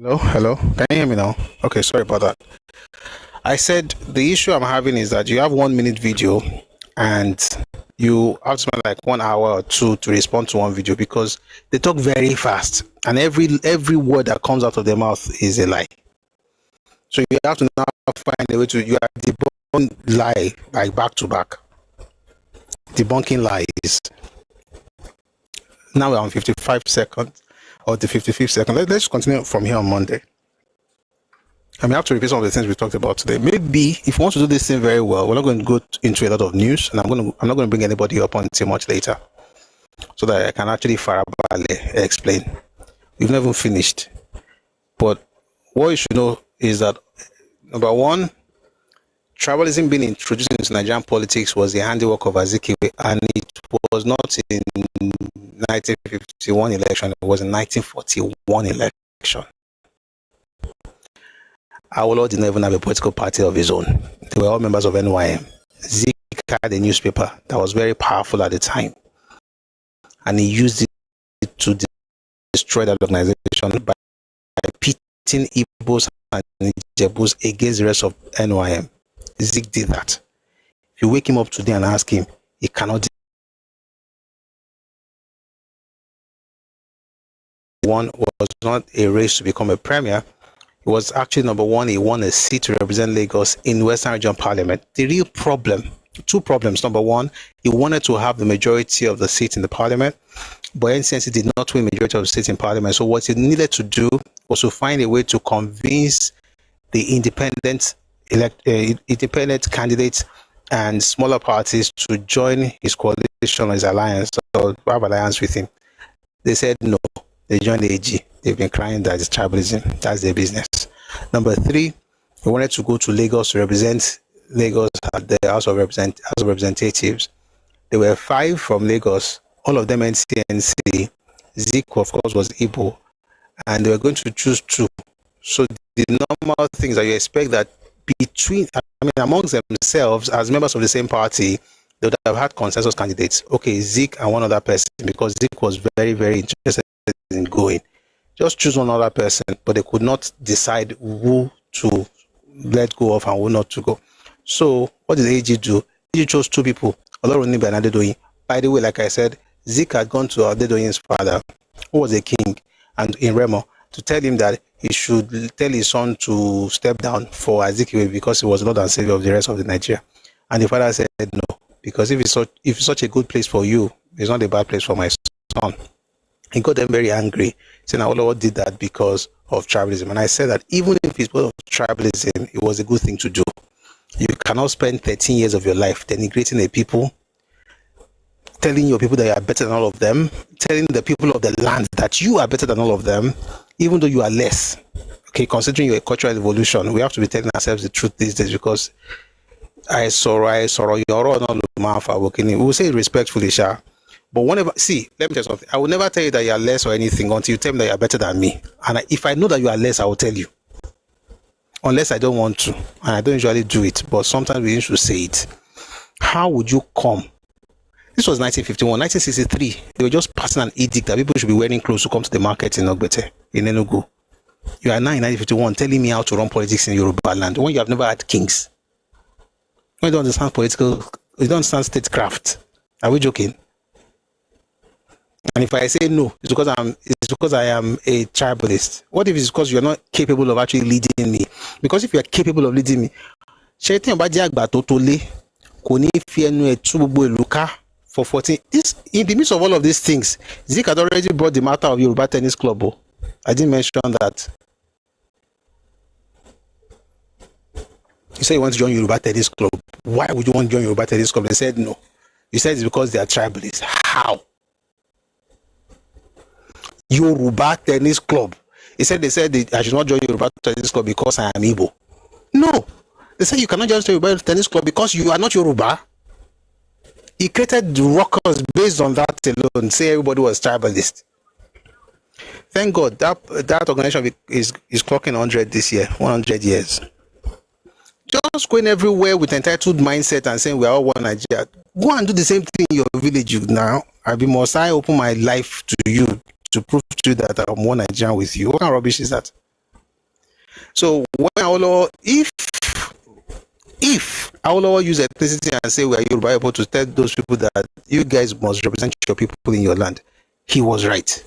Hello. Can you hear me now? Okay, sorry about that. I said the issue I'm having is that you have 1 minute video and you have to spend like 1 hour or two to respond to one video because they talk very fast, and every word that comes out of their mouth is a lie. So you have to now find a way to, you are debunking lie like back to back, debunking lies. Now we're on 55 seconds or the 55th second. Let's continue from here on Monday. I may have to repeat some of the things we talked about today. Maybe if you want to do this thing very well, we're not going to go into a lot of news, and I'm not going to bring anybody up until much later, so that I can actually farabale explain. We've never even finished. But what you should know is that, number one, tribalism being introduced into Nigerian politics was the handiwork of Azikiwe, and it was not in 1951 election, it was in 1941 election. Awolowo did not even have a political party of his own. They were all members of NYM. Zik had a newspaper that was very powerful at the time, and he used it to destroy that organization by pitting Igbos and Ijebus against the rest of NYM. Zik did that. If you wake him up today and ask him, he cannot. One was not a race to become a premier. It was actually, number one, he won a seat to represent Lagos in Western Region Parliament. The real problem, two problems. Number one, he wanted to have the majority of the seats in the Parliament, but NCNC did not win majority of the seats in Parliament. So what he needed to do was to find a way to convince the independent candidates and smaller parties to join his coalition or his alliance, or have alliance with him. They said no. They joined the AG. They've been crying that it's tribalism. That's their business. Number three, he wanted to go to Lagos to represent Lagos at the House of Representatives. There were 5 from Lagos, all of them NCNC. Zik, of course, was Igbo, and they were going to choose 2. So the normal things that you expect that amongst themselves, as members of the same party, they would have had consensus candidates. Okay, Zik and one other person, because Zik was very, very interested in going. Just choose one other person, but they could not decide who to let go of and who not to go. So what did AG do? AG chose 2 people, Olorunniyi and Adedoyin. By the way, like I said, Zik had gone to Adedoyin's father, who was a king, and in Remo, to tell him that he should tell his son to step down for Azikiwe because he was Lord and Savior of the rest of the Nigeria. And the father said no, because if it's such a good place for you, it's not a bad place for my son. He got them very angry, saying Awolowo did that because of tribalism. And I said that even if it's because of tribalism, it was a good thing to do. You cannot spend 13 years of your life denigrating a people, telling your people that you are better than all of them, telling the people of the land that you are better than all of them, even though you are less. Okay, considering your cultural evolution, we have to be telling ourselves the truth these days, because I sorrow, we will say it respectfully, Sha. But whenever, see, let me tell you something. I will never tell you that you are less or anything until you tell me that you are better than me. And if I know that you are less, I will tell you. Unless I don't want to. And I don't usually do it. But sometimes we need to say it. How would you come? This was 1951. 1963, they were just passing an edict that people should be wearing clothes to come to the market in Ogbete, in Enugu. You are now in 1951 telling me how to run politics in Yoruba land when you have never had kings. When you don't understand you don't understand statecraft. Are we joking? And if I say no, it's because I am a tribalist. What if it's because you're not capable of actually leading me? Because if you are capable of leading me, for 14. In the midst of all of these things, Zik had already brought the matter of Yoruba Tennis Club. Oh. I didn't mention that. You say you want to join Yoruba Tennis Club. Why would you want to join Yoruba Tennis Club? They said no. You said it's because they are tribalists. How? Yoruba Tennis Club. They said I should not join Yoruba Tennis Club because I am Igbo. No. They said you cannot join Yoruba Tennis Club because you are not Yoruba. He created the rockers based on that alone. Say everybody was tribalist. Thank God that organization is clocking 100 this year, 100 years. Just going everywhere with entitled mindset and saying we are all one Nigeria. Go and do the same thing in your village now. Must I open my life to you to prove to you that I'm one Nigerian with you? What kind of rubbish is that? So if if Awolowo use ethnicity and say we are Yoruba people to tell those people that you guys must represent your people in your land, he was right.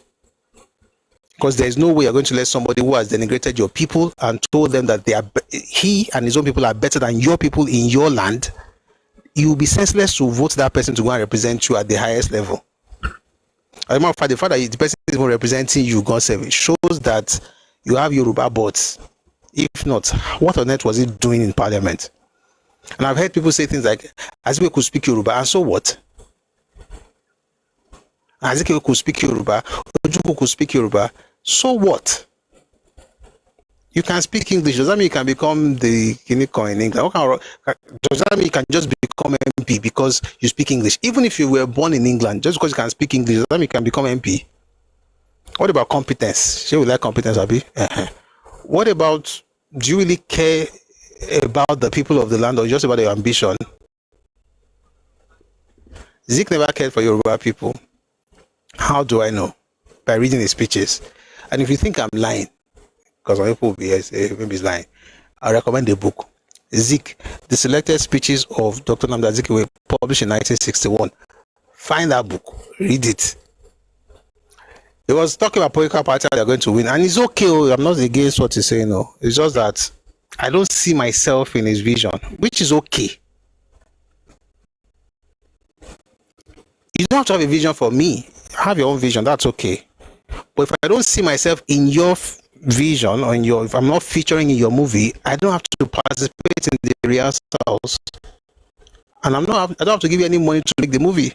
Because there is no way you're going to let somebody who has denigrated your people and told them that he and his own people are better than your people in your land. You will be senseless to vote that person to go and represent you at the highest level. As a matter of fact, the fact that the person is even representing you, God save it, shows that you have Yoruba bots. If not, what on earth was he doing in parliament? And I've heard people say things like, Azikiwe could speak Yoruba, and so what? Azikiwe could speak Yoruba, Ojukwu could speak Yoruba, so what? You can speak English. Does that mean you can become the Kiniko in England? Does that mean you can just become MP because you speak English? Even if you were born in England, just because you can speak English, does that mean you can become MP? What about competence? Should we like competence, Abi? What about, do you really care about the people of the land or just about your ambition? Zik never cared for Yoruba people. How do I know? By reading his speeches. And if you think I'm lying, because some people will be maybe he's lying, I recommend the book Zik, the selected speeches of Dr. Nnamdi Azikiwe, published in 1961. Find that book, read it. He was talking about political party they're going to win, and it's okay. I'm not against what he's saying. No, it's just that I don't see myself in his vision, which is okay. You don't have to have a vision for me. Have your own vision. That's okay. But if I don't see myself in your vision or if I'm not featuring in your movie, I don't have to participate in the rehearsals, and I don't have to give you any money to make the movie.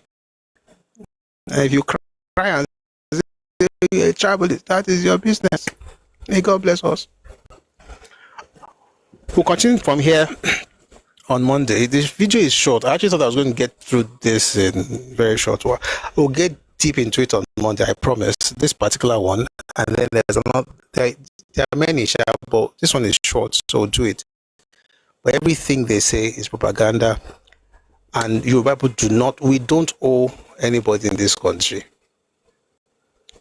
And if you cry and say you're a tribalist, that is your business. May God bless us. We'll continue from here on Monday. This video is short. I actually thought I was going to get through this in very short while. We'll get deep into it on Monday, I promise. This particular one, and then there's another. There are many, but this one is short, so do it. But everything they say is propaganda, and Yoruba people we don't owe anybody in this country,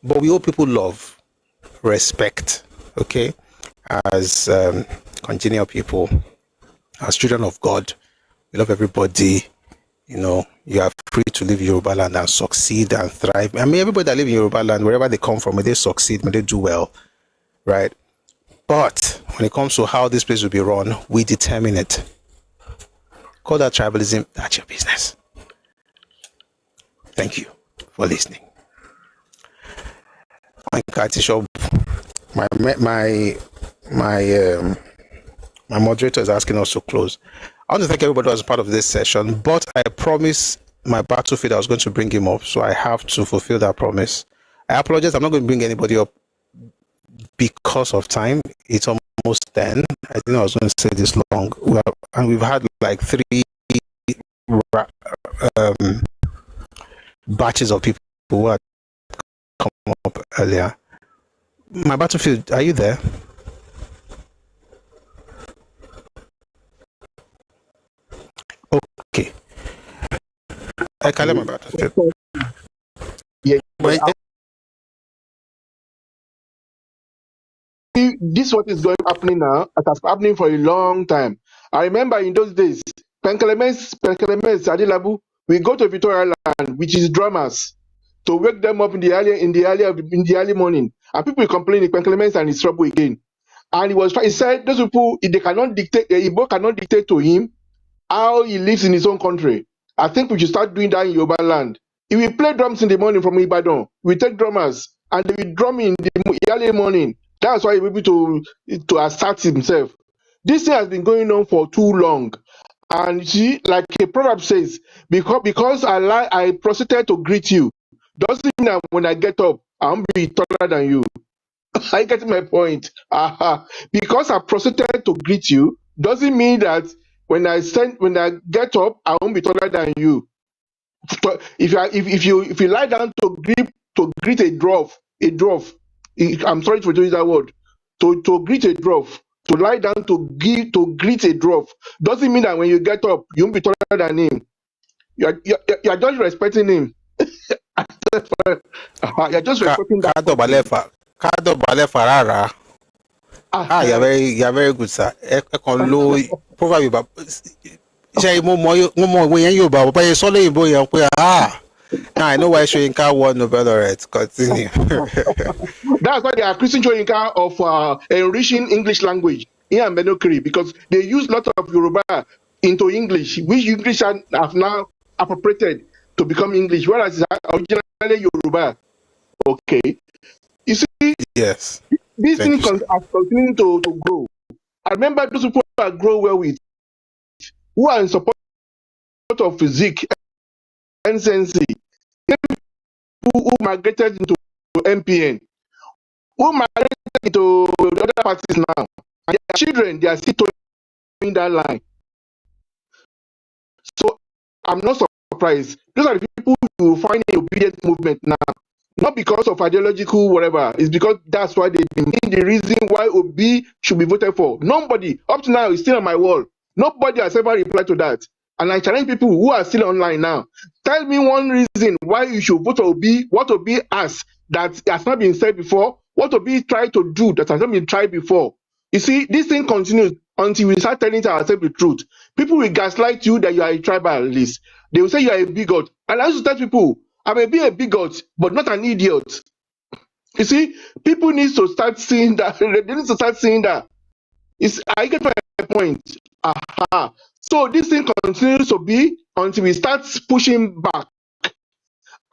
but we owe people love, respect, okay, as congenial people, as children of God. We love everybody. You know, you are free to live in Yoruba land and succeed and thrive. I mean, everybody that live in Yoruba land, wherever they come from, may they succeed, may they do well, right? But when it comes to how this place will be run, we determine it. Call that tribalism. That's your business. Thank you for listening. My moderator is asking us to close. I want to thank everybody who was part of this session, but I promised my battlefield I was going to bring him up, so I have to fulfill that promise. I apologize. I'm not going to bring anybody up because of time. It's almost 10. I didn't know I was going to say this long. We've had like 3 batches of people who had come up earlier. My battlefield, are you there? Okay. I can't let my battlefield. Yeah. This is what is happening now. It has been happening for a long time. I remember in those days, Penkelemens, Adilabu, we go to Victoria land, which is drummers, to wake them up in the early morning, and people will complain in Penkelemens and it's trouble again. And he said those people, they cannot dictate, Igbo cannot dictate to him how he lives in his own country. I think we should start doing that in Yoruba land. If we play drums in the morning from Ibadan, we take drummers and they will drum in the early morning. That's why he'll be able to assert himself. This thing has been going on for too long. And see, like a proverb says, because I proceeded to greet you, doesn't mean that when I get up, I'll be taller than you. I get my point. Because I proceeded to greet you, doesn't mean that when I get up, I won't be taller than you. If you lie down to greet a dwarf, I'm sorry to use that word, to greet a dwarf, to lie down to greet a dwarf, doesn't mean that when you get up, you won't be taller than him. You're just respecting him. You're just respecting that. You're very good, sir. proverb Yorùbá ṣe mo mọ ìwé yẹn Yorùbá bàbá yẹn sọ lóyìnbó yẹn pé now I know why Soyinka won Nobel laureate. Continue. That's why they are Christian Soyinka of enriching English language here in Menokiri, because they use lots of Yoruba into English, which English have now appropriated to become English, whereas it's originally Yoruba. Okay. You see, yes, this thing are continuing to grow. I remember those people I grow well with, who are in support of Zeke, NCNC, who migrated into MPN, who migrated into the other parties now. And their children, they are still in that line. So I'm not surprised. Those are the people you find in obedient movement now. Not because of ideological whatever. It's because that's why they've been the reason why Obi should be voted for. Nobody up to now is still on my wall. Nobody has ever replied to that. And I challenge people who are still online now. Tell me one reason why you should vote for Obi, what Obi has that has not been said before, what Obi tried to do that has not been tried before. You see, this thing continues until we start telling ourselves the truth. People will gaslight you that you are a tribalist. They will say you are a bigot. And I used to tell people, I may be a bigot, but not an idiot. You see, people need to start seeing that. They need to start seeing that. I get my point. Aha. So this thing continues to be until we start pushing back.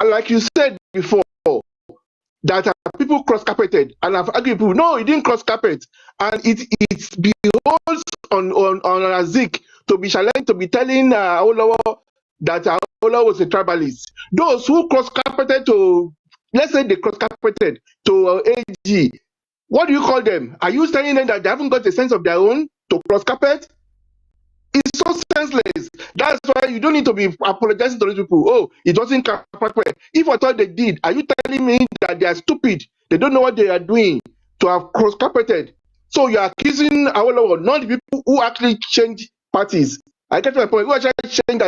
And like you said before, that people cross-carpeted, and I've argued with people, no, it didn't cross-carpet. And it beholds on Azik to be challenged, to be telling Awolowo that Awolowo was a tribalist. Those who cross-carpeted to, let's say they cross-carpeted to AG, what do you call them? Are you telling them that they haven't got a sense of their own to cross-carpet? It's so senseless. That's why you don't need to be apologizing to those people. Oh, it doesn't carpet. If I thought they did, are you telling me that they are stupid? They don't know what they are doing to have cross-carpeted. So you are accusing Awolowo, not the people who actually change parties. I get my point. Who actually change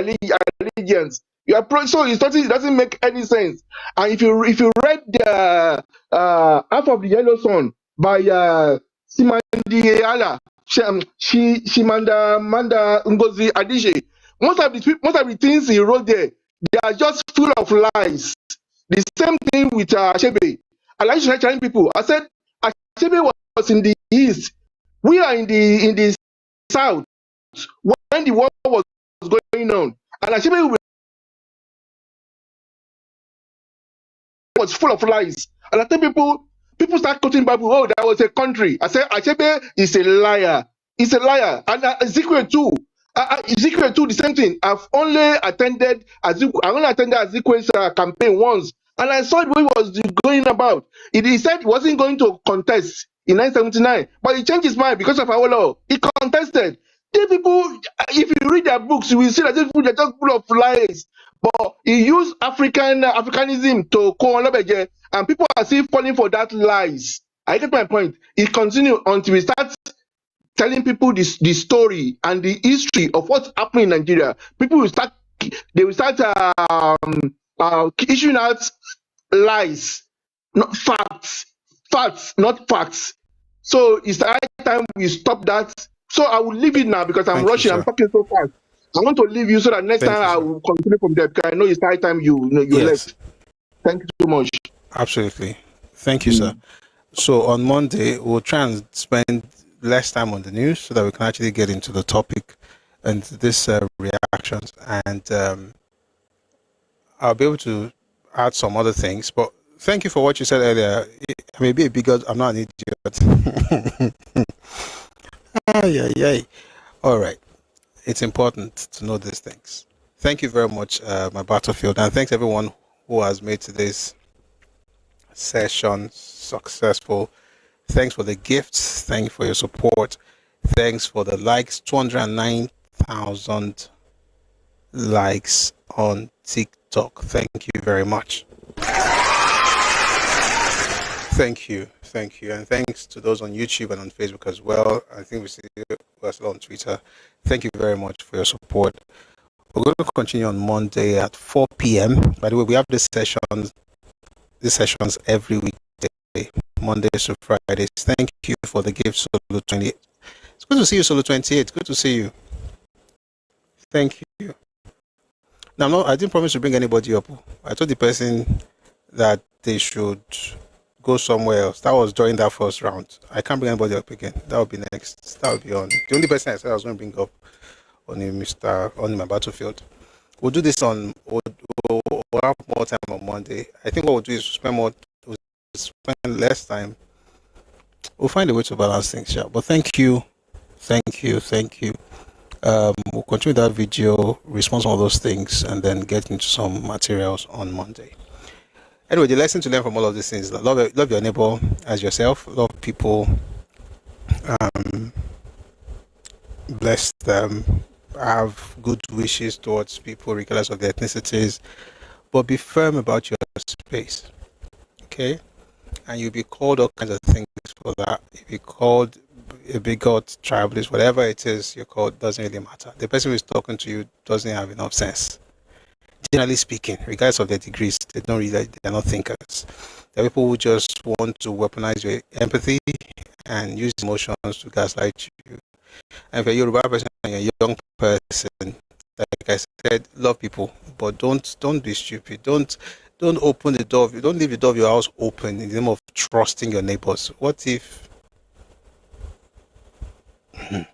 allegiance? You are so it doesn't make any sense. And if you read the Half of the Yellow Sun by Simandi Ala, Shimanda Manda Ngozi Adichie, most of the things he wrote there, they are just full of lies. The same thing with Achebe. I like to challenge people. I said Achebe was in the east. We are in the south when the war was going on, and Achebe was full of lies. And I tell people start quoting Bible. Oh, that was a country. I said Achebe is a liar. He's a liar. And Ezekiel too. Ezekiel too, the same thing. I only attended Ezekiel's campaign once, and I saw what he was going about. He said he wasn't going to contest in 1979, but he changed his mind because of our law. He contested. The people, if you read their books, you will see that these people are just full of lies. But he used Africanism to Kowolobeje, and people are still falling for that lies. I get my point. It continues until we start telling people the story and the history of what's happening in Nigeria. People will start issuing out lies, not facts, not facts. So it's the high time we stop that. So I will leave it now because I'm rushing. I'm talking so fast. I want to leave you so that next time I will continue from there because I know it's high time you left. Thank you so much. Absolutely. Thank you, sir. So on Monday, we'll try and spend less time on the news so that we can actually get into the topic and this reactions, and I'll be able to add some other things. But thank you for what you said earlier. I may be a bigot, I'm not an idiot. All right. It's important to know these things. Thank you very much, my battlefield, and thanks everyone who has made today's session successful. Thanks for the gifts. Thank you for your support. Thanks for the likes. 209,000 likes on TikTok. Thank you very much. Thank you. And thanks to those on YouTube and on Facebook as well. I think we see you as well on Twitter. Thank you very much for your support. We're going to continue on Monday at 4 p.m. By the way, we have these sessions every weekday, Mondays to Fridays. Thank you for the gift, Solo 28. It's good to see you, Solo 28. Good to see you. Thank you. Now, I didn't promise to bring anybody up. I told the person that they should go somewhere else. That was during that first round. I can't bring anybody up again. That would be next. That would be on. The only person I said I was going to bring up on my battlefield. We'll do this on. We'll have more time on Monday. I think what we'll do is spend less time. We'll find a way to balance things, yeah. But thank you. We'll continue that video, respond to all those things, and then get into some materials on Monday. Anyway, the lesson to learn from all of these things is that love your neighbor as yourself, love people, bless them, have good wishes towards people regardless of their ethnicities, but be firm about your space, okay? And you'll be called all kinds of things for that. You'll be called a bigot, tribalist, whatever it is you're called, doesn't really matter. The person who is talking to you doesn't have enough sense. Generally speaking, regardless of their degrees, they're not thinkers. There are people who just want to weaponize your empathy and use emotions to gaslight you. And if you're a Yoruba person and you're a young person, like I said, love people, but don't be stupid. Don't open the door. Don't leave the door of your house open in the name of trusting your neighbors. What if? May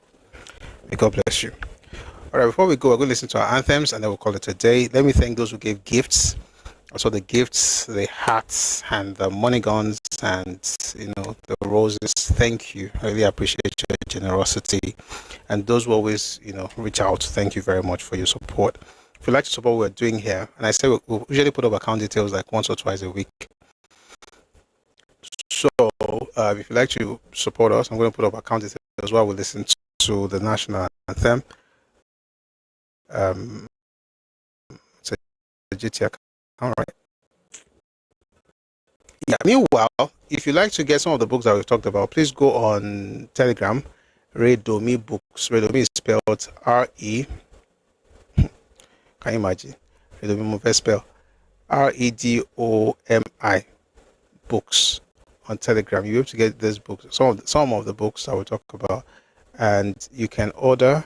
God bless you. All right, before we go, we're going to listen to our anthems and then we'll call it a day. Let me thank those who gave gifts. Also the gifts, the hats, and the money guns, and the roses. Thank you. I really appreciate your generosity. And those who always reach out, thank you very much for your support. If you'd like to support what we're doing here, and I say we'll usually put up account details like once or twice a week. So if you'd like to support us, I'm going to put up account details while we listen to the national anthem. It's a GT account, all right. Yeah, meanwhile, if you'd like to get some of the books that we've talked about, please go on Telegram, Redomi Books. Redomi is spelled R-E. Can you imagine? Redomi spell R-E-D-O-M-I Books on Telegram. You'll be able to get these books, some of the books that we talk about, and you can order.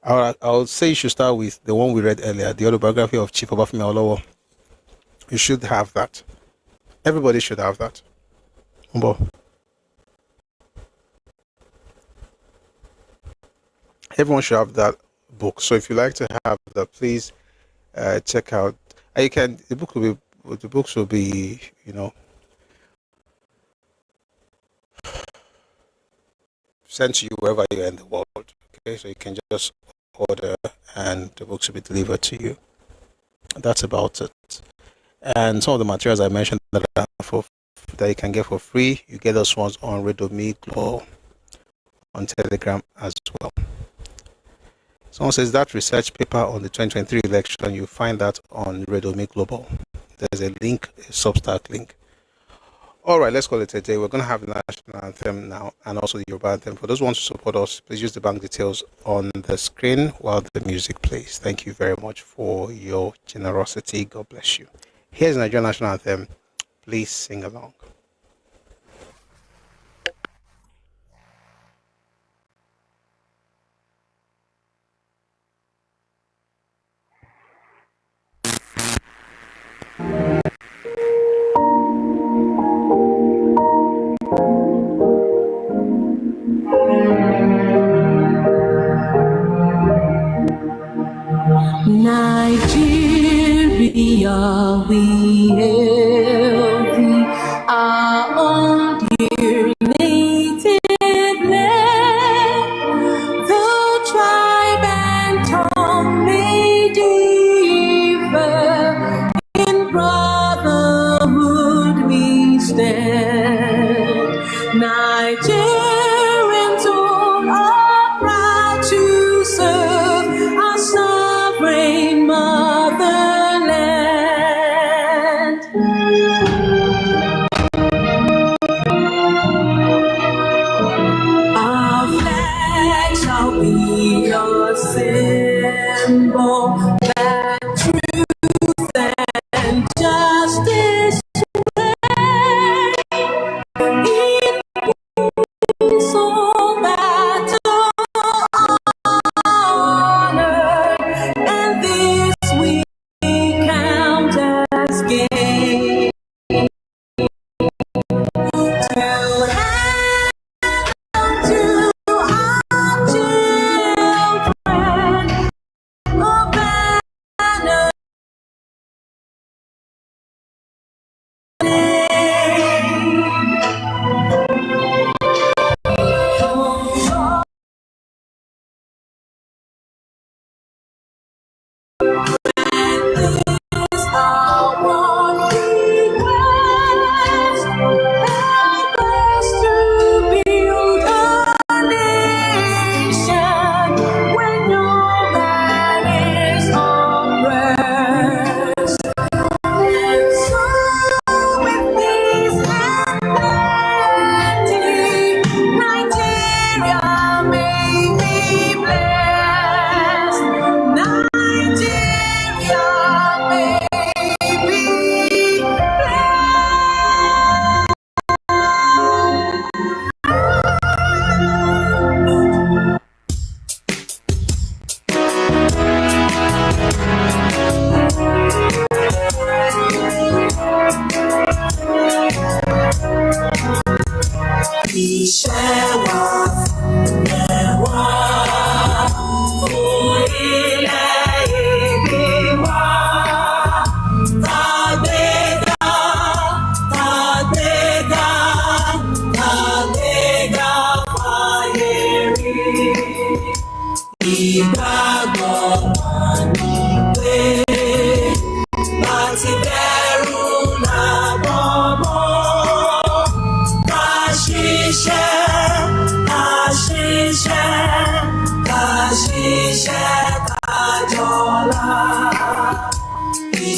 I'll say you should start with the one we read earlier, the autobiography of Chief Obafemi Awolowo. You should have that. Everybody should have that. Everyone should have that book. So if you like to have that, please check out. The books will be sent to you wherever you're in the world. Okay, so you can just order and the books will be delivered to you. That's about it. And some of the materials I mentioned that you can get for free, you get those ones on Redomi Global on Telegram as well. Someone says that research paper on the 2023 election, you find that on Redomi Global. There's a link, a Substack link. All right, let's call it a day. We're going to have the national anthem now and also the Yoruba anthem. For those who want to support us, please use the bank details on the screen while the music plays. Thank you very much for your generosity. God bless you. Here's the Nigerian national anthem. Please sing along. Nigeria, we hail thee, our own dear native land. Though tribe and tongue may differ, in brotherhood we stand. Nigerians all are proud to serve our sovereign motherland. Our flag shall be a symbol that truth and justice reign.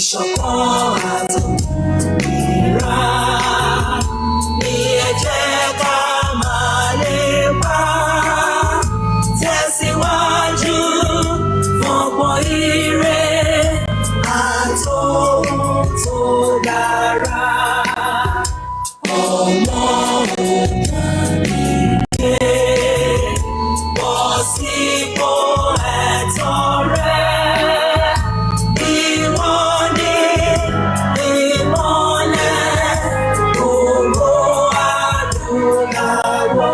ìṣọ̀kan àtòmìnira ni ẹ jẹ́ ká máa lépa tẹ̀síwájú fọ̀pọ̀ ire àtòhun tó dára. Ọmọ òkàdìyẹ bọ́ sípò ẹ̀tọ́ rẹ̀. Ìwọ ni ìmọ́lẹ̀ gbogbo adúláwọ̀.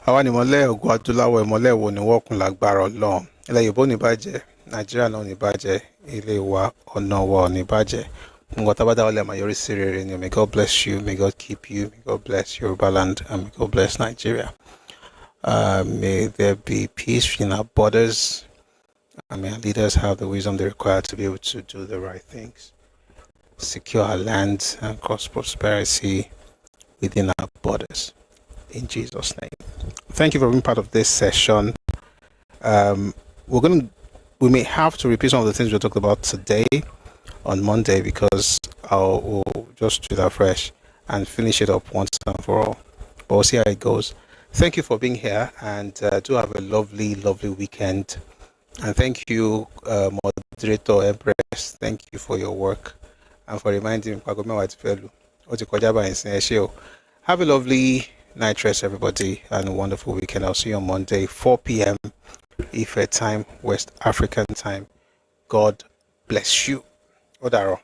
Àwa ni ìmọ́lẹ̀ ògo adúláwọ̀, ìmọ́lẹ̀ wo ni wọ́kùn lágbára Ọlọ́run. Ilẹ̀ Yorùbá ò ní bàjẹ́, Nàìjíríà náà ò ní bàjẹ́, ilé wa ọ̀nà wa ò ní bàjẹ́. Nǹkan tá a bá dáwọ́lé máa yọrí sí rere ni. May God bless you, may God keep you, may God bless Yoruba land, and may God bless Nigeria. May there be peace in our borders, and may our leaders have the wisdom they require to be able to do the right things, secure our land, and cause prosperity within our borders. In Jesus' name. Thank you for being part of this session. We may have to repeat some of the things we talked about today on Monday, because we'll just do that fresh and finish it up once and for all. But we'll see how it goes. Thank you for being here, and do have a lovely, lovely weekend. And thank you, Moderator Empress. Thank you for your work and for reminding me. Have a lovely night rest, everybody, and a wonderful weekend. I'll see you on Monday, 4 p.m. Ife time, West African time. God bless you. Odaro.